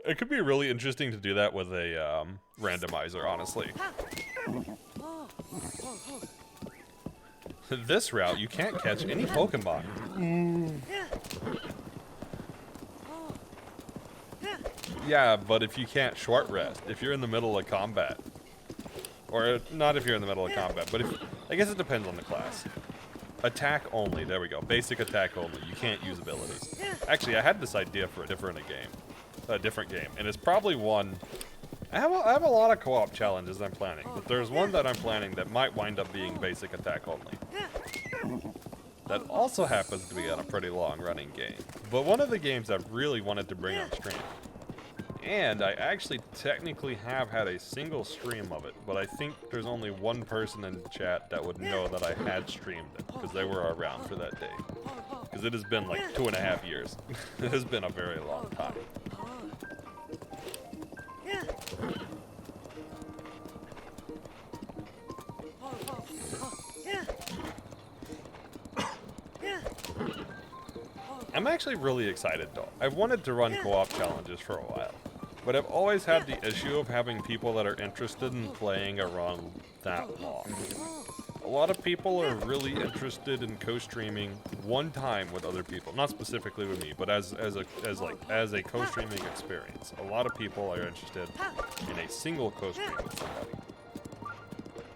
It could be really interesting to do that with a randomizer, honestly. This route, you can't catch any Pokemon. Yeah, but if you can't short rest, if you're in the middle of combat, or not if you're in the middle of combat, but if, I guess it depends on the class. Attack only, there we go. Basic attack only, you can't use abilities. Actually, I had this idea for a different game, and it's probably one. I have a lot of co-op challenges I'm planning, but there's one that I'm planning that might wind up being basic attack only. That also happens to be on a pretty long running game, but one of the games I've really wanted to bring on stream. And I actually technically have had a single stream of it, but I think there's only one person in the chat that would know that I had streamed it, because they were around for that day. Because it has been like 2.5 years. It has been a very long time. I'm actually really excited though. I've wanted to run co-op challenges for a while, but I've always had the issue of having people that are interested in playing a run that long. A lot of people are really interested in co-streaming one time with other people, not specifically with me, but as a co-streaming experience. A lot of people are interested in a single co-stream with somebody.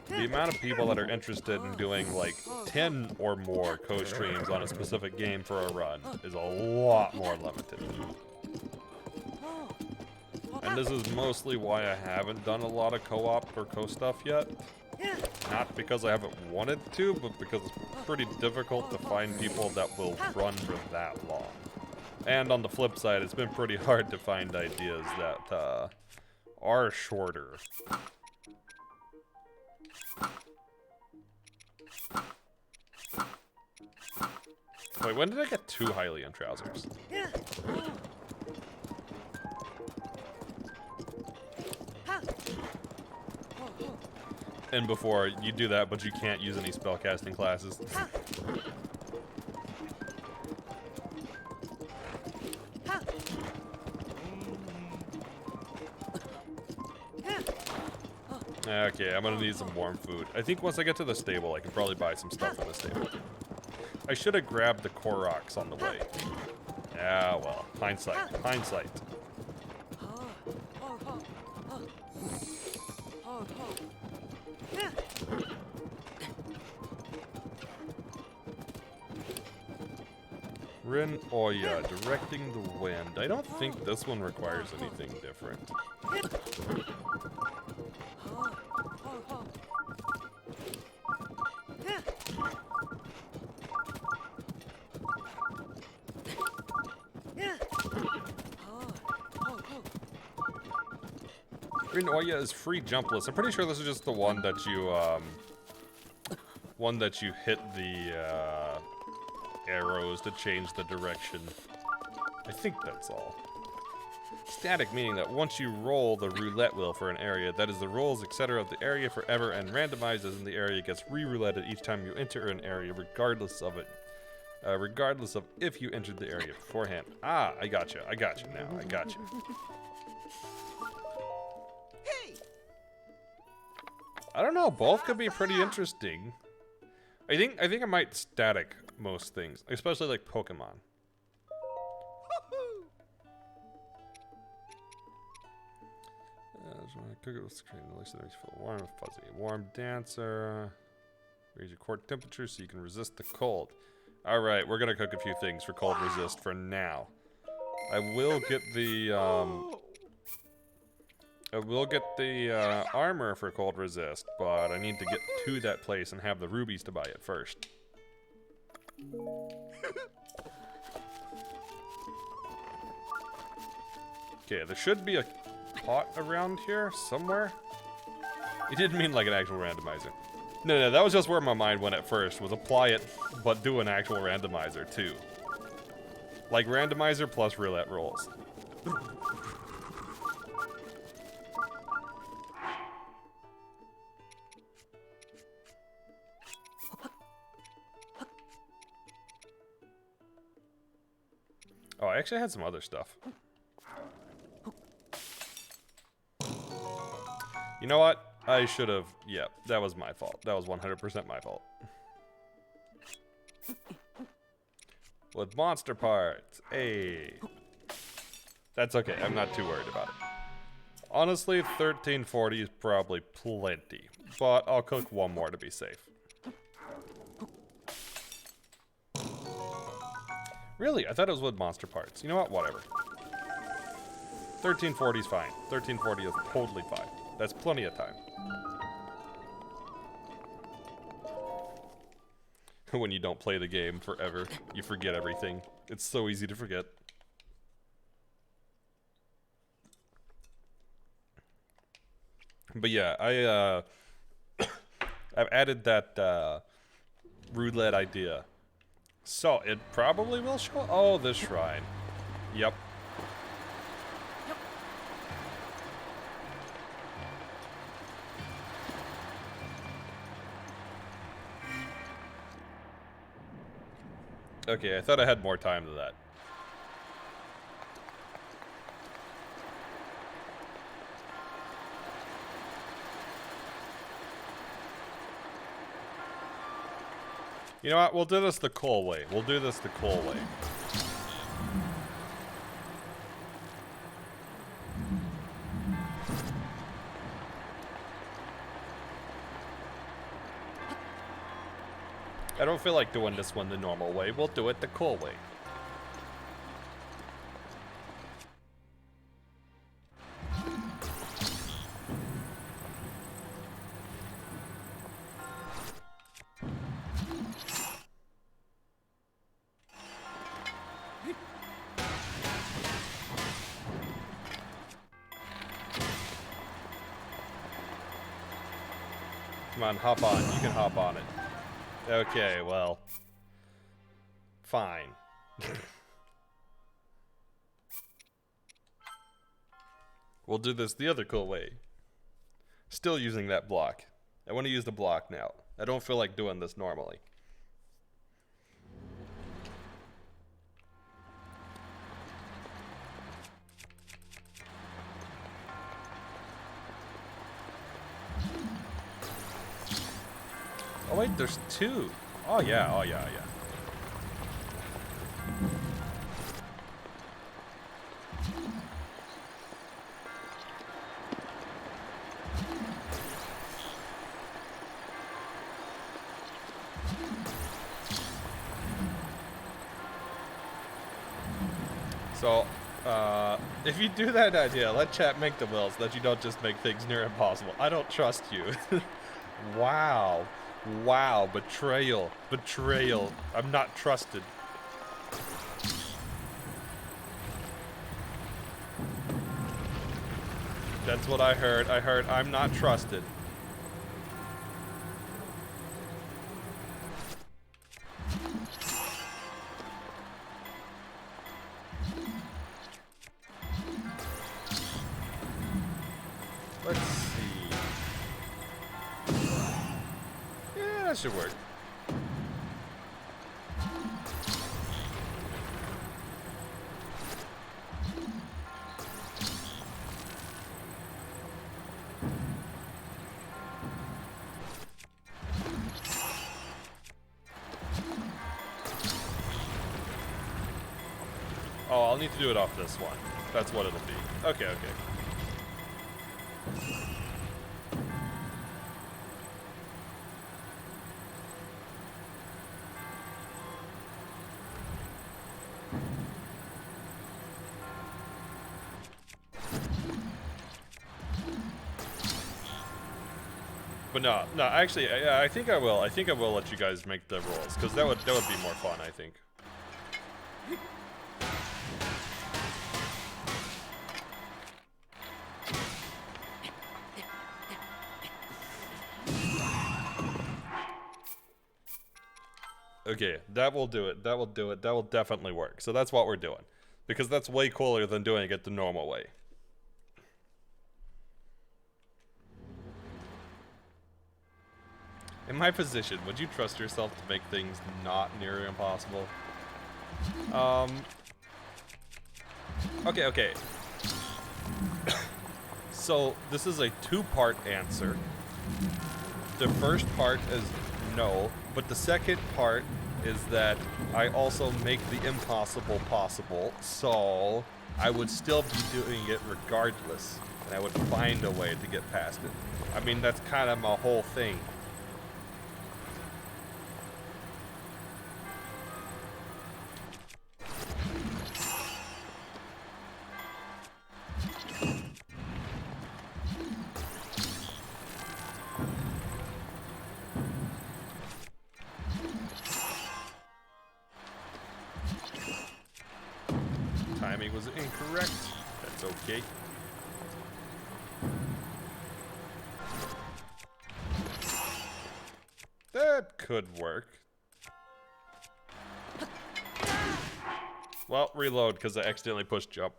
The amount of people that are interested in doing like 10 or more co-streams on a specific game for a run is a lot more limited. And this is mostly why I haven't done a lot of co-op or co-stuff yet. Not because I haven't wanted to, but because it's pretty difficult to find people that will run for that long. And on the flip side, it's been pretty hard to find ideas that are shorter. Wait, when did I get too highly in trousers? And before, you do that, but you can't use any spellcasting classes. Okay, I'm gonna need some warm food. I think once I get to the stable, I can probably buy some stuff for the stable. I should have grabbed the Koroks on the way. Yeah, well, hindsight, hindsight. Rin Oya, directing the wind. I don't think this one requires anything different. Green Oya is free jumpless. I'm pretty sure this is just the one that you hit the arrows to change the direction. I think that's all. Static meaning that once you roll the roulette wheel for an area, that is the rolls, etc. of the area forever and randomizes, and the area gets re-rouletted each time you enter an area, regardless of if you entered the area beforehand. Ah, I got you now. I got you. I don't know. Both could be pretty interesting. I think I might static most things, especially like Pokemon. Cook it with screen, at least it makes you feel warm and fuzzy. Warm dancer. Raise your core temperature so you can resist the cold. Alright, we're gonna cook a few things for cold resist for now. I will get the armor for cold resist, but I need to get to that place and have the rubies to buy it first. Okay, there should be a pot around here somewhere. He didn't mean like an actual randomizer. No, that was just where my mind went at first, was apply it, but do an actual randomizer too. Like randomizer plus roulette rolls. Oh, I actually had some other stuff. You know what? I should have... Yeah, that was my fault. That was 100% my fault. With monster parts. Hey. That's okay. I'm not too worried about it. Honestly, 1340 is probably plenty. But I'll cook one more to be safe. Really? I thought it was with monster parts. You know what? Whatever. 1340 is fine. 1340 is totally fine. That's plenty of time. When you don't play the game forever, you forget everything. It's so easy to forget. But yeah, I've added that roulette idea. So it probably will show. Oh, this shrine. Yep. Okay, I thought I had more time than that. You know what? We'll do this the cool way. We'll do this the cool way. I don't feel like doing this one the normal way. We'll do it the cool way. Come on, hop on. You can hop on it. Okay, well. Fine. We'll do this the other cool way. Still using that block. I want to use the block now. I don't feel like doing this normally. Oh wait, there's two. Oh yeah, oh yeah, yeah. So, if you do that idea, let chat make the will so that you don't just make things near impossible. I don't trust you. Wow. Wow, betrayal. Betrayal. I'm not trusted. That's what I heard. I heard I'm not trusted. Let's see. Yeah, that should work. Oh, I'll need to do it off this one. That's what it'll be. Okay, okay. But no, actually, I think I will. I think I will let you guys make the rolls, because that would be more fun, I think. Okay, that will do it. That will do it. That will definitely work. So that's what we're doing, because that's way cooler than doing it the normal way. In my position, would you trust yourself to make things not near impossible? Okay. So, this is a two-part answer. The first part is no, but the second part is that I also make the impossible possible, so I would still be doing it regardless, and I would find a way to get past it. I mean, that's kind of my whole thing. Timing was incorrect. That's okay. That could work. Well, reload, because I accidentally pushed jump.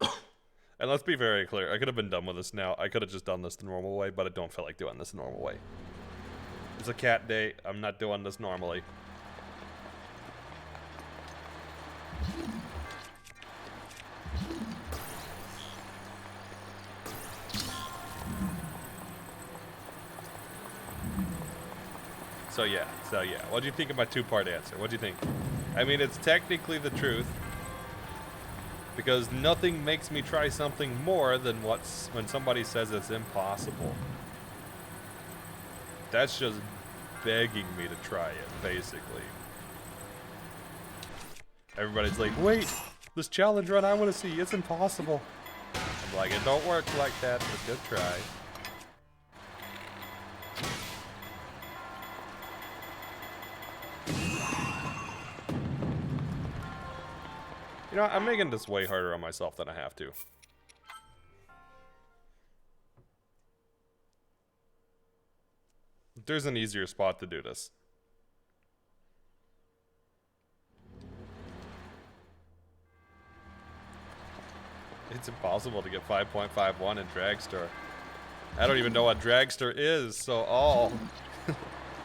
And let's be very clear, I could have been done with this now. I could have just done this the normal way, but I don't feel like doing this the normal way. It's a cat day. I'm not doing this normally. So yeah. What do you think of my two-part answer? What do you think? I mean, it's technically the truth, because nothing makes me try something more than when somebody says it's impossible. That's just begging me to try it, basically. Everybody's like, wait, this challenge run I want to see, it's impossible. I'm like, it don't work like that, but good try. You know, I'm making this way harder on myself than I have to. There's an easier spot to do this. It's impossible to get 5.51 in Dragster. I don't even know what Dragster is, so all.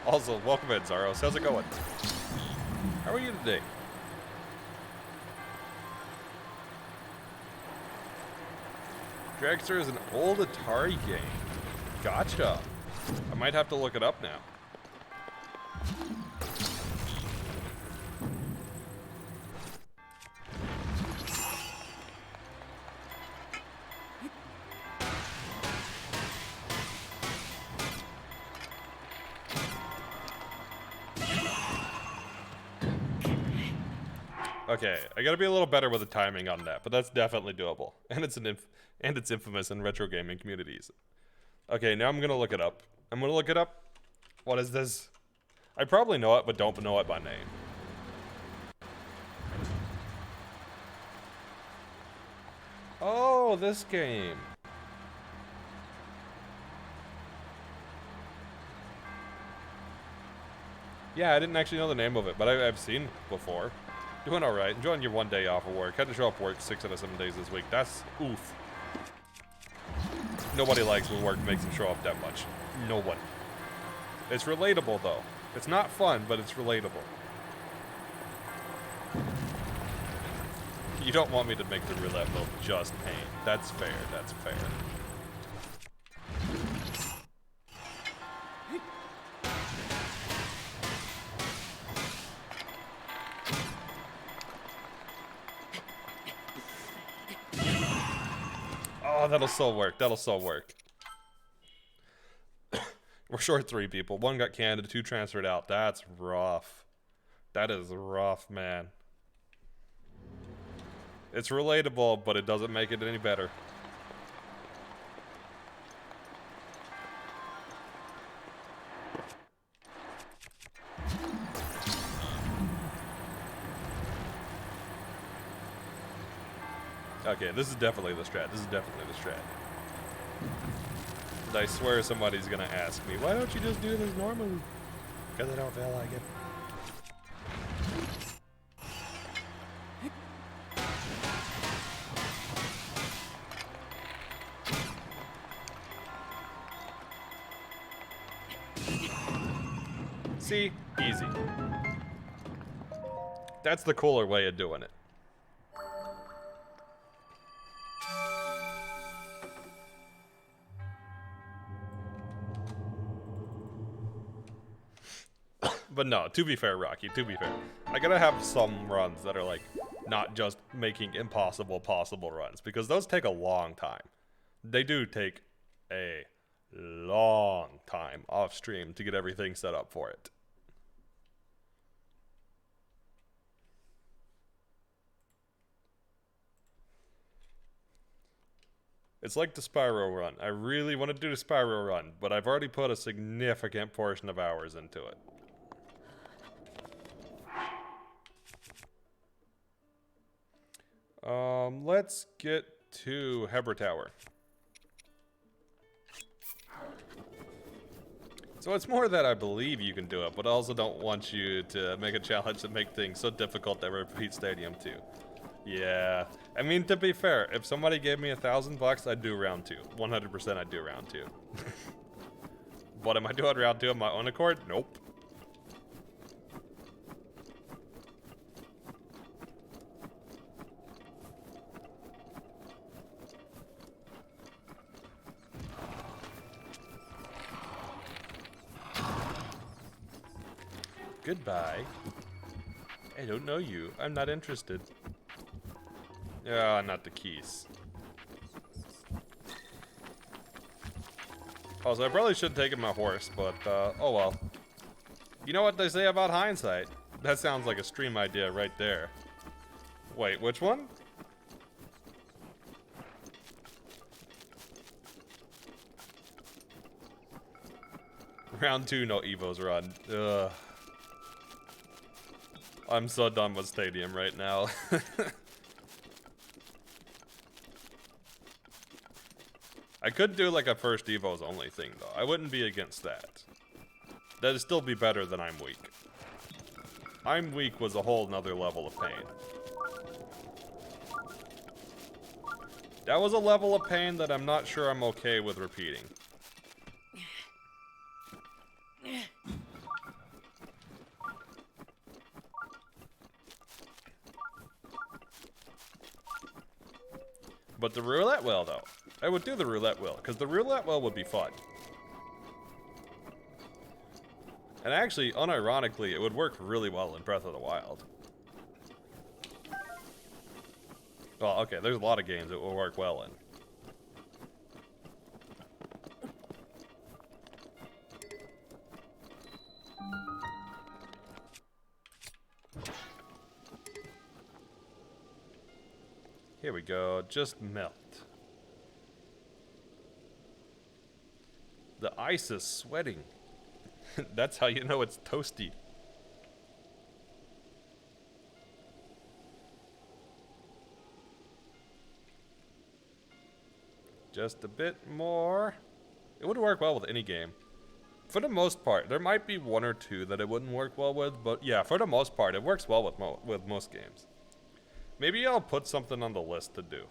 Also, welcome in, Zaros. How's it going? How are you today? Dragster is an old Atari game. Gotcha. I might have to look it up now. Okay, I gotta be a little better with the timing on that, but that's definitely doable, and it's infamous in retro gaming communities. Okay, now I'm gonna look it up. What is this? I probably know it, but don't know it by name. Oh, this game. Yeah, I didn't actually know the name of it, but I've seen before. Doing alright. Enjoying your one day off of work. Had to show up work 6 out of 7 days this week. That's oof. Nobody likes when work makes them show up that much. No one. It's relatable, though. It's not fun, but it's relatable. You don't want me to make the roulette wheel just pain. That's fair, that's fair. Oh, that'll so work. That'll so work. We're short 3 people. 1 got canned, 2 transferred out. That's rough. That is rough, man. It's relatable, but it doesn't make it any better. Okay, this is definitely the strat. This is definitely the strat. And I swear somebody's gonna ask me, why don't you just do this normally? Because I don't feel like it. See? Easy. That's the cooler way of doing it. But no, to be fair, Rocky, to be fair, I gotta have some runs that are like not just making impossible possible runs, because those take a long time. They do take a long time off stream to get everything set up for it. It's like the Spyro run. I really want to do the Spyro run, but I've already put a significant portion of hours into it. Let's get to Heber Tower. So it's more that I believe you can do it, but I also don't want you to make a challenge that make things so difficult that repeat Stadium 2. Yeah, I mean, to be fair, if somebody gave me $1,000, I'd do round 2. 100% I'd do round 2. But am I doing round 2 on my own accord? Nope. Goodbye. I don't know you. I'm not interested. Not the keys. Also, I probably should have taken my horse, but, oh well. You know what they say about hindsight? That sounds like a stream idea right there. Wait, which one? Round 2, no Evos run. Ugh. I'm so done with Stadium right now. I could do like a first Evos only thing though. I wouldn't be against that. That'd still be better than I'm weak. I'm weak was a whole nother level of pain. That was a level of pain that I'm not sure I'm okay with repeating. But the roulette wheel, though. I would do the roulette wheel, because the roulette wheel would be fun. And actually, unironically, it would work really well in Breath of the Wild. Well, okay, there's a lot of games it will work well in. Here we go, just melt. The ice is sweating. That's how you know it's toasty. just a bit more. It would work well with any game. For the most part, there might be one or two that it wouldn't work well with, but yeah, for the most part, it works well with most games. Maybe I'll put something on the list to do.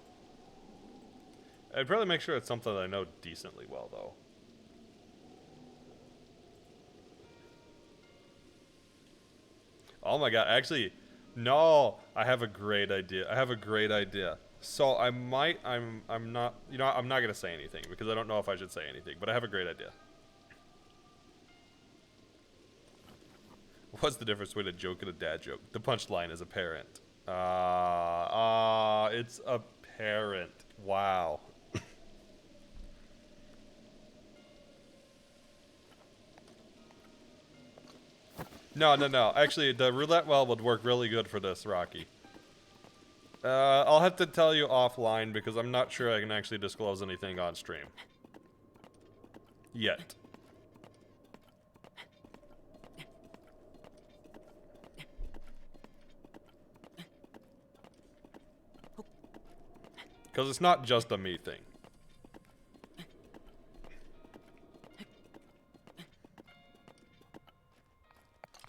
I'd probably make sure it's something that I know decently well, though. Oh my god, actually, no, I have a great idea. I have a great idea. So I'm not, you know, I'm not going to say anything because I don't know if I should say anything, but I have a great idea. What's the difference between a joke and a dad joke? The punchline is apparent. It's apparent. Wow. No. Actually, the roulette well would work really good for this, Rocky. I'll have to tell you offline because I'm not sure I can actually disclose anything on stream. Yet. Because it's not just a me thing.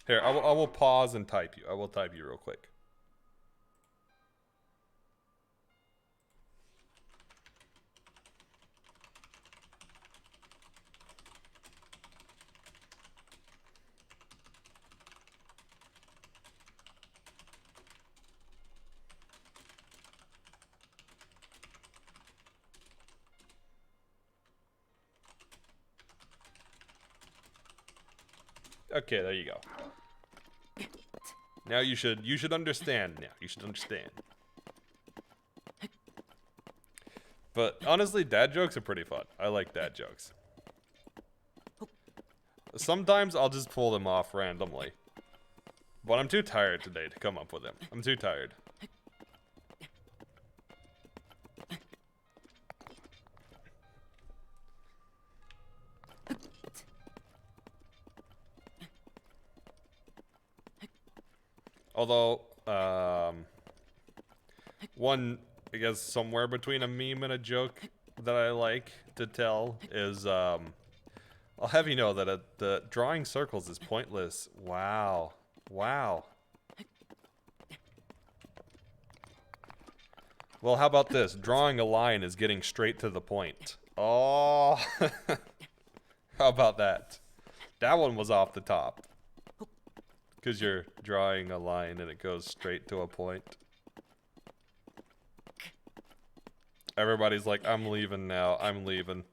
Here, I will pause and type you. I will type you real quick. Okay, there you go. Now you should understand now. You should understand. But honestly, dad jokes are pretty fun. I like dad jokes. Sometimes I'll just pull them off randomly. But I'm too tired today to come up with them. I'm too tired. Although, one, I guess, somewhere between a meme and a joke that I like to tell is, I'll have you know that the drawing circles is pointless. Wow. Wow. Well, how about this? Drawing a line is getting straight to the point. Oh. How about that? That one was off the top. Because you're drawing a line and it goes straight to a point. Everybody's like, I'm leaving now. I'm leaving.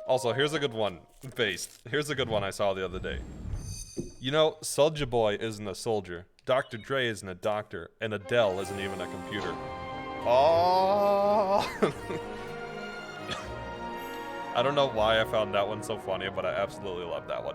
Also, here's a good one. Based. Here's a good one I saw the other day. You know, Soulja Boy isn't a soldier. Dr. Dre isn't a doctor. And Adele isn't even a computer. Oh! I don't know why I found that one so funny, but I absolutely love that one.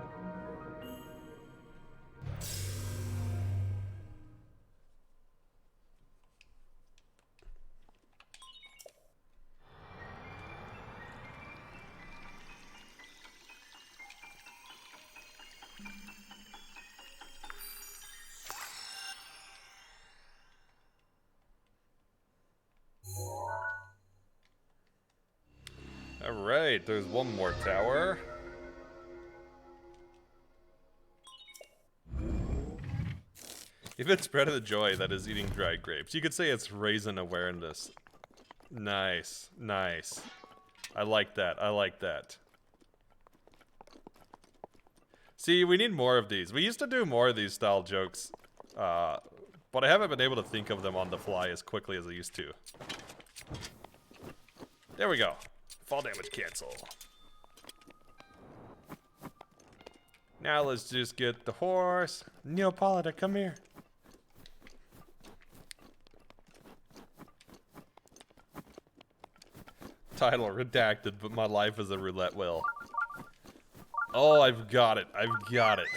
Alright, there's one more tower. If it's spread of the joy that is eating dried grapes, you could say it's raisin awareness. Nice, nice. I like that, I like that. See, we need more of these. We used to do more of these style jokes, but I haven't been able to think of them on the fly as quickly as I used to. There we go. Fall damage cancel. Now let's just get the horse. Neapolitan, come here. Title redacted, but my life is a roulette wheel. Oh, I've got it. I've got it.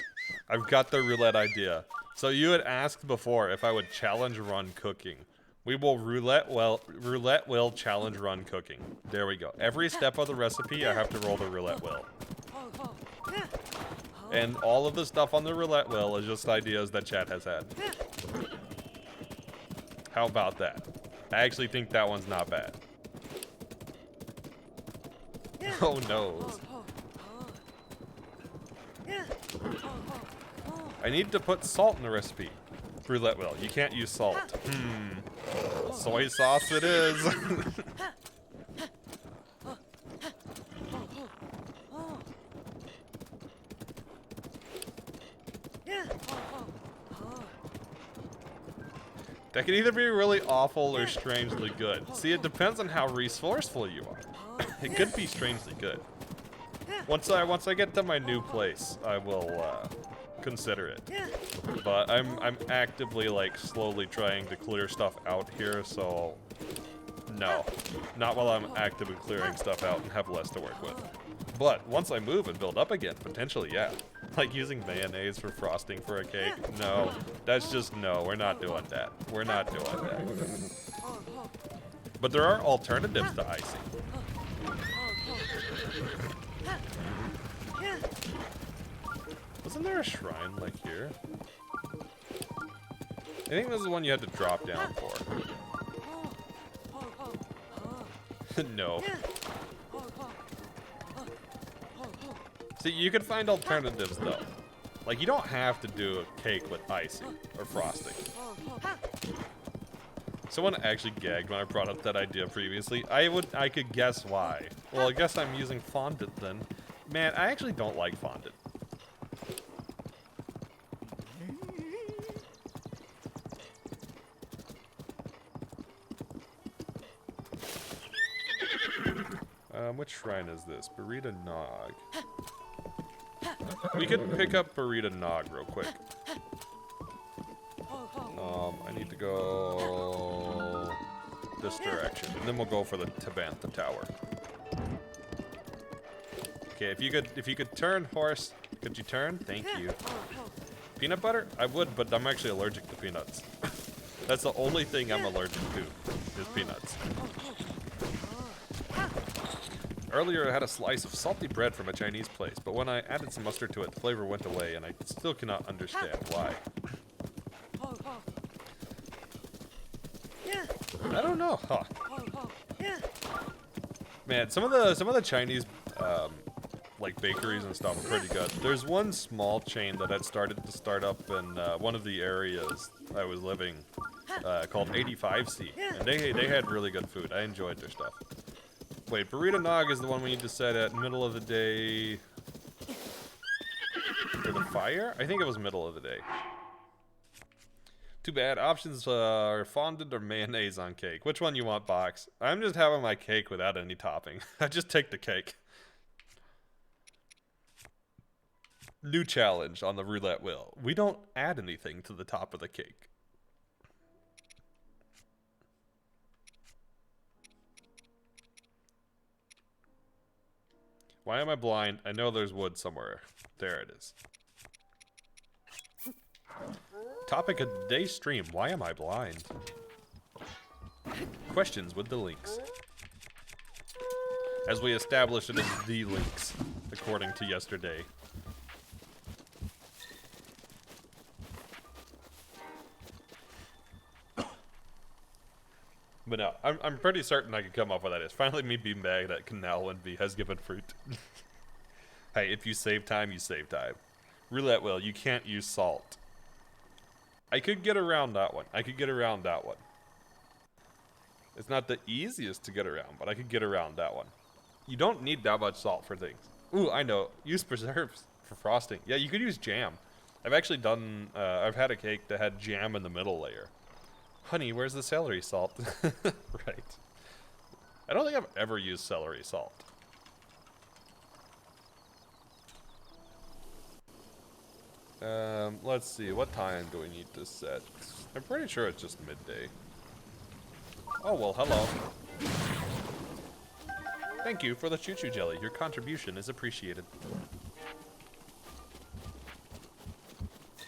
I've got the roulette idea. So you had asked before if I would challenge run cooking. We will roulette wheel challenge run cooking. There we go. Every step of the recipe, I have to roll the roulette wheel. And all of the stuff on the roulette wheel is just ideas that chat has had. How about that? I actually think that one's not bad. Oh no. I need to put salt in the recipe. Roulette wheel. You can't use salt. Soy sauce it is. That can either be really awful or strangely good. See, it depends on how resourceful you are. It could be strangely good. Once I get to my new place, I will consider it. But I'm actively like slowly trying to clear stuff out here, so no. Not while I'm actively clearing stuff out and have less to work with. But once I move and build up again, potentially, yeah. Like using mayonnaise for frosting for a cake? No. That's just no, we're not doing that. We're not doing that. But there are alternatives to icing. Wasn't there a shrine like here? I think this is the one you had to drop down for. No. See, you could find alternatives though. Like, you don't have to do a cake with icing or frosting. Someone actually gagged when I brought up that idea previously. I could guess why. Well, I guess I'm using fondant then. Man, I actually don't like fondant. Which shrine is this? Burrito Nog. We could pick up Burrito Nog real quick. I need to go this direction, and then we'll go for the Tabantha Tower. Okay, if you could turn, horse, could you turn? Thank you. Peanut butter? I would, but I'm actually allergic to peanuts. That's the only thing I'm allergic to, is peanuts. Earlier I had a slice of salty bread from a Chinese place, but when I added some mustard to it, the flavor went away, and I still cannot understand why. I don't know, huh? Man, some of the Chinese like bakeries and stuff are pretty good. There's one small chain that had started to start up in one of the areas I was living, called 85C, and they had really good food. I enjoyed their stuff. Wait, Burrito Nog is the one we need to set at middle of the day for the fire? I think it was middle of the day. Too bad. Options are fondant or mayonnaise on cake. Which one you want, Box? I'm just having my cake without any topping. I just take the cake. New challenge on the roulette wheel. We don't add anything to the top of the cake. Why am I blind? I know there's wood somewhere. There it is. Topic of today's stream. Why am I blind? Questions with the links. As we established, it is the links, according to yesterday. But no, I'm pretty certain I could come up with that. It's finally me being mad that Canal 1B has given fruit. Hey, if you save time, you save time. Roulette wheel, you can't use salt. I could get around that one. It's not the easiest to get around, but I could get around that one. You don't need that much salt for things. Ooh, I know. Use preserves for frosting. Yeah, you could use jam. I've actually done, I've had a cake that had jam in the middle layer. Honey, where's the celery salt? Right. I don't think I've ever used celery salt. Let's see. What time do we need to set? I'm pretty sure it's just midday. Oh, well, hello. Thank you for the choo-choo jelly. Your contribution is appreciated.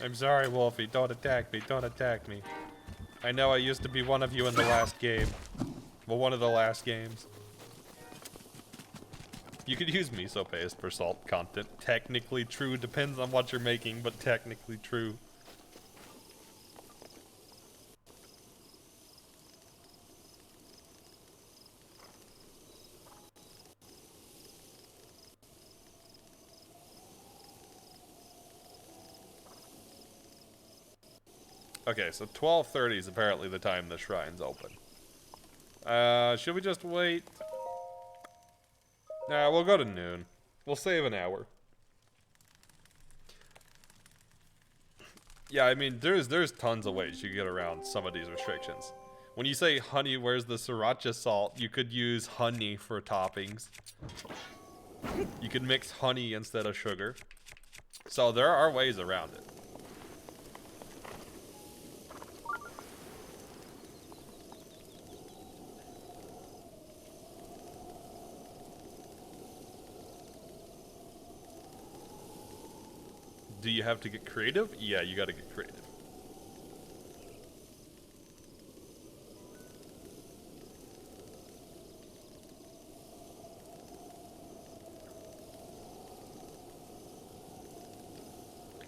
I'm sorry, Wolfie. Don't attack me. Don't attack me. I know I used to be one of you in the last game. Well, one of the last games. You could use miso paste for salt content. Technically true. Depends on what you're making, but technically true. Okay, so 12:30 is apparently the time the shrine's open. Should we just wait? Nah, we'll go to noon. We'll save an hour. Yeah, I mean, there's tons of ways you can get around some of these restrictions. When you say honey, where's the sriracha salt? You could use honey for toppings. You could mix honey instead of sugar. So there are ways around it. Do you have to get creative? Yeah, you gotta get creative.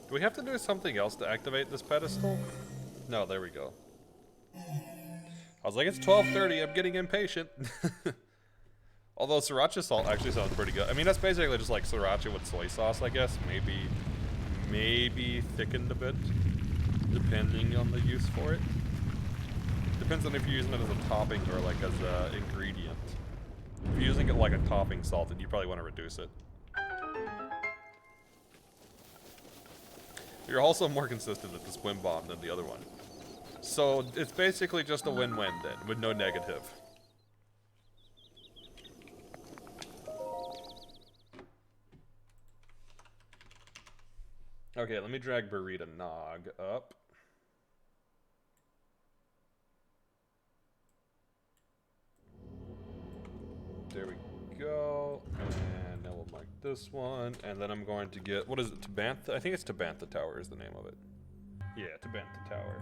Do we have to do something else to activate this pedestal? No, there we go. I was like, it's 12:30, I'm getting impatient. Although sriracha salt actually sounds pretty good. I mean, that's basically just like sriracha with soy sauce, I guess. Maybe thickened a bit, depending on the use for it. Depends on if you're using it as a topping or like as an ingredient. If you're using it like a topping salt, then you probably want to reduce it. You're also more consistent at the swim bomb than the other one. So it's basically just a win-win then, with no negative. Okay, let me drag Burrito Nog up. There we go. And now we'll mark this one. And then I'm going to get, what is it, Tabantha? I think it's Tabantha Tower is the name of it. Yeah, Tabantha Tower.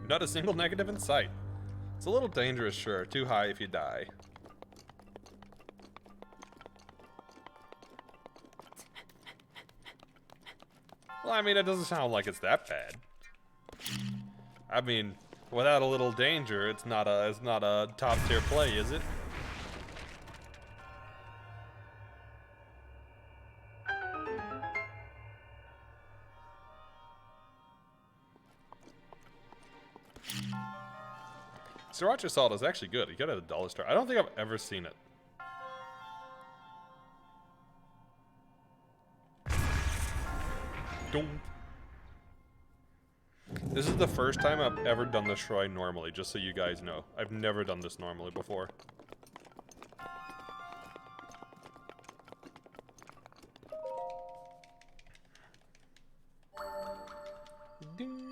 Not a single negative in sight. It's a little dangerous, sure. Too high if you die. Well, I mean, it doesn't sound like it's that bad. I mean, without a little danger, it's not a top tier play, is it? Sriracha salt is actually good. You get it at a dollar store. I don't think I've ever seen it. Don't. This is the first time I've ever done this shrine normally, just so you guys know. I've never done this normally before. Ding.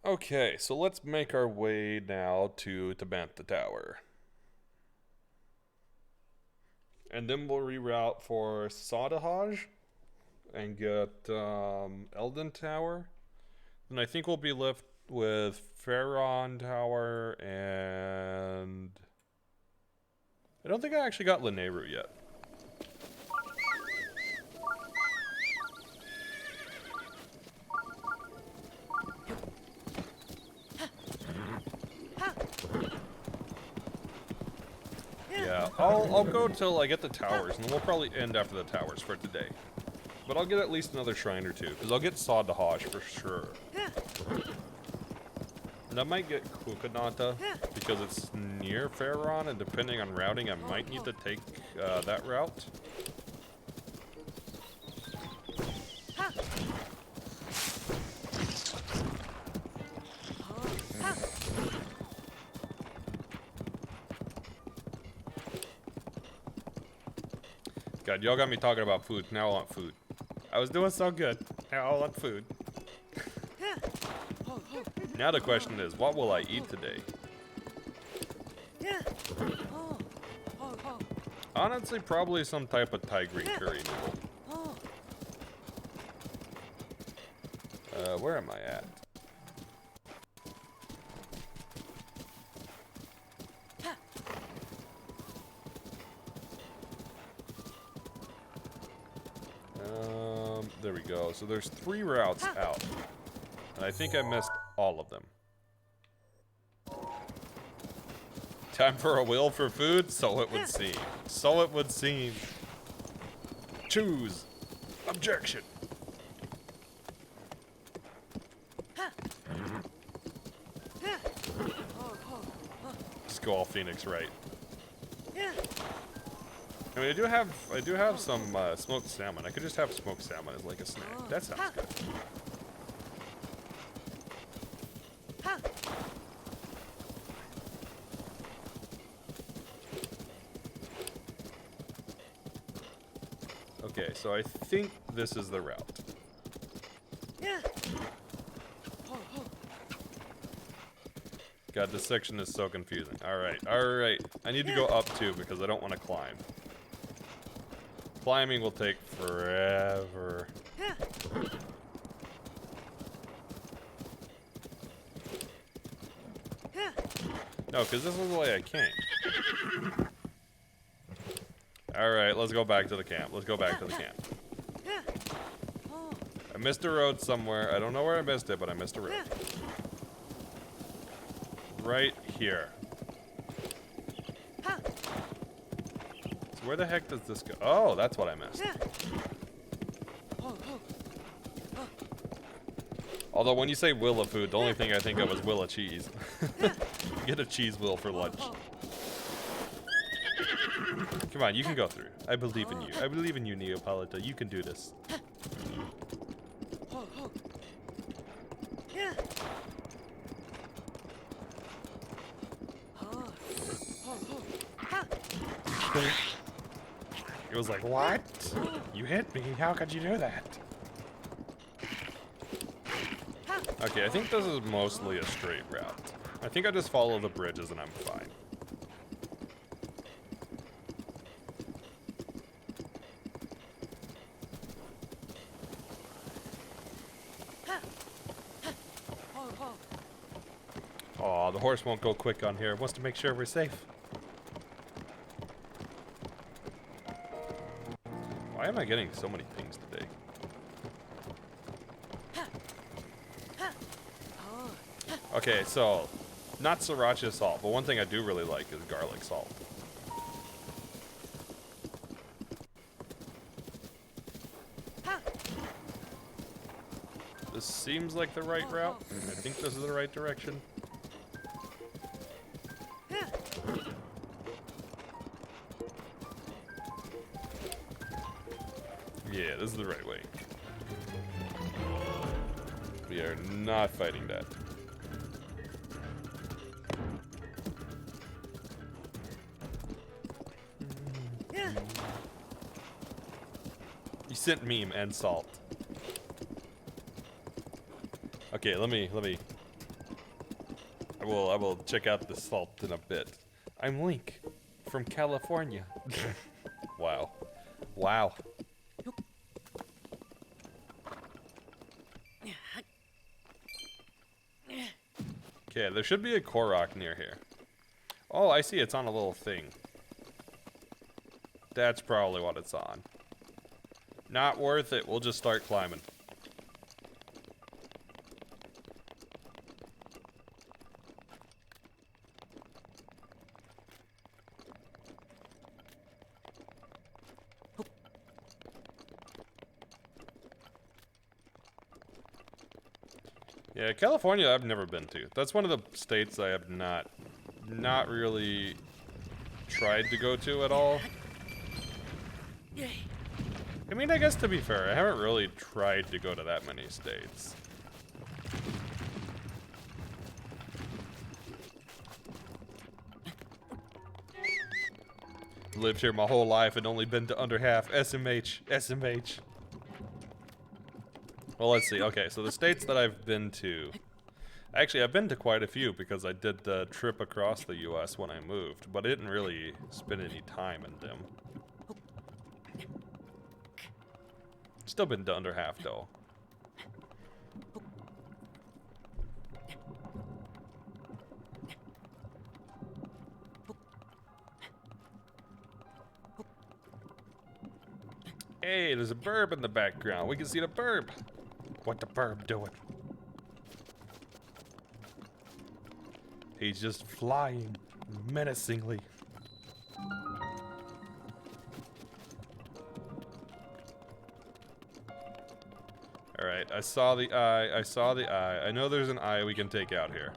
Okay, so let's make our way now to Tabantha Tower. And then we'll reroute for Sadahaj and get Elden Tower. Then I think we'll be left with Pharaon Tower and... I don't think I actually got Lanayru yet. Yeah, I'll go till I get the towers, and then we'll probably end after the towers for today. But I'll get at least another shrine or two, because I'll get Sadahaj for sure. And I might get Kukanata, because it's near Pharaon, and depending on routing, I might need to take that route. God, y'all got me talking about food. Now I want food. I was doing so good. Now I want food. Now the question is, what will I eat today? Honestly, probably some type of Thai green curry noodle. Where am I at? There we go. So there's 3 routes out. And I think I missed All of them. Time for a will for food? So it would seem. So it would seem. Choose. Objection. Just go all Phoenix right. I mean, I do have some smoked salmon. I could just have smoked salmon as like a snack. That sounds good. Okay, so I think this is the route. God, this section is so confusing. Alright, alright. I need to go up too because I don't want to climb. Climbing will take forever. No, because this is the way I came. Alright, let's go back to the camp. Let's go back to the camp. I missed a road somewhere. I don't know where I missed it, but I missed a road. Right here. So where the heck does this go? Oh, that's what I missed. Although when you say will of food, the only thing I think of is will of cheese. Get a cheese will for lunch. Come on, you can go through. I believe in you. I believe in you, Neapolita. You can do this. It was like, what? You hit me? How could you do that? Okay, I think this is mostly a straight route. I think I just follow the bridges and I'm fine. Aw, the horse won't go quick on here. It wants to make sure we're safe. Why am I getting so many things today? Okay, so, not sriracha salt, but one thing I do really like is garlic salt. This seems like the right route. I think this is the right direction. Yeah, this is the right way. We are not fighting that. You sent meme and salt. Okay, let me. I will check out the salt in a bit. I'm Link from California. Wow. Wow. Okay, there should be a Korok near here. Oh, I see. It's on a little thing. That's probably what it's on. Not worth it. We'll just start climbing. Yeah, California I've never been to. That's one of the states I have not really tried to go to at all. I mean, I guess to be fair, I haven't really tried to go to that many states. Lived here my whole life and only been to under half. SMH, SMH. Well, let's see. Okay, so the states that I've been to... Actually, I've been to quite a few because I did the trip across the U.S. when I moved, but I didn't really spend any time in them. Still been to under half, though. Hey, there's a burb in the background. We can see the burb. What the burb doing? He's just flying menacingly. Alright, I saw the eye. I saw the eye. I know there's an eye we can take out here.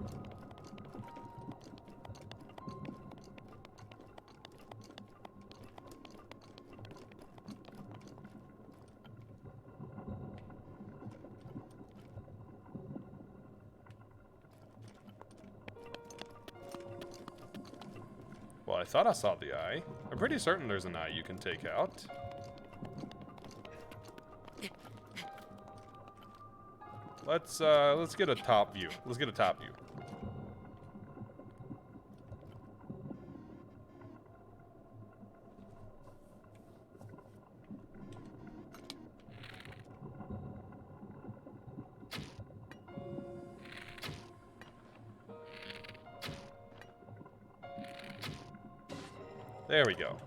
Well, I thought I saw the eye. I'm pretty certain there's an eye you can take out. Let's get a top view. Let's get a top view. There we go.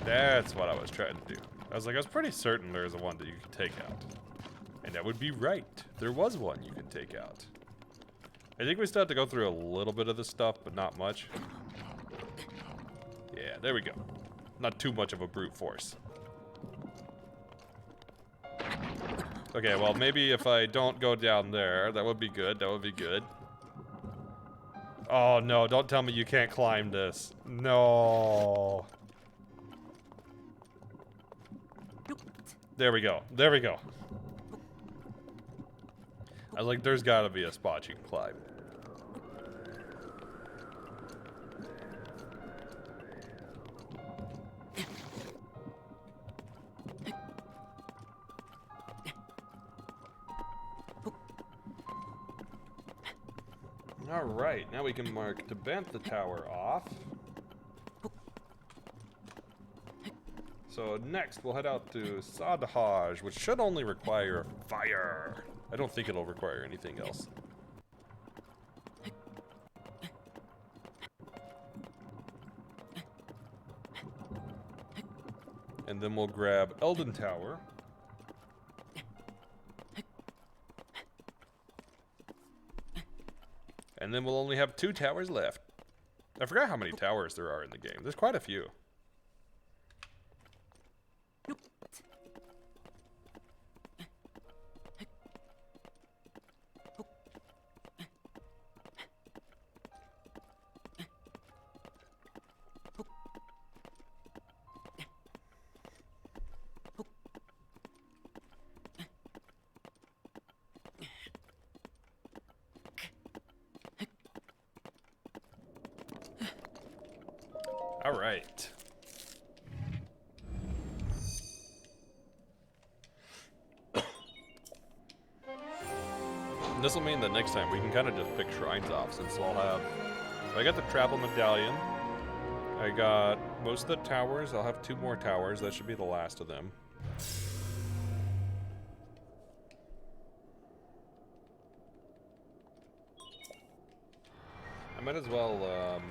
That's what I was trying to do. I was pretty certain there's one that you could take out. And that would be right. There was one you can take out. I think we still have to go through a little bit of this stuff, but not much. Yeah, there we go. Not too much of a brute force. Okay, well, maybe if I don't go down there, that would be good. That would be good. Oh, no, don't tell me you can't climb this. No. There we go. There we go. I was like, there's gotta be a spot you can climb. Alright, now we can mark to bent the tower off. So next we'll head out to Sadhaj, which should only require fire. I don't think it'll require anything else. And then we'll grab Elden Tower. And then we'll only have 2 towers left. I forgot how many towers there are in the game. There's quite a few. All right. This will mean that next time we can kind of just pick shrines off, since I'll have... I got the travel medallion. I got most of the towers. I'll have 2 more towers. That should be the last of them. I might as well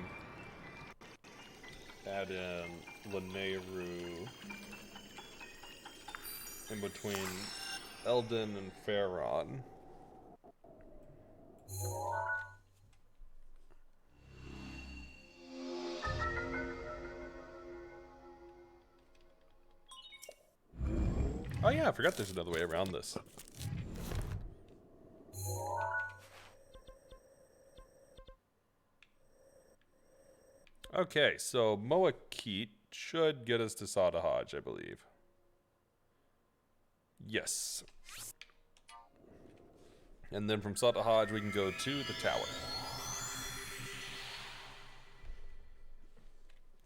add in Lanayru in between Eldin and Faron. Oh yeah, I forgot there's another way around this. Okay, so Moakit should get us to Sadhaj, I believe. Yes. And then from Sadhaj we can go to the tower.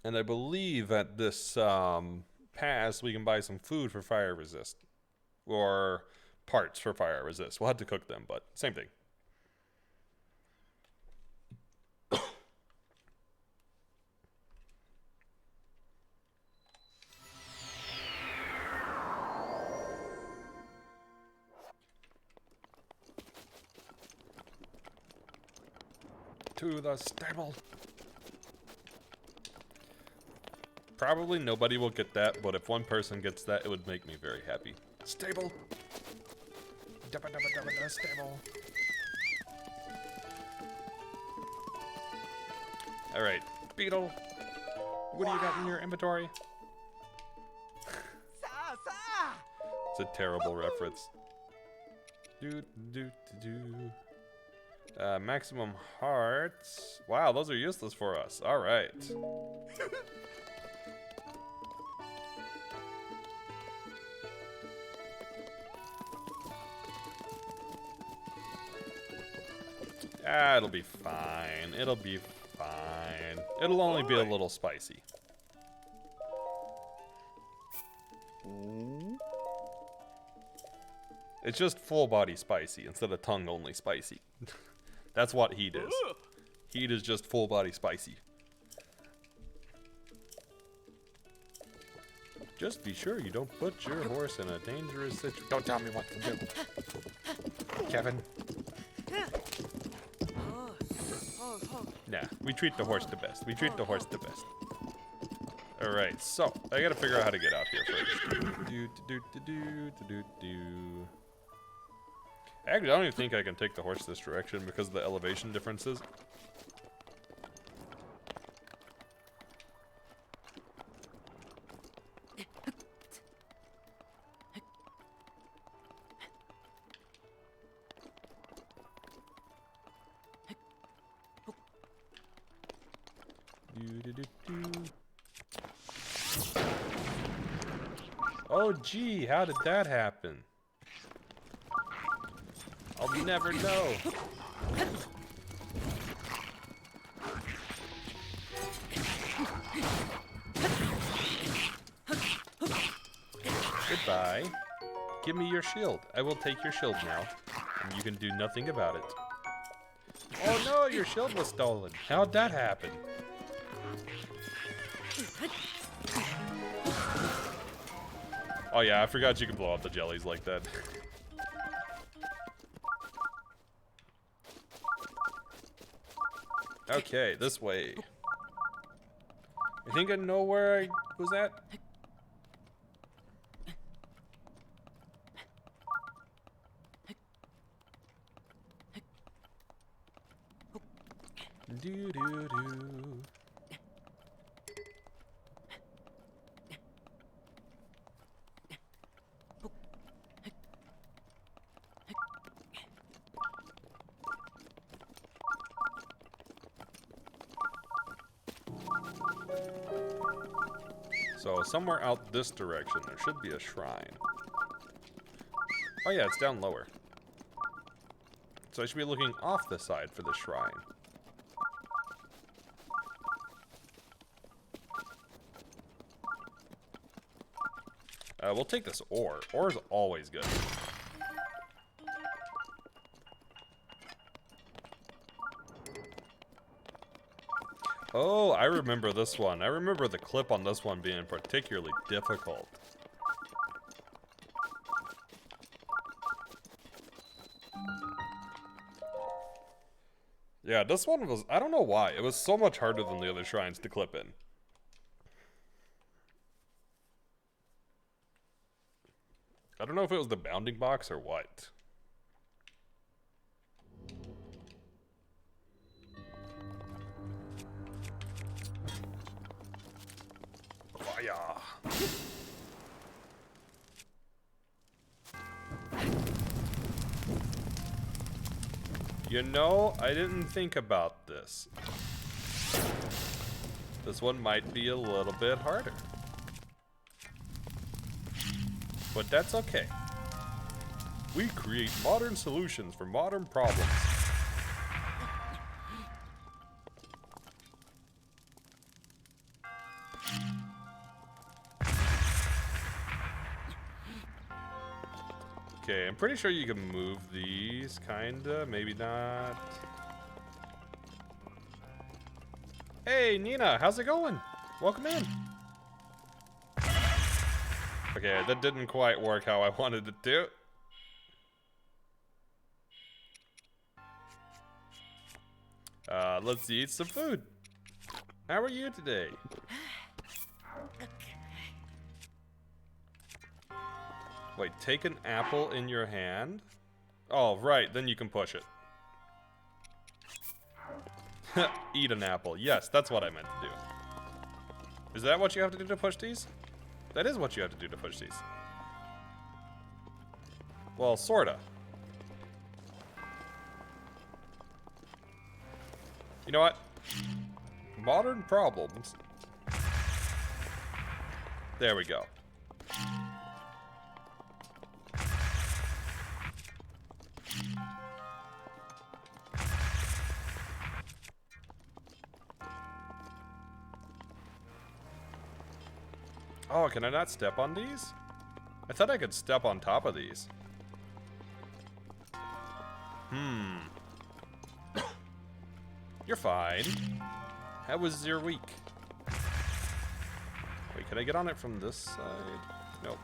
And I believe at this pass we can buy some food for fire resist. Or parts for fire resist. We'll have to cook them, but same thing. To the stable. Probably nobody will get that, but if one person gets that, it would make me very happy. Stable. Stable. All right, Beetle. What do you got in your inventory? It's a terrible reference. Maximum hearts. Wow, those are useless for us. All right. Ah, it'll be fine. It'll be fine. It'll only be a little spicy. It's just full body spicy instead of tongue only spicy. That's what heat is. Heat is just full body spicy. Just be sure you don't put your horse in a dangerous situation. Don't tell me what to do. Kevin. Nah, we treat the horse the best. We treat the horse the best. Alright, so I gotta figure out how to get out here first. Actually, I don't even think I can take the horse this direction because of the elevation differences. Oh gee, how did that happen? I'll never know. Goodbye. Give me your shield. I will take your shield now, and you can do nothing about it. Oh no, your shield was stolen. How'd that happen? Oh yeah, I forgot you can blow up the jellies like that. Okay, this way. I think I know where I was at. Do do do. So somewhere out this direction, there should be a shrine. Oh yeah, it's down lower. So I should be looking off the side for the shrine. We'll take this ore. Ore is always good. Oh, I remember this one. I remember the clip on this one being particularly difficult. Yeah, this one was, I don't know why. It was so much harder than the other shrines to clip in. I don't know if it was the bounding box or what. Fire! You know, I didn't think about this. This one might be a little bit harder. But that's okay. We create modern solutions for modern problems. Okay, I'm pretty sure you can move these, kinda, maybe not. Hey, Nina, how's it going? Welcome in. Okay, that didn't quite work how I wanted it to. Let's eat some food. How are you today? Wait, take an apple in your hand. Oh, right. Then you can push it. Eat an apple. Yes, that's what I meant to do. Is that what you have to do to push these? That is what you have to do to push these. Well, sorta. You know what? Modern problems. There we go. Oh, can I not step on these? I thought I could step on top of these. You're fine. How was your week? Wait, can I get on it from this side? Nope.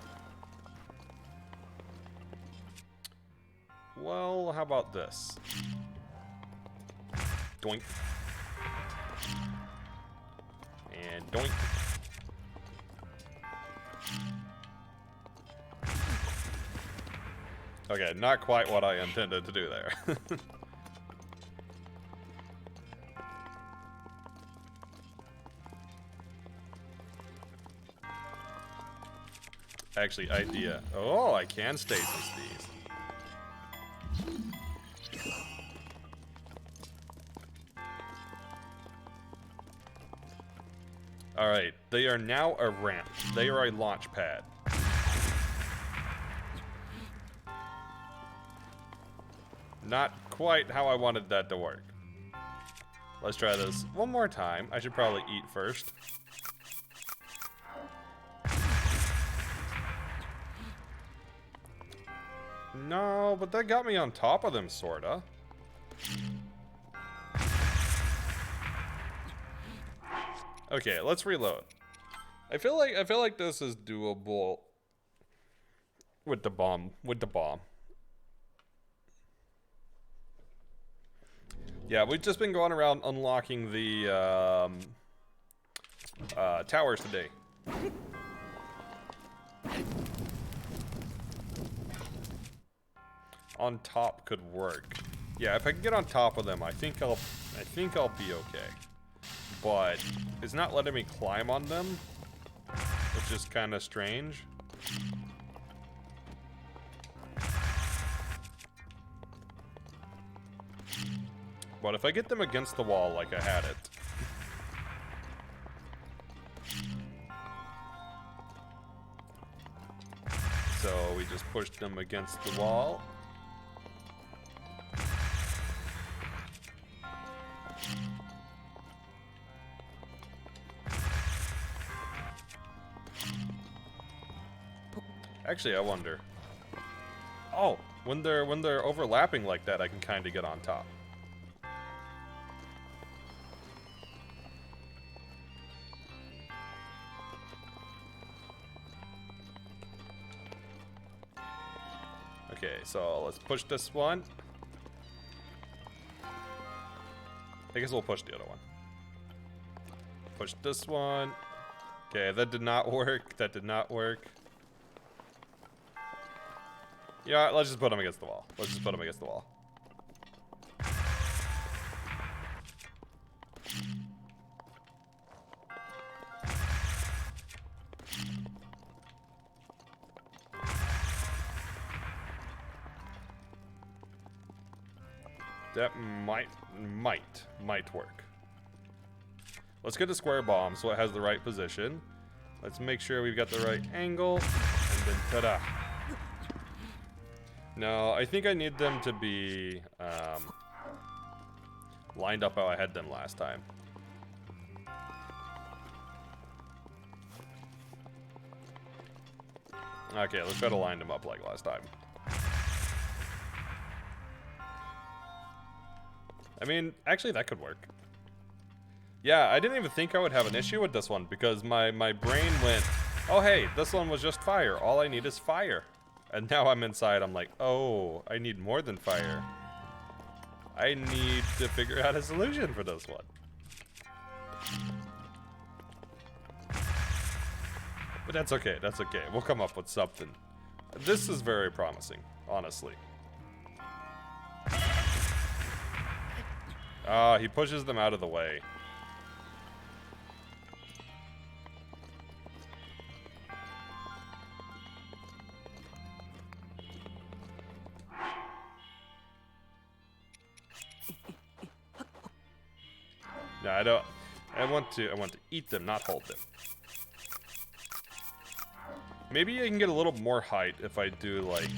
Well, how about this? Doink. And doink. Okay, not quite what I intended to do there. Actually, idea. Oh, I can stasis these. Alright, they are now a ramp. They are a launch pad. Not quite how I wanted that to work. Let's try this one more time. I should probably eat first. No, but that got me on top of them, sorta. Okay, let's reload. I feel like this is doable with the bomb. Yeah, we've just been going around unlocking the towers today. On top could work. Yeah, if I can get on top of them, I think I'll be okay. But it's not letting me climb on them, which is kind of strange. But if I get them against the wall like I had it. So we just pushed them against the wall. Actually, I wonder. Oh, when they're overlapping like that, I can kind of get on top. Okay, so let's push this one. I guess we'll push the other one. Push this one. Okay, that did not work. That did not work. Yeah, let's just put them against the wall. Let's just put them against the wall. That might work. Let's get a square bomb so it has the right position. Let's make sure we've got the right angle, and then ta-da. No, I think I need them to be lined up how I had them last time. Okay, let's try to line them up like last time. I mean, actually that could work. Yeah, I didn't even think I would have an issue with this one because my brain went, oh hey, this one was just fire. All I need is fire. And now I'm inside, I'm like, oh, I need more than fire. I need to figure out a solution for this one. But that's okay, that's okay. We'll come up with something. This is very promising, honestly. He pushes them out of the way. No, I don't. I want to eat them, not hold them. Maybe I can get a little more height if I do like.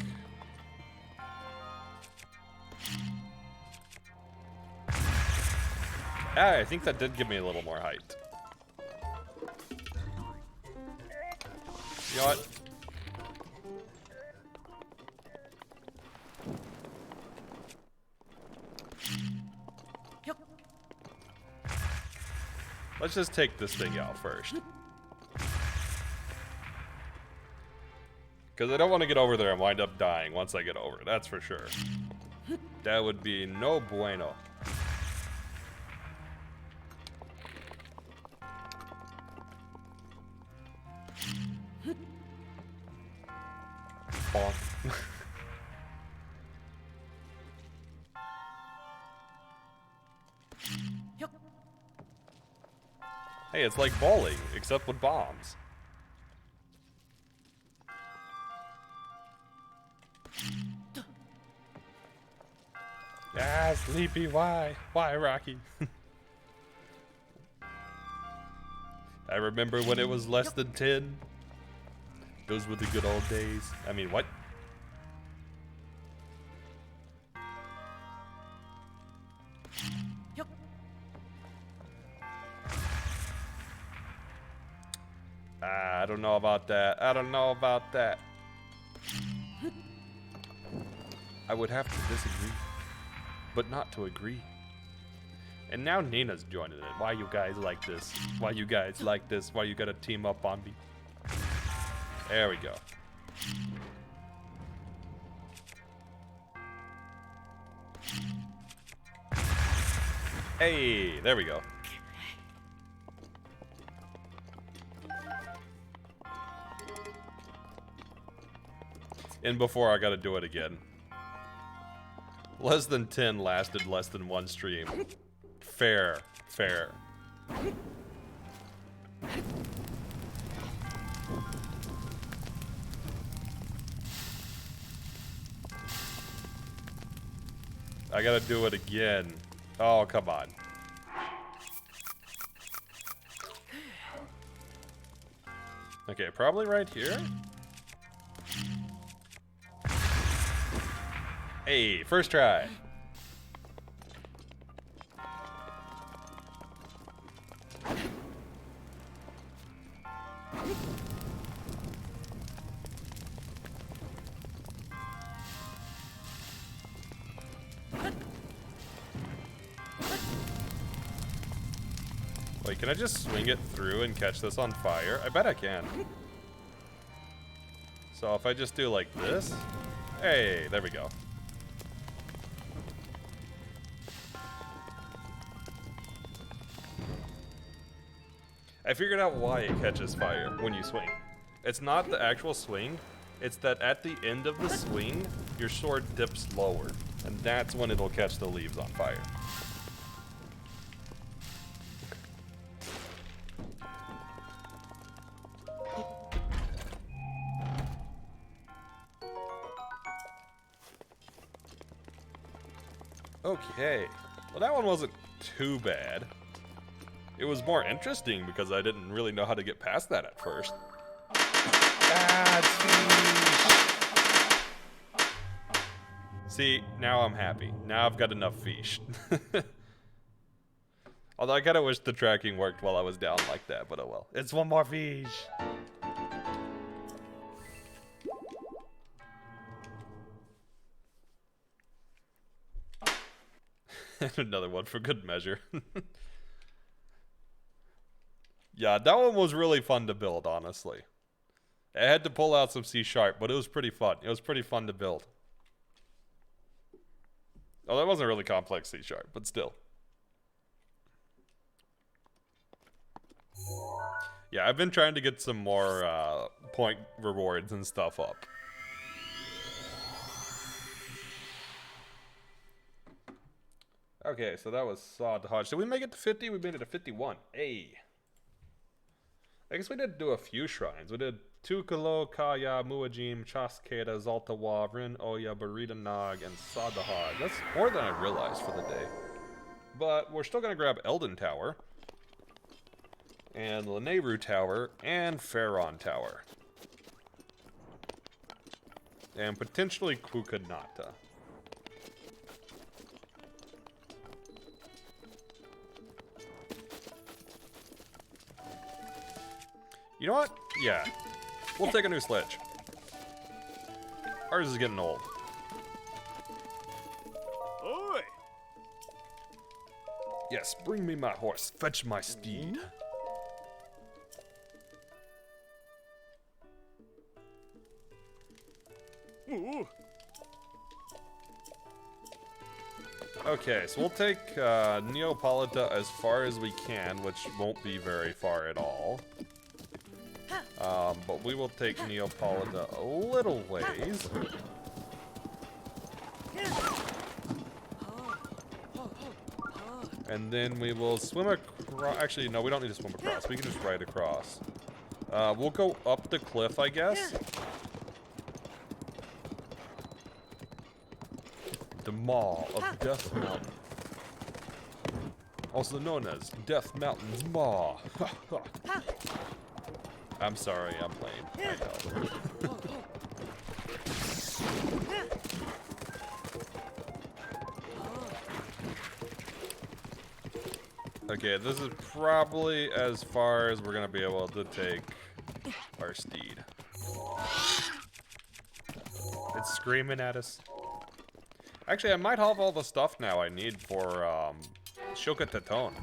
I think that did give me a little more height. You know what? Let's just take this thing out first. Because I don't want to get over there and wind up dying once I get over it, that's for sure. That would be no bueno. Bonk. Hey, it's like bowling, except with bombs. Ah, Sleepy, why? Why, Rocky? I remember when it was less than 10. Those were the good old days. I mean, what? I don't know about that. I don't know about that. I would have to disagree, but not to agree. And now Nina's joining it. Why you guys like this? Why you guys like this? Why you gotta team up on me? There we go. Hey, there we go. And before I gotta do it again. Less than 10 lasted less than one stream. Fair, fair. I gotta do it again. Oh, come on. Okay, probably right here. Hey, first try. Wait, can I just swing it through and catch this on fire? I bet I can. So if I just do like this, hey, there we go. I figured out why it catches fire when you swing. It's not the actual swing, it's that at the end of the swing, your sword dips lower, and that's when it'll catch the leaves on fire. Okay, well that one wasn't too bad. It was more interesting because I didn't really know how to get past that at first. Ah, fish. See, now I'm happy. Now I've got enough fish. Although I kind of wish the tracking worked while I was down like that, but oh well. It's one more fish. Another one for good measure. Yeah, that one was really fun to build, honestly. I had to pull out some C#, but it was pretty fun. It was pretty fun to build. Oh, that wasn't really complex C#, but still. Yeah, I've been trying to get some more point rewards and stuff up. Okay, so that was Saw Dodge. Did we make it to 50? We made it to 51. Hey. I guess we did do a few shrines. We did Tukalo, Kaya, Muajim, Chaskeda, Zaltawa, Rin, Oya, Barita Nog, and Sadahad. That's more than I realized for the day. But we're still going to grab Elden Tower, and Lanayru Tower, and Pharaon Tower. And potentially Kukanata. You know what? Yeah. We'll take a new sledge. Ours is getting old. Oi! Yes, bring me my horse. Fetch my steed. Ooh. Okay, so we'll take Neapolita as far as we can, which won't be very far at all. But we will take Neapolita a little ways. And then we will swim across. Actually, no, we don't need to swim across. We can just ride across. We'll go up the cliff, I guess. The Maw of Death Mountain. Also known as Death Mountain's Maw. I'm sorry, I'm lame. I know. Okay, this is probably as far as we're gonna be able to take our steed. It's screaming at us. Actually, I might have all the stuff now I need for Shoka Teton.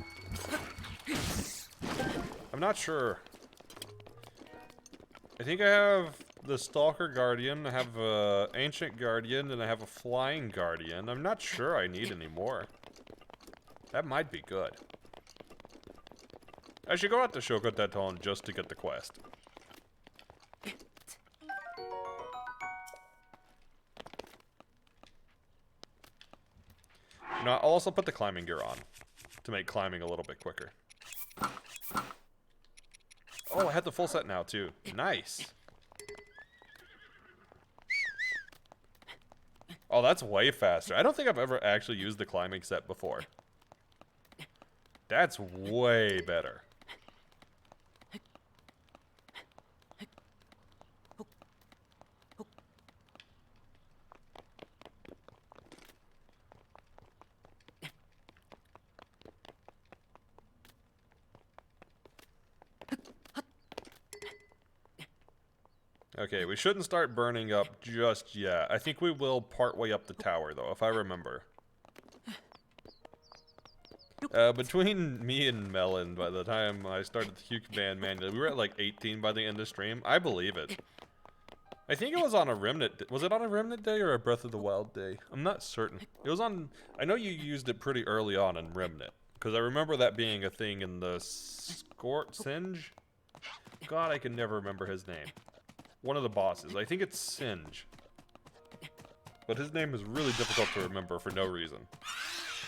I'm not sure. I think I have the Stalker Guardian, I have a Ancient Guardian, and I have a Flying Guardian. I'm not sure I need any more. That might be good. I should go out to Shoka Teton just to get the quest. Now, I'll also put the climbing gear on to make climbing a little bit quicker. Oh, I have the full set now, too. Nice. Oh, that's way faster. I don't think I've ever actually used the climbing set before. That's way better. Okay, we shouldn't start burning up just yet. I think we will partway up the tower, though, if I remember. Between me and Melon, by the time I started the Hue command manually, we were at like 18 by the end of stream. I believe it. I think it was on a Remnant. Was it on a Remnant day or a Breath of the Wild day? I'm not certain. It was on. I know you used it pretty early on in Remnant, because I remember that being a thing in the Singe. God, I can never remember his name. One of the bosses. I think it's Singe. But his name is really difficult to remember for no reason.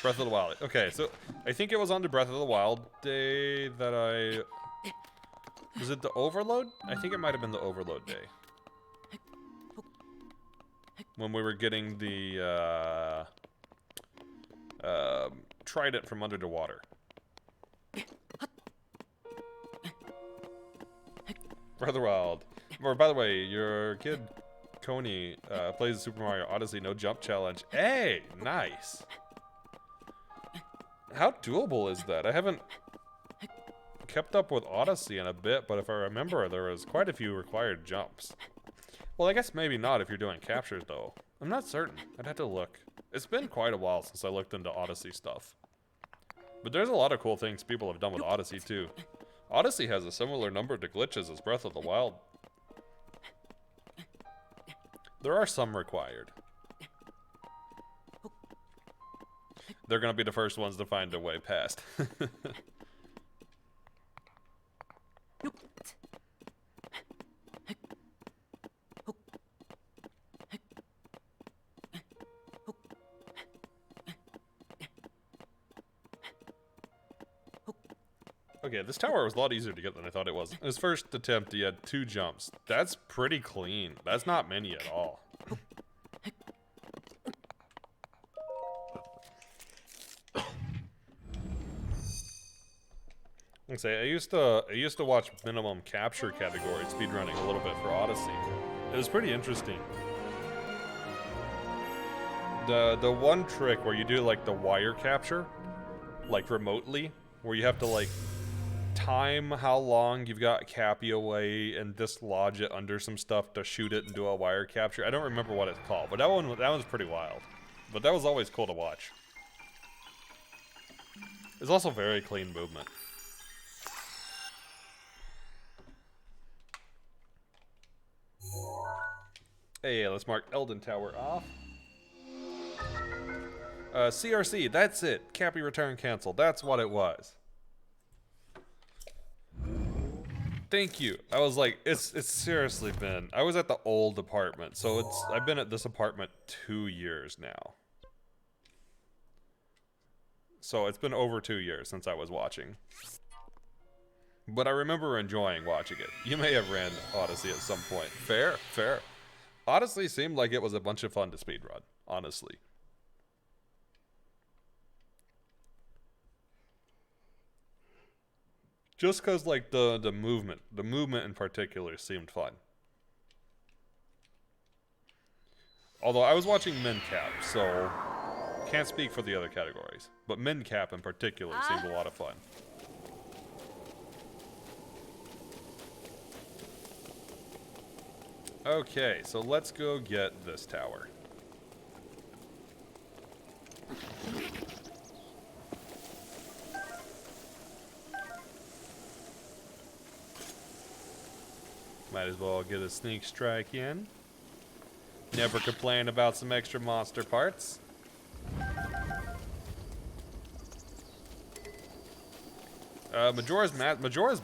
Breath of the Wild. Okay, so I think it was on the Breath of the Wild day that I... Was it the Overload? I think it might have been the Overload day. When we were getting the Trident from under the water. Breath of the Wild. Or, by the way, your kid, Coney, plays the Super Mario Odyssey No Jump Challenge. Hey! Nice! How doable is that? I haven't kept up with Odyssey in a bit, but if I remember, there was quite a few required jumps. Well, I guess maybe not if you're doing captures, though. I'm not certain. I'd have to look. It's been quite a while since I looked into Odyssey stuff. But there's a lot of cool things people have done with Odyssey, too. Odyssey has a similar number to glitches as Breath of the Wild. There are some required. They're gonna be the first ones to find their way past. Okay, this tower was a lot easier to get than I thought it was. In his first attempt, he had 2 jumps. That's pretty clean. That's not many at all. I say I used to watch minimum capture category speedrunning a little bit for Odyssey. It was pretty interesting. The one trick where you do like the wire capture, like remotely, where you have to like time how long you've got Cappy away and dislodge it under some stuff to shoot it and do a wire capture. I don't remember what it's called, but that one's pretty wild. But that was always cool to watch. It's also very clean movement. Hey, let's mark Elden Tower off. CRC, that's it. Cappy return canceled. That's what it was. Thank you. I was like, it's seriously been. I was at the old apartment, so I've been at this apartment 2 years now. So it's been over 2 years since I was watching. But I remember enjoying watching it. You may have ran Odyssey at some point. Fair, fair. Odyssey seemed like it was a bunch of fun to speedrun, honestly. Just because, like, the movement in particular seemed fun. Although I was watching MinCap, so can't speak for the other categories. But MinCap in particular seemed a lot of fun. Okay, so let's go get this tower. Might as well get a sneak strike in. Never complain about some extra monster parts. Majora's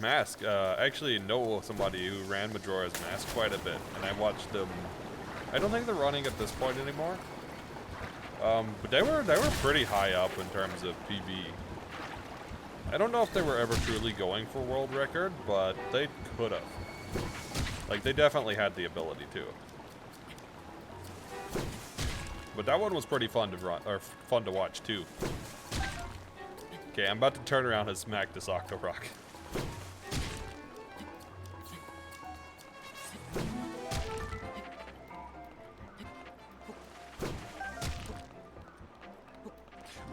Mask. I actually know somebody who ran Majora's Mask quite a bit, and I watched them. I don't think they're running at this point anymore. But they were pretty high up in terms of PB. I don't know if they were ever truly going for world record, but they could have. Like, they definitely had the ability to. But that one was pretty fun to run, or fun to watch too. Okay, I'm about to turn around and smack this Octorok.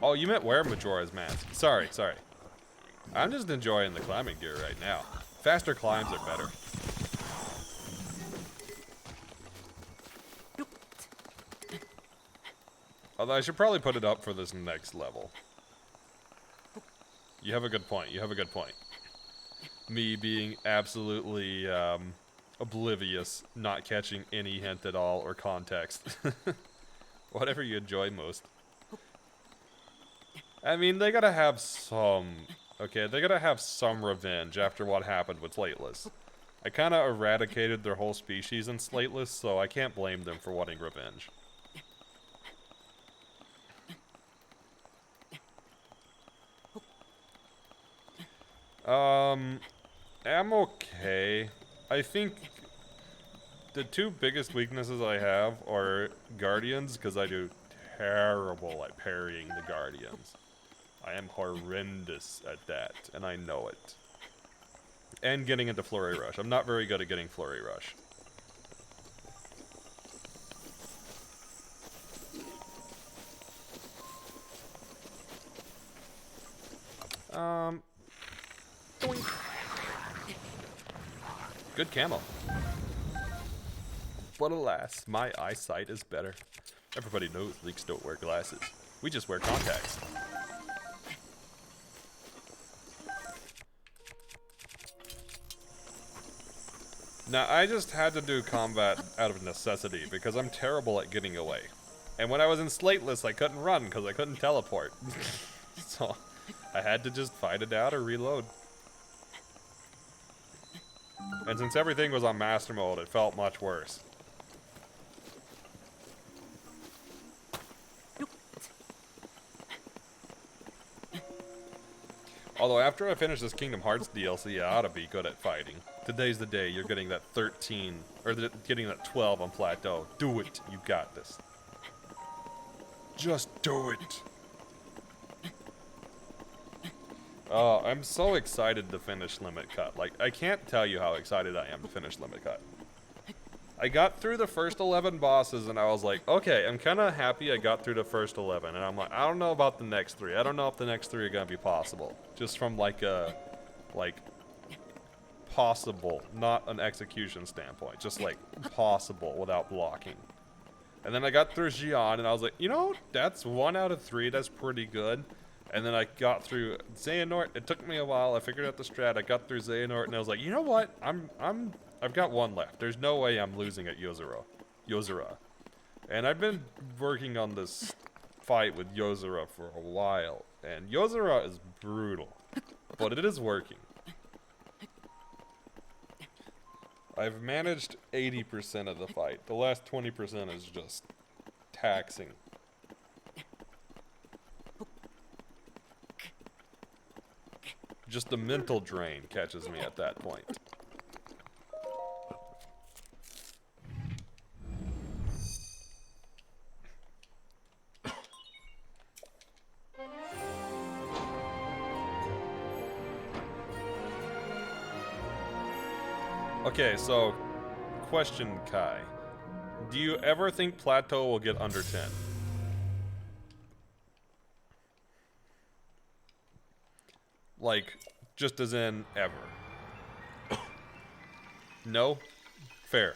Oh, you meant wear Majora's Mask. Sorry. I'm just enjoying the climbing gear right now. Faster climbs are better. Although I should probably put it up for this next level. You have a good point. Me being absolutely oblivious, not catching any hint at all or context. Whatever you enjoy most. I mean, they gotta have some... Okay, they gotta have some revenge after what happened with Slateless. I kinda eradicated their whole species in Slateless, so I can't blame them for wanting revenge. I'm okay. I think the 2 biggest weaknesses I have are Guardians, because I do terrible at parrying the Guardians. I am horrendous at that, and I know it. And getting into Flurry Rush. I'm not very good at getting Flurry Rush. Doink. Good camo. But alas, my eyesight is better. Everybody knows leaks don't wear glasses. We just wear contacts. Now, I just had to do combat out of necessity because I'm terrible at getting away. And when I was in Slateless, I couldn't run because I couldn't teleport. So, I had to just fight it out or reload. And since everything was on Master Mode, it felt much worse. Although after I finish this Kingdom Hearts DLC, I ought to be good at fighting. Today's the day. You're getting that 13, or getting that 12 on Plateau. Do it. You got this. Just do it. Oh, I'm so excited to finish Limit Cut. Like, I can't tell you how excited I am to finish Limit Cut. I got through the first 11 bosses, and I was like, okay, I'm kind of happy I got through the first 11. And I'm like, I don't know about the next 3. I don't know if the next 3 are going to be possible. Just from, like, a, possible, not an execution standpoint. Just, like, possible without blocking. And then I got through Xion, and I was like, you know, that's 1 out of 3. That's pretty good. And then I got through Xehanort. It took me a while. I figured out the strat. I got through Xehanort, and I was like, you know what? I've got 1 left. There's no way I'm losing at Yozora. And I've been working on this fight with Yozora for a while. And Yozora is brutal. But it is working. I've managed 80% of the fight. The last 20% is just taxing. Just the mental drain catches me at that point. Okay, so, question, Kai. Do you ever think Plateau will get under 10? Like, just as in ever? No? Fair.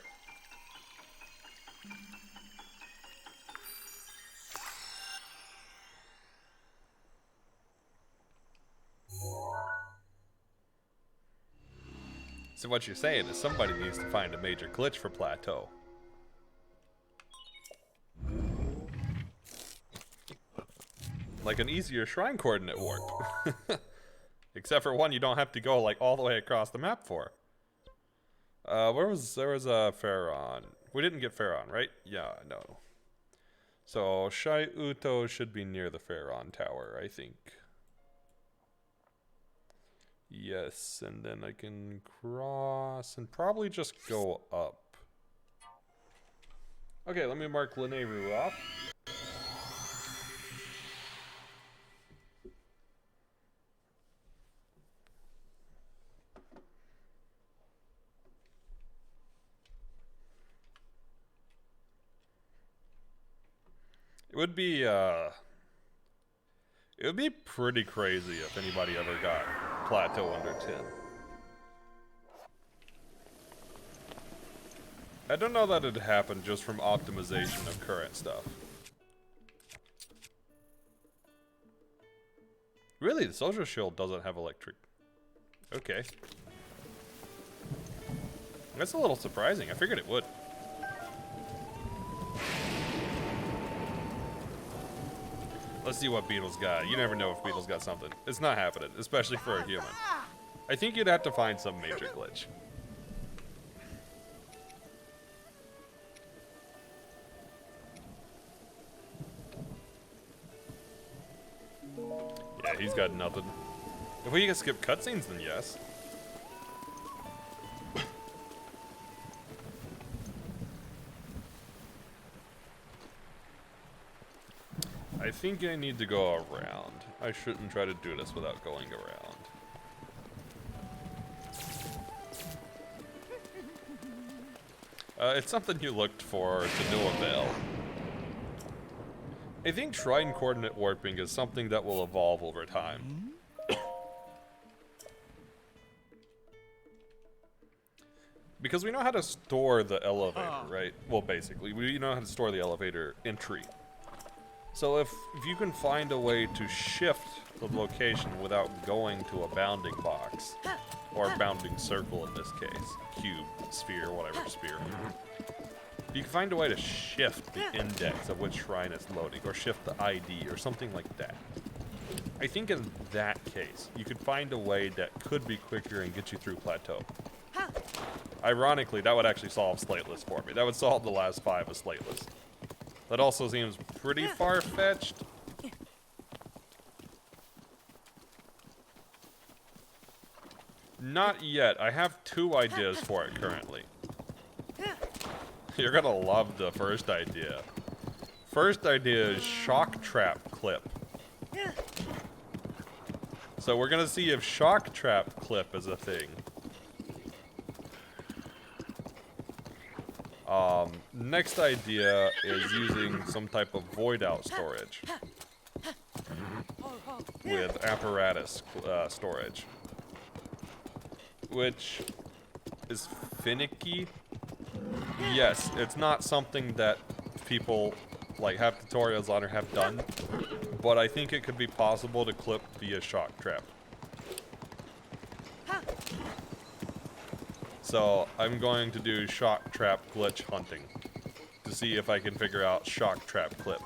So what you're saying is somebody needs to find a major glitch for Plateau. Like an easier shrine coordinate warp. Except for one you don't have to go like all the way across the map for. There was Pharaon. We didn't get Pharaon, right? Yeah, no. So Shai Uto should be near the Pharaon Tower, I think. Yes, and then I can cross and probably just go up. Okay, let me mark Lineru off. It would be pretty crazy if anybody ever got Plateau under 10. I don't know that it'd happen just from optimization of current stuff. Really, the Social Shield doesn't have electric. Okay. That's a little surprising. I figured it would. Let's see what Beetle's got. You never know if Beetle's got something. It's not happening, especially for a human. I think you'd have to find some major glitch. Yeah, he's got nothing. If we can skip cutscenes, then yes. I think I need to go around. I shouldn't try to do this without going around. It's something you looked for to no avail. I think shrine coordinate warping is something that will evolve over time. Because we know how to store the elevator, right? Well, basically, we know how to store the elevator entry. So if you can find a way to shift the location without going to a bounding box, or a bounding circle in this case, cube, sphere, whatever sphere, you can find a way to shift the index of which shrine is loading, or shift the ID, or something like that. I think in that case, you could find a way that could be quicker and get you through Plateau. Ironically, that would actually solve Slateless for me. That would solve the last 5 of Slateless. That also seems pretty far-fetched. Not yet. I have 2 ideas for it currently. You're gonna love the first idea. First idea is shock trap clip. So we're gonna see if shock trap clip is a thing. Next idea is using some type of void out storage with apparatus storage, which is finicky. Yes, it's not something that people like have tutorials on or have done, but I think it could be possible to clip via shock trap. So I'm going to do shock trap glitch hunting to see if I can figure out shock trap clip.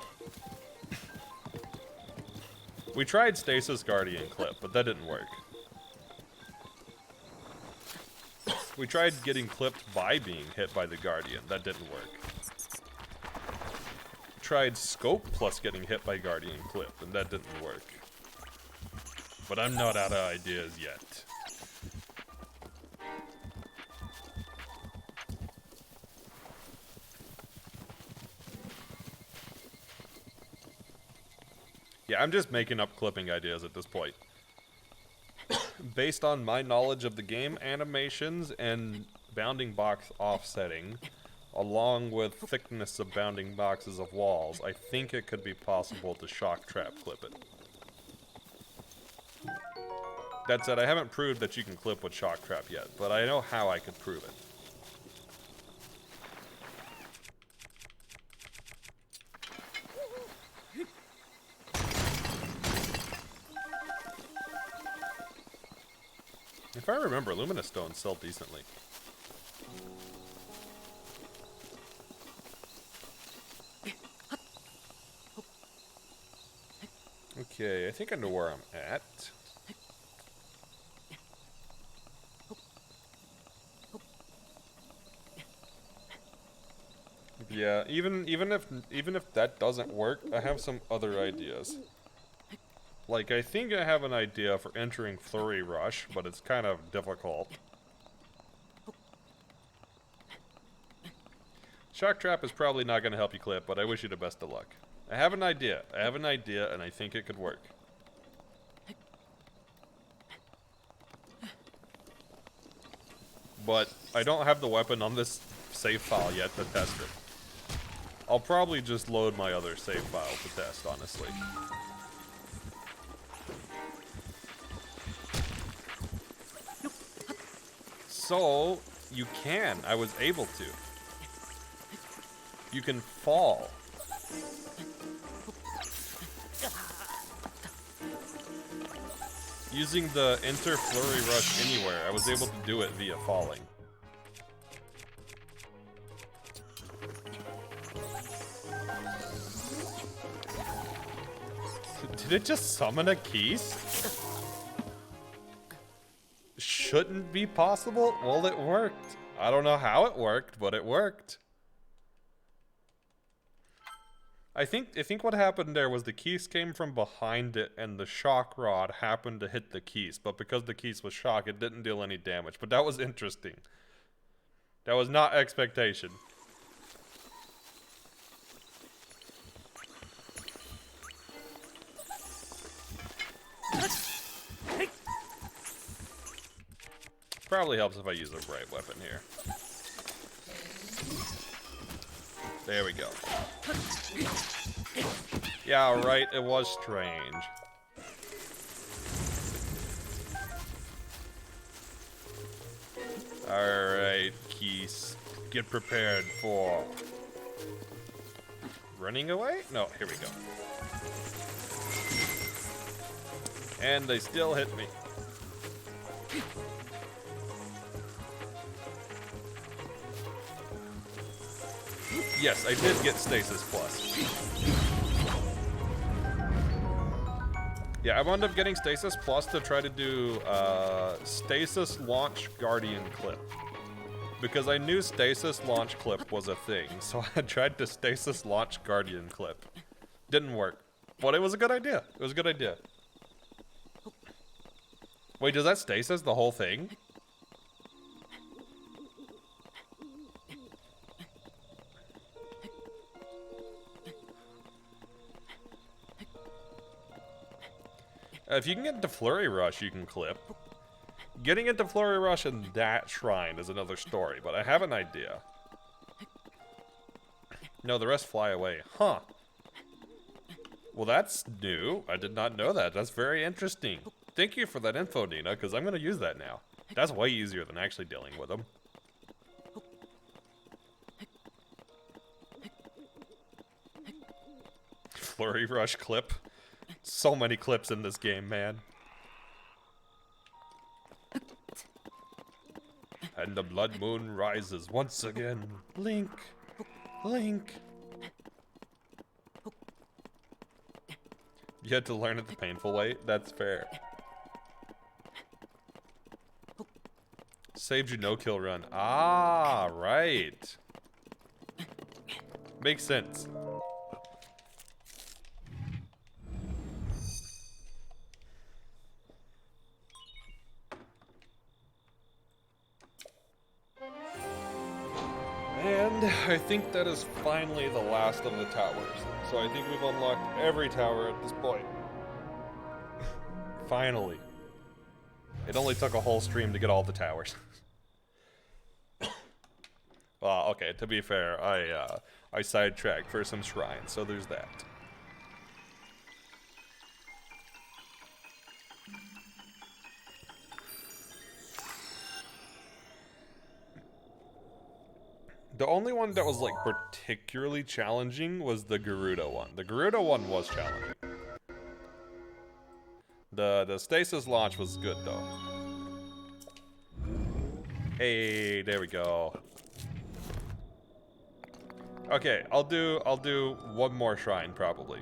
We tried stasis guardian clip, but that didn't work. We tried getting clipped by being hit by the guardian, that didn't work. Tried scope plus getting hit by guardian clip, and that didn't work. But I'm not out of ideas yet. Yeah, I'm just making up clipping ideas at this point. Based on my knowledge of the game, animations, and bounding box offsetting, along with thickness of bounding boxes of walls, I think it could be possible to shock trap clip it. That said, I haven't proved that you can clip with shock trap yet, but I know how I could prove it. If I remember, Luminous stones sell decently. Okay, I think I know where I'm at. Yeah, even if that doesn't work, I have some other ideas. Like, I think I have an idea for entering Flurry Rush, but it's kind of difficult. Shock Trap is probably not going to help you clip, but I wish you the best of luck. I have an idea, and I think it could work. But I don't have the weapon on this save file yet to test it. I'll probably just load my other save file to test, honestly. So, you can. I was able to. You can fall. Using the enter flurry rush anywhere, I was able to do it via falling. Did it just summon a Keys? Shouldn't be possible? Well, it worked. I don't know how it worked, but it worked. I think what happened there was the Keys came from behind it and the shock rod happened to hit the Keys, but because the Keys was shock, it didn't deal any damage. But that was interesting. That was not expectation. Probably helps if I use a bright weapon here. There we go. Yeah, right, it was strange. Alright, Keys. Get prepared for... running away? No, here we go. And they still hit me. Yes, I did get Stasis Plus. Yeah, I wound up getting Stasis Plus to try to do Stasis Launch Guardian Clip. Because I knew Stasis Launch Clip was a thing, so I tried to Stasis Launch Guardian Clip. Didn't work. But it was a good idea. It was a good idea. Wait, does that Stasis the whole thing? If you can get into Flurry Rush, you can clip. Getting into Flurry Rush and that shrine is another story, but I have an idea. No, the rest fly away. Huh. Well, that's new. I did not know that. That's very interesting. Thank you for that info, Nina, because I'm going to use that now. That's way easier than actually dealing with them. Flurry Rush clip. So many clips in this game, man. And the blood moon rises once again. Blink. Blink. You had to learn it the painful way? That's fair. Saved you no-kill run. Ah, right. Makes sense. And I think that is finally the last of the towers. So I think we've unlocked every tower at this point. Finally. It only took a whole stream to get all the towers. Well, okay, to be fair, I sidetracked for some shrines, so there's that. The only one that was, like, particularly challenging was the Gerudo one. The Gerudo one was challenging. The stasis launch was good, though. Hey, there we go. Okay, I'll do one more shrine, probably.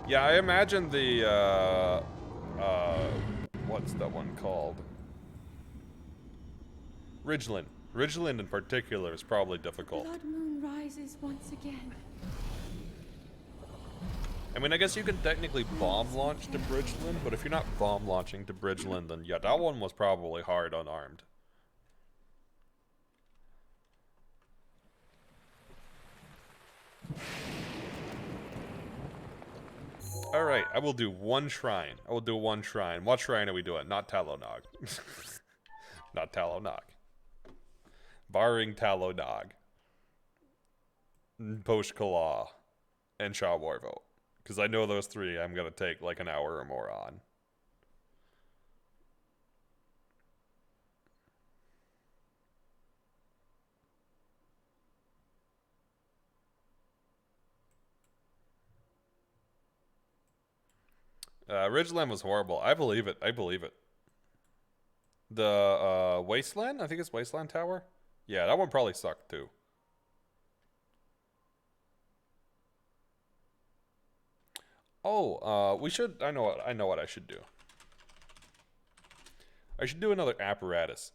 Yeah, I imagine the, what's that one called? Ridgeland. Ridgeland in particular is probably difficult. Blood moon rises once again. I mean, I guess you could technically bomb launch to Bridgeland, but if you're not bomb launching to Bridgeland, then yeah, that one was probably hard unarmed. Alright, I will do one shrine. I will do one shrine. What shrine are we doing? Not Talonag. Not Talonag. Barring Talonag. Poshkala. And Shaw Warvo. Because I know those three I'm going to take like an hour or more on. Ridgeland was horrible. I believe it. I believe it. The Wasteland? I think it's Wasteland Tower. Yeah, that one probably sucked too. Oh, we should. I know what I should do. I should do another apparatus.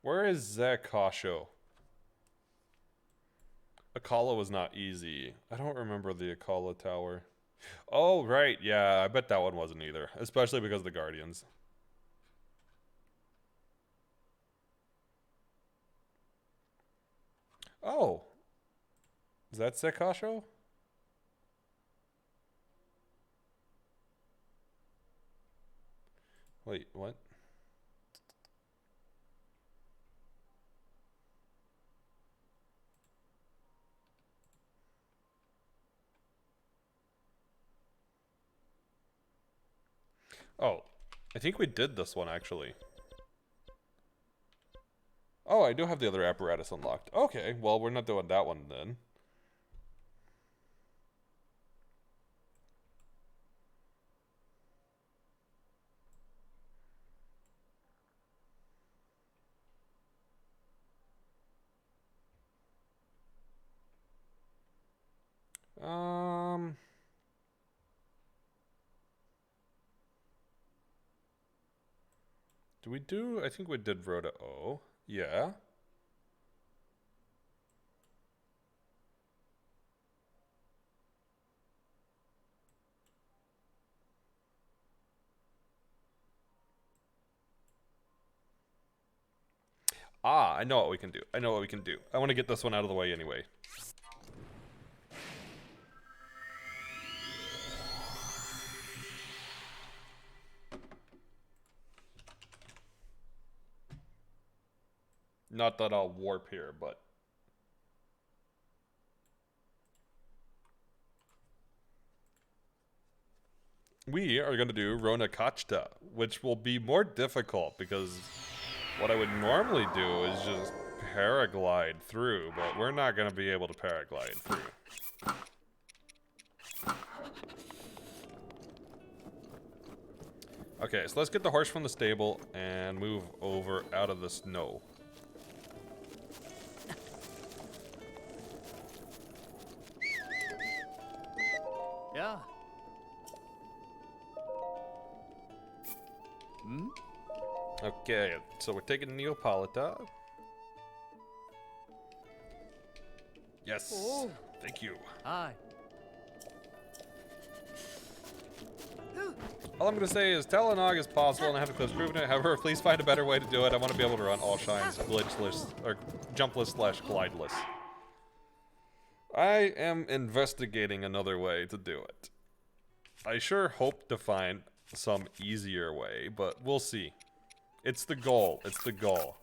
Where is Zakasho? Akala was not easy. I don't remember the Akala Tower. Oh, right. Yeah, I bet that one wasn't either. Especially because of the Guardians. Oh. Is that Sekasho? Wait, what? Oh, I think we did this one actually. Oh, I do have the other apparatus unlocked. Okay, well, we're not doing that one then. Do we do? I think we did Rhoda O. Yeah. Ah, I know what we can do. I know what we can do. I want to get this one out of the way anyway. Not that I'll warp here, but... we are going to do Rona Kachta, which will be more difficult because what I would normally do is just paraglide through, but we're not going to be able to paraglide through. Okay, so let's get the horse from the stable and move over out of the snow. Yeah. Hmm? Okay, so we're taking Neapolita. Yes. Oh. Thank you. Hi. All I'm going to say is Telenog is possible and I have to close proving it. However, please find a better way to do it. I want to be able to run all shines, glitchless, or jumpless / glideless. I am investigating another way to do it. I sure hope to find some easier way, but we'll see. It's the goal. It's the goal.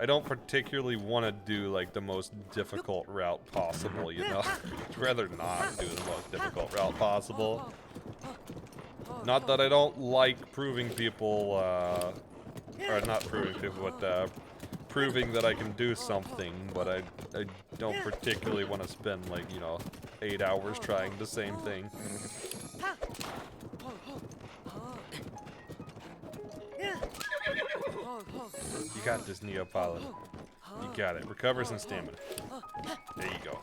I don't particularly want to do like the most difficult route possible, you know? I'd rather not do the most difficult route possible. Not that I don't like proving people, or not proving people, but proving that I can do something, but I don't particularly want to spend like, you know, 8 hours trying the same thing. You got this, Neapolitan. You got it. Recover some stamina. There you go.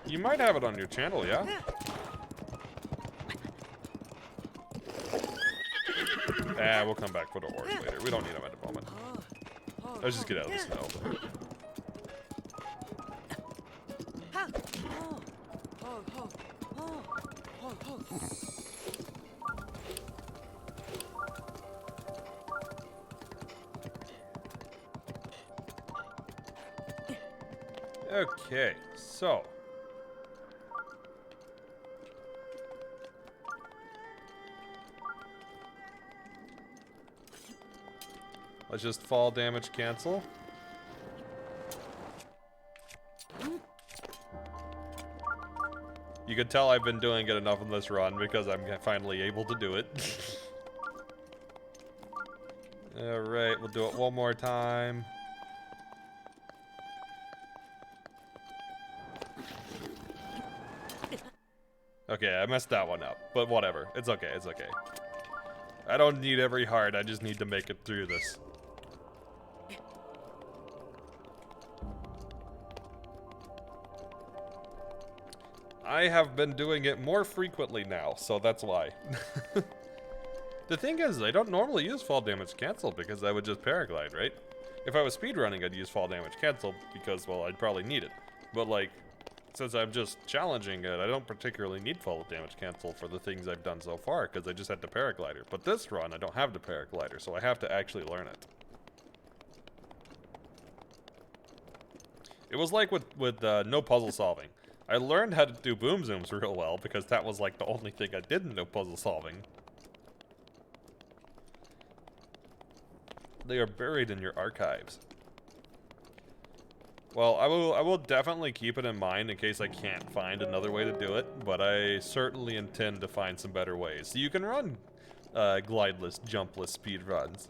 You might have it on your channel, yeah? We'll come back for the horse later. We don't need him at the moment. Let's just get out of the snow. Okay, so let's just fall damage cancel. You can tell I've been doing it enough in this run because I'm finally able to do it. Alright, we'll do it one more time. Okay, I messed that one up, but whatever. It's okay, it's okay. I don't need every heart, I just need to make it through this. I have been doing it more frequently now, so that's why. The thing is, I don't normally use fall damage cancel because I would just paraglide, right? If I was speedrunning, I'd use fall damage cancel because, well, I'd probably need it. But, like, since I'm just challenging it, I don't particularly need fall damage cancel for the things I've done so far because I just had the paraglider. But this run, I don't have the paraglider, so I have to actually learn it. It was like with no puzzle solving. I learned how to do boom zooms real well because that was like the only thing I did in no puzzle solving. They are buried in your archives. Well, I will definitely keep it in mind in case I can't find another way to do it, but I certainly intend to find some better ways. So you can run glideless, jumpless speed runs.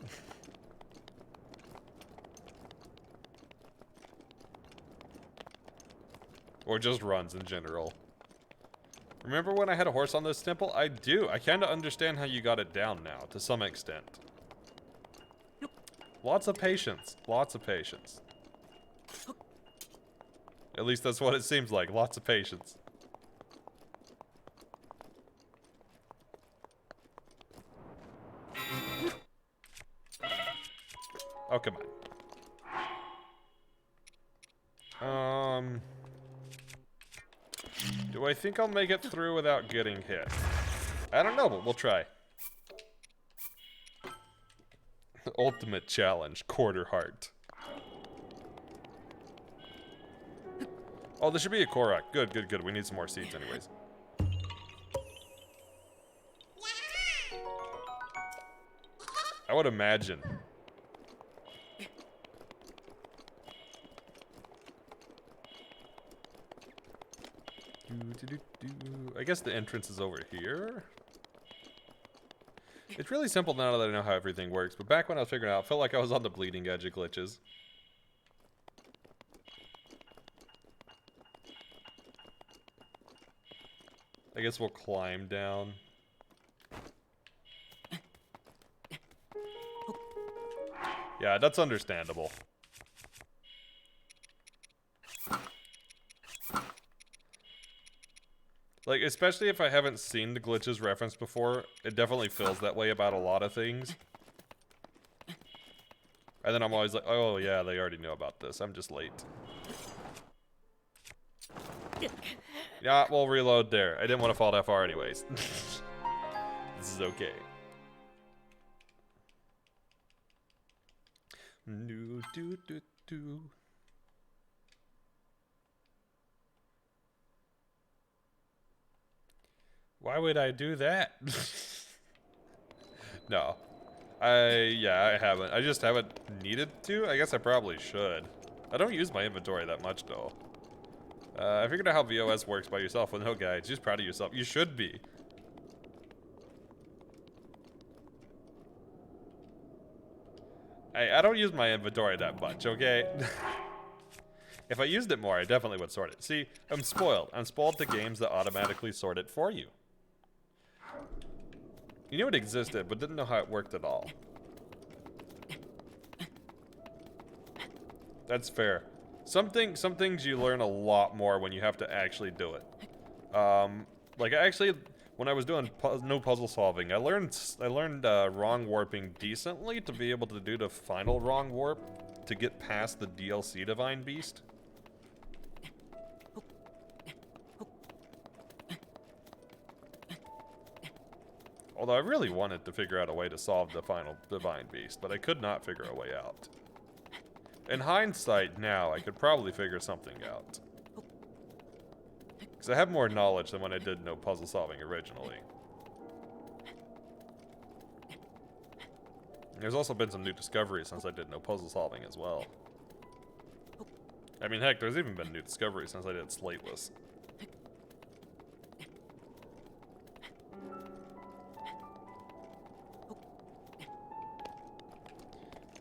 Or just runs in general. Remember when I had a horse on this temple? I do. I kind of understand how you got it down now, to some extent. Lots of patience. Lots of patience. At least that's what it seems like. Lots of patience. Oh, come on. Do I think I'll make it through without getting hit? I don't know, but we'll try. Ultimate challenge, quarter heart. Oh, this should be a Korok. Good, good, good. We need some more seeds anyways. I would imagine. I guess the entrance is over here. It's really simple now that I know how everything works, but back when I was figuring it out, I felt like I was on the bleeding edge of glitches. I guess we'll climb down. Yeah, that's understandable. Like, especially if I haven't seen the glitches referenced before, it definitely feels that way about a lot of things. And then I'm always like, oh yeah, they already knew about this. I'm just late. Yeah, we'll reload there. I didn't want to fall that far anyways. This is okay. Do, do, do, do. Why would I do that? No. Yeah, I haven't. I just haven't needed to. I guess I probably should. I don't use my inventory that much, though. I figured out how VOS works by yourself with no guides. Just proud of yourself. You should be. I don't use my inventory that much, okay? If I used it more, I definitely would sort it. See, I'm spoiled. I'm spoiled to games that automatically sort it for you. You knew it existed, but didn't know how it worked at all. That's fair. Some things you learn a lot more when you have to actually do it. Like actually, when I was doing no puzzle solving, I learned wrong warping decently to be able to do the final wrong warp to get past the DLC Divine Beast. Although I really wanted to figure out a way to solve the final Divine Beast, but I could not figure a way out. In hindsight now, I could probably figure something out. Because I have more knowledge than when I did no puzzle solving originally. There's also been some new discoveries since I did no puzzle solving as well. I mean, heck, there's even been new discoveries since I did Slateless.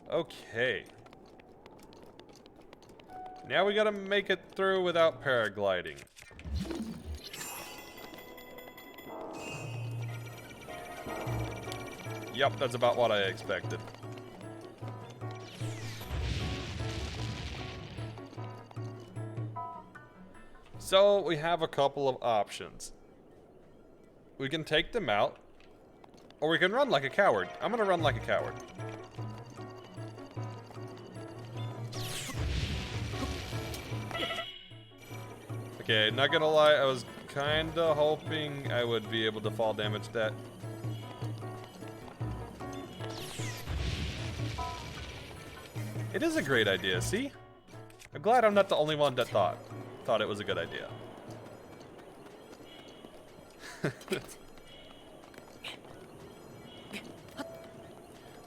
Okay. Now we gotta make it through without paragliding. Yep, that's about what I expected. So, we have a couple of options. We can take them out, or we can run like a coward. I'm gonna run like a coward. Okay, not gonna lie, I was kinda hoping I would be able to fall damage that. It is a great idea, see? I'm glad I'm not the only one that thought it was a good idea.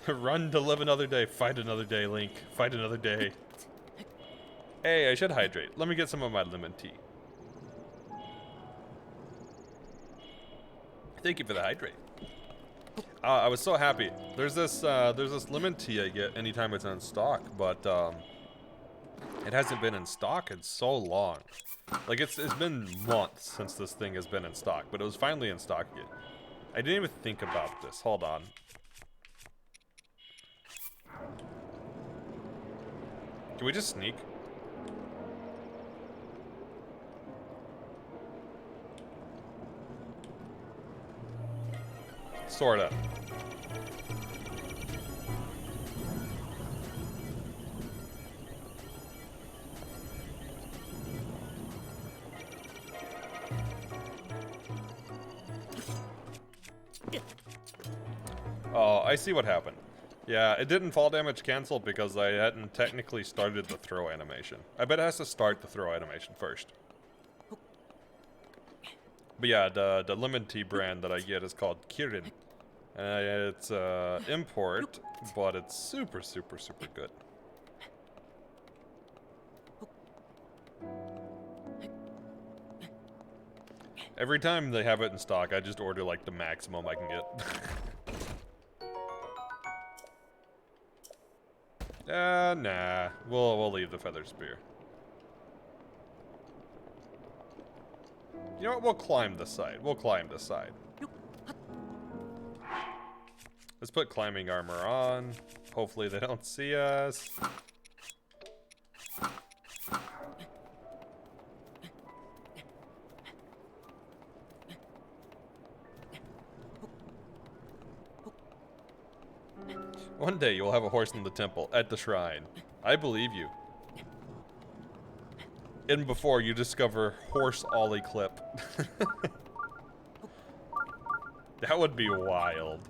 Run to live another day, fight another day, Link. Fight another day. Hey, I should hydrate. Let me get some of my lemon tea. Thank you for the hydrate. I was so happy. There's this lemon tea I get anytime it's in stock, but it hasn't been in stock in so long. Like it's been months since this thing has been in stock, but it was finally in stock again. I didn't even think about this. Hold on. Can we just sneak? Sorta. I see what happened. Yeah, it didn't fall damage cancel because I hadn't technically started the throw animation. I bet it has to start the throw animation first. But yeah, the lemon tea brand that I get is called Kirin. It's import, but it's super, super, super good. Every time they have it in stock, I just order like the maximum I can get. Nah. We'll leave the feather spear. You know what? We'll climb the side. We'll climb the side. Let's put climbing armor on. Hopefully they don't see us. One day you'll have a horse in the temple, at the shrine. I believe you. And before you discover horse ollie clip. That would be wild.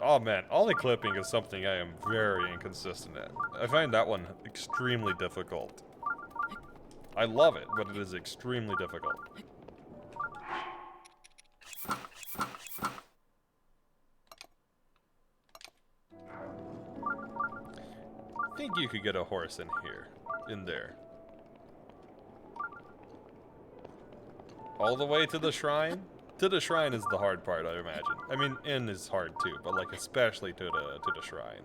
Oh man, ollie clipping is something I am very inconsistent at. I find that one extremely difficult. I love it, but it is extremely difficult. I think you could get a horse in here, in there. All the way to the shrine? To the shrine is the hard part, I imagine. I mean, in is hard too, but like especially to the shrine.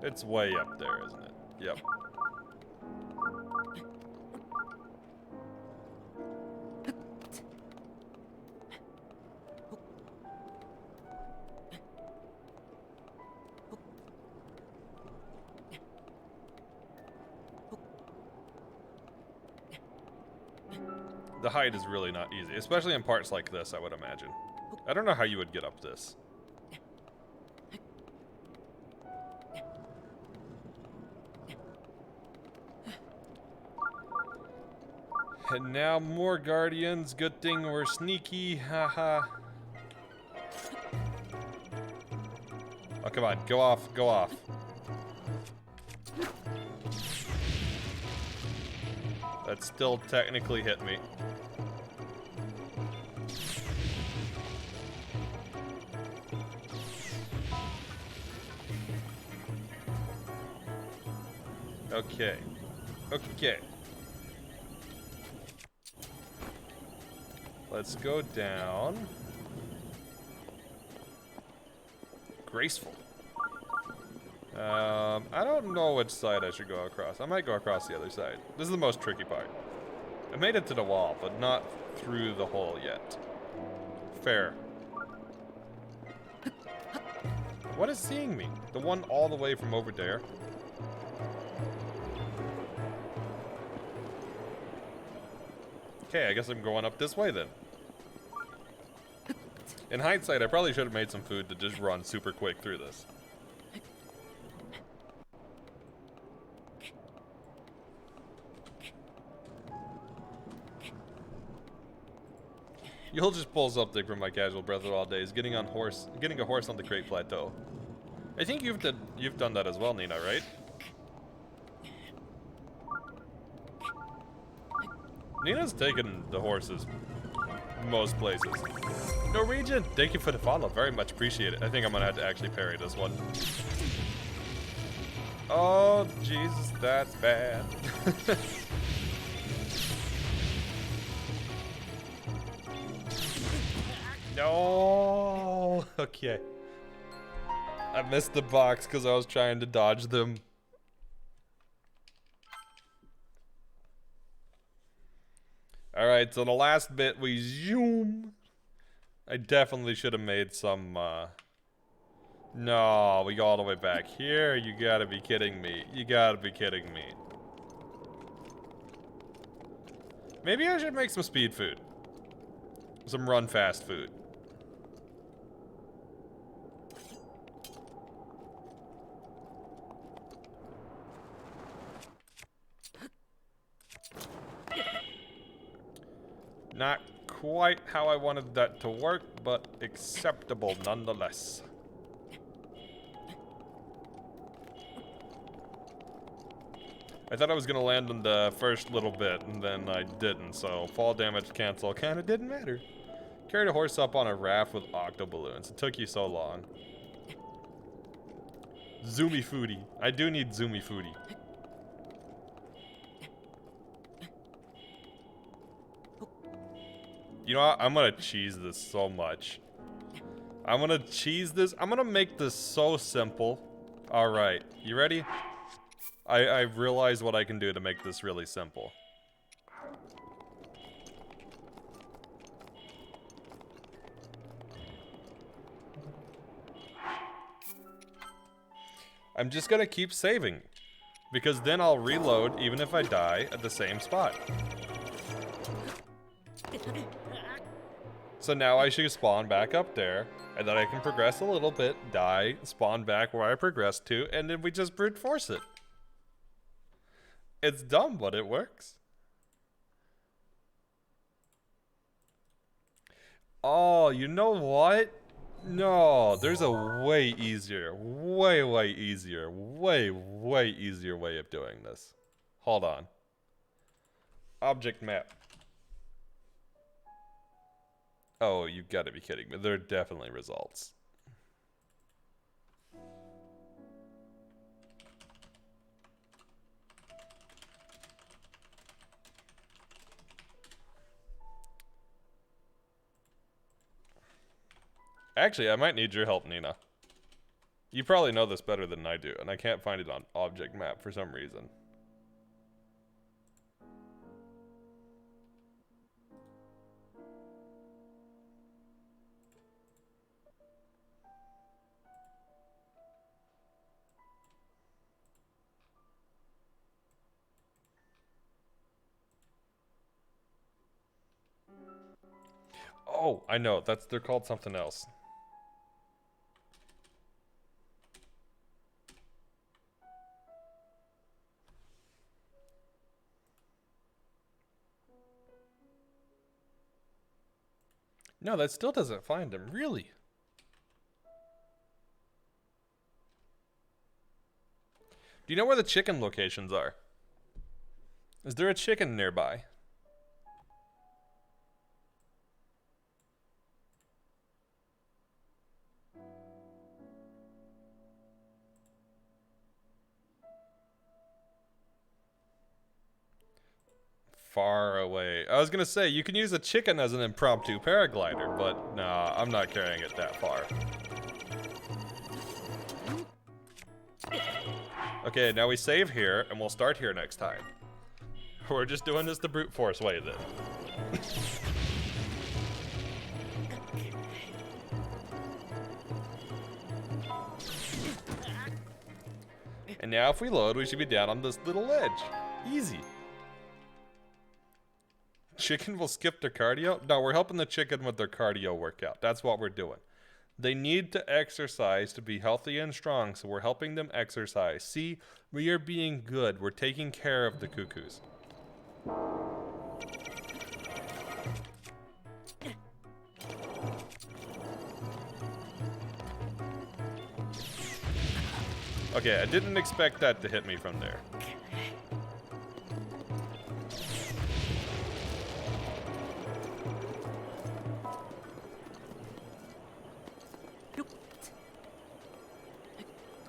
It's way up there, isn't it? Yep. The height is really not easy, especially in parts like this, I would imagine. I don't know how you would get up this. And now more guardians. Good thing we're sneaky. Haha. Oh, come on. Go off. Go off. That still technically hit me. Okay. Okay. Let's go down. Graceful. I don't know which side I should go across. I might go across the other side. This is the most tricky part. I made it to the wall, but not through the hole yet. Fair. What is seeing me? The one all the way from over there? Okay, I guess I'm going up this way then. In hindsight, I probably should have made some food to just run super quick through this. You'll just pull something from my casual Breath of the Wild days, getting a horse on the Great Plateau. I think you've done that as well, Nina, right? Nina's taken the horses most places. Norwegian, thank you for the follow. Very much appreciate it. I think I'm gonna have to actually parry this one. Oh, Jesus, that's bad. No. Okay. I missed the box because I was trying to dodge them. Alright, so the last bit we zoom. I definitely should have made some, No, we go all the way back here. You gotta be kidding me. You gotta be kidding me. Maybe I should make some speed food. Some run fast food. Not quite how I wanted that to work, but acceptable nonetheless. I thought I was gonna land on the first little bit, and then I didn't, so fall damage cancel kinda didn't matter. Carried a horse up on a raft with octo balloons. It took you so long. Zoomy foodie. I do need zoomy foodie. You know what? I'm gonna cheese this so much. I'm gonna cheese this. I'm gonna make this so simple. Alright, you ready? I realized what I can do to make this really simple. I'm just gonna keep saving, because then I'll reload even if I die at the same spot. So now I should spawn back up there, and then I can progress a little bit, die, spawn back where I progressed to, and then we just brute force it. It's dumb, but it works. Oh, you know what? No, there's a way easier way easier way of doing this. Hold on. Object map. Oh, you gotta be kidding me. There are definitely results. Actually, I might need your help, Nina. You probably know this better than I do, and I can't find it on object map for some reason. Oh, I know. They're called something else. No, that still doesn't find him, really. Do you know where the chicken locations are? Is there a chicken nearby? Far away. I was gonna say, you can use a chicken as an impromptu paraglider, but nah, I'm not carrying it that far. Okay, now we save here, and we'll start here next time. We're just doing this the brute force way then. And now if we load, we should be down on this little ledge. Easy. Chicken will skip their cardio? No, we're helping the chicken with their cardio workout. That's what we're doing. They need to exercise to be healthy and strong, so we're helping them exercise. See, we are being good. We're taking care of the cuckoos. Okay, I didn't expect that to hit me from there.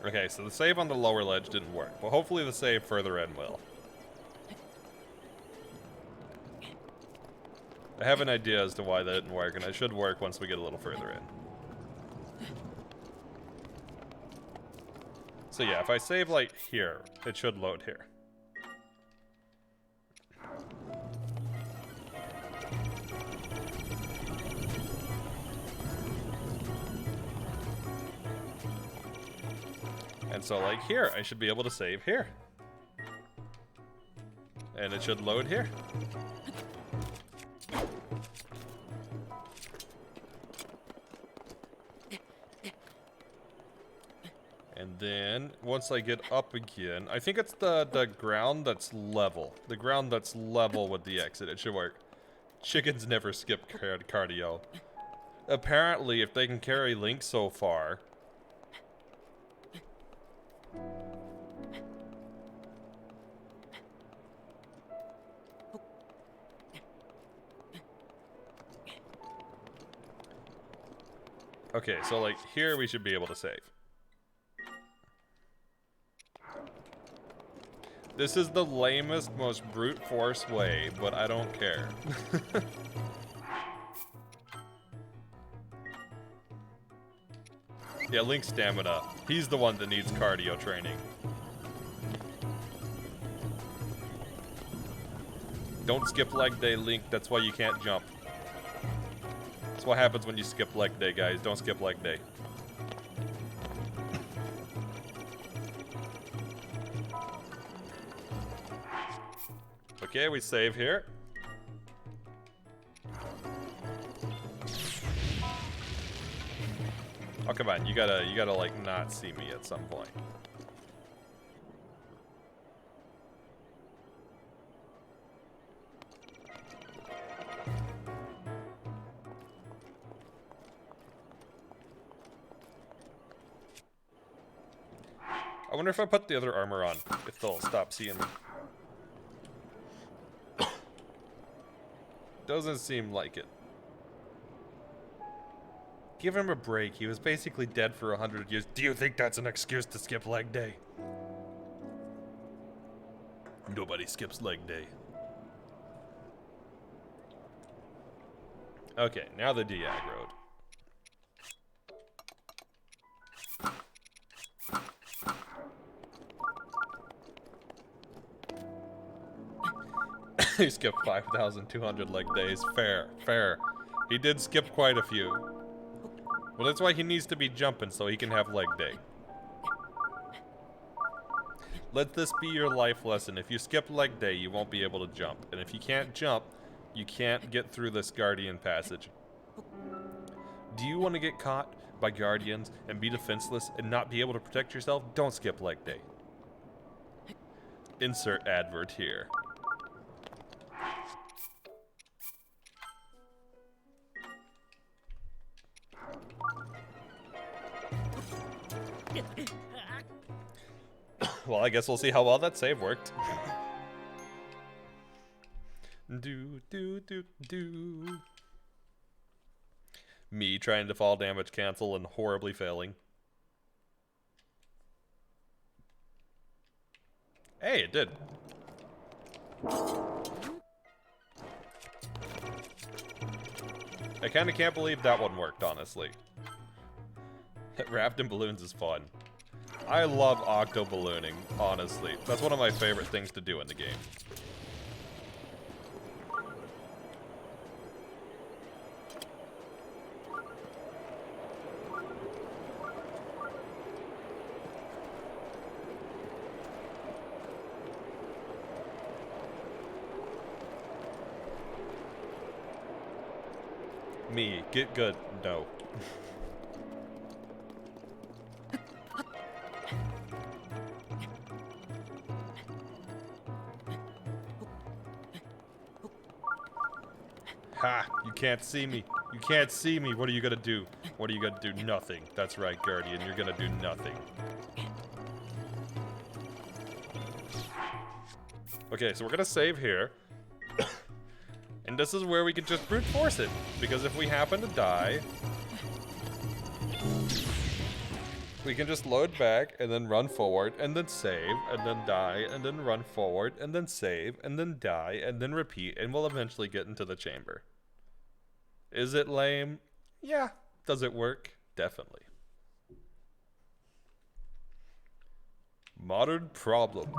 Okay, so the save on the lower ledge didn't work, but hopefully the save further in will. I have an idea as to why that didn't work, and it should work once we get a little further in. So yeah, if I save like here, it should load here. And so like here, I should be able to save here. And it should load here. And then, once I get up again, I think it's the ground that's level. The ground that's level with the exit. It should work. Chickens never skip cardio. Apparently, if they can carry Link so far. Okay, so like here we should be able to save. This is the lamest, most brute force way, but I don't care. Yeah, Link's stamina. He's the one that needs cardio training. Don't skip leg day, Link. That's why you can't jump. That's what happens when you skip leg day, guys. Don't skip leg day. Okay, we save here. Oh, come on. You gotta like not see me at some point. I wonder if I put the other armor on, if they'll stop seeing me. Doesn't seem like it. Give him a break. He was basically dead for 100 years. Do you think that's an excuse to skip leg day? Nobody skips leg day. Okay, now the de-aggroed. He skipped 5,200 leg days. Fair, fair. He did skip quite a few. Well, that's why he needs to be jumping, so he can have leg day. Let this be your life lesson. If you skip leg day, you won't be able to jump. And if you can't jump, you can't get through this Guardian passage. Do you want to get caught by Guardians and be defenseless and not be able to protect yourself? Don't skip leg day. Insert advert here. Well, I guess we'll see how well that save worked. Do. Me trying to fall damage cancel and horribly failing. Hey, it did. I kind of can't believe that one worked, honestly. Wrapped in balloons is fun. I love octo-ballooning, honestly. That's one of my favorite things to do in the game. Me, get good. No. Ha! You can't see me. You can't see me. What are you gonna do? What are you gonna do? Nothing. That's right, Guardian. You're gonna do nothing. Okay, so we're gonna save here. And this is where we can just brute force it. Because if we happen to die, we can just load back and then run forward and then save and then die and then run forward and then save and then die and then repeat, and we'll eventually get into the chamber. Is it lame? Yeah. Does it work? Definitely. Modern problems.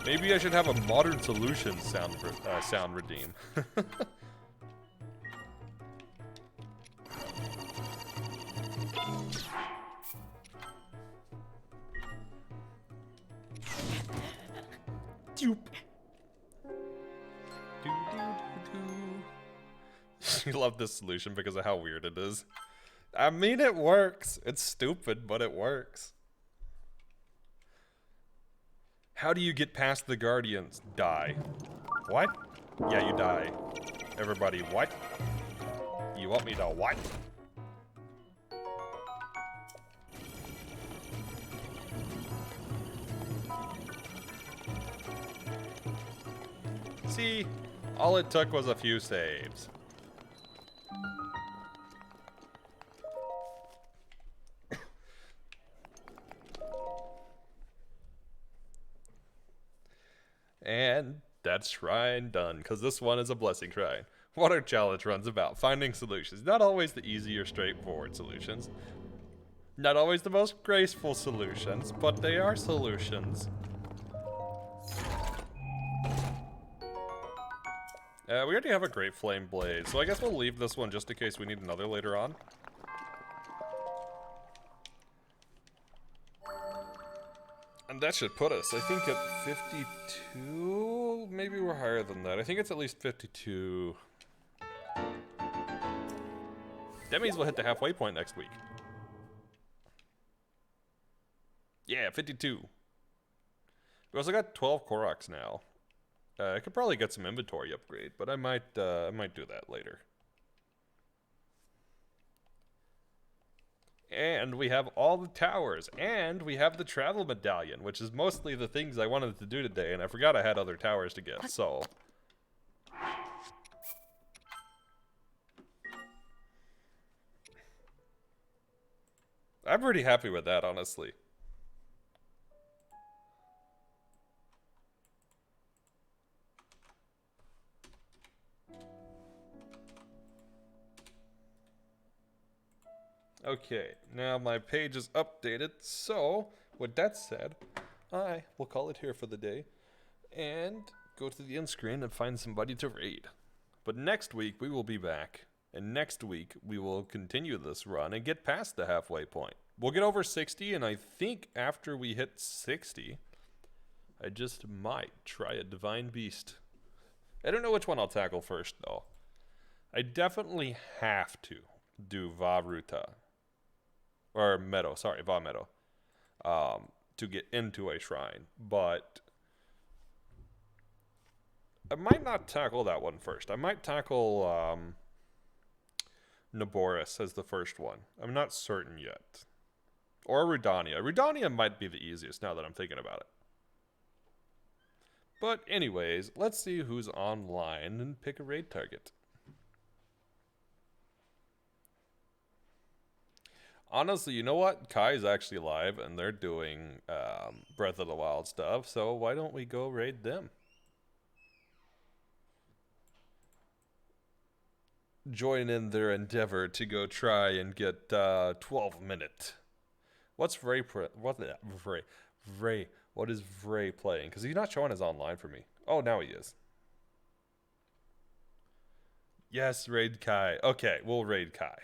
Maybe I should have a modern solution sound redeem. You love this solution because of how weird it is. I mean, it works. It's stupid, but it works. How do you get past the Guardians? Die. What? Yeah, you die. Everybody, what? You want me to what? See, all it took was a few saves. And that's shrine done, because this one is a blessing shrine. What our challenge runs about, finding solutions. Not always the easy or straightforward solutions. Not always the most graceful solutions, but they are solutions. We already have a Great Flame Blade, so I guess we'll leave this one just in case we need another later on. And that should put us, I think, at 52? Maybe we're higher than that. I think it's at least 52. That means we'll hit the halfway point next week. Yeah, 52. We also got 12 Koroks now. I could probably get some inventory upgrade, but I might do that later. And we have all the towers, and we have the travel medallion, which is mostly the things I wanted to do today, and I forgot I had other towers to get, so. I'm pretty happy with that, honestly. Okay, now my page is updated, so with that said, I will call it here for the day and go to the end screen and find somebody to raid. But next week we will be back, and next week we will continue this run and get past the halfway point. We'll get over 60, and I think after we hit 60, I just might try a Divine Beast. I don't know which one I'll tackle first, though. I definitely have to do Va Ruta. Or Meadow, sorry, Va Meadow. To get into a shrine. But I might not tackle that one first. I might tackle Naboris as the first one. I'm not certain yet. Or Rudania. Rudania might be the easiest now that I'm thinking about it. But anyways, let's see who's online and pick a raid target. Honestly, you know what? Kai's actually live, and they're doing Breath of the Wild stuff, so why don't we go raid them? Join in their endeavor to go try and get 12 minute. What's Vray? What is Vray playing? Because he's not showing his online for me. Oh, now he is. Yes, raid Kai. Okay, we'll raid Kai.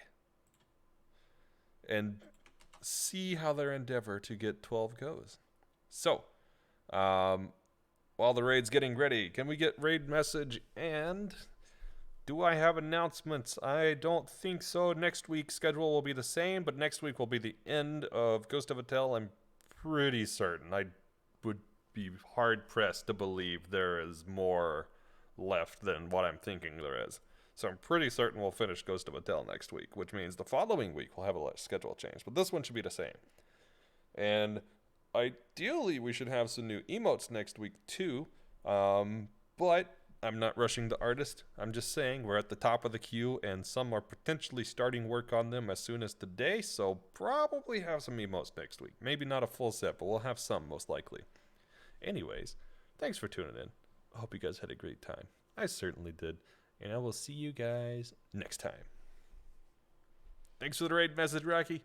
And see how their endeavor to get 12 goes. So, while the raid's getting ready, can we get raid message? And do I have announcements? I don't think so. Next week's schedule will be the same, but next week will be the end of Ghost of a Tale. I'm pretty certain. I would be hard-pressed to believe there is more left than what I'm thinking there is. So I'm pretty certain we'll finish Ghost of a Tale next week, which means the following week we'll have a schedule change. But this one should be the same. And ideally, we should have some new emotes next week too. But I'm not rushing the artist. I'm just saying we're at the top of the queue, and some are potentially starting work on them as soon as today. So probably have some emotes next week. Maybe not a full set, but we'll have some most likely. Anyways, thanks for tuning in. I hope you guys had a great time. I certainly did. And I will see you guys next time. Thanks for the raid message, Rocky.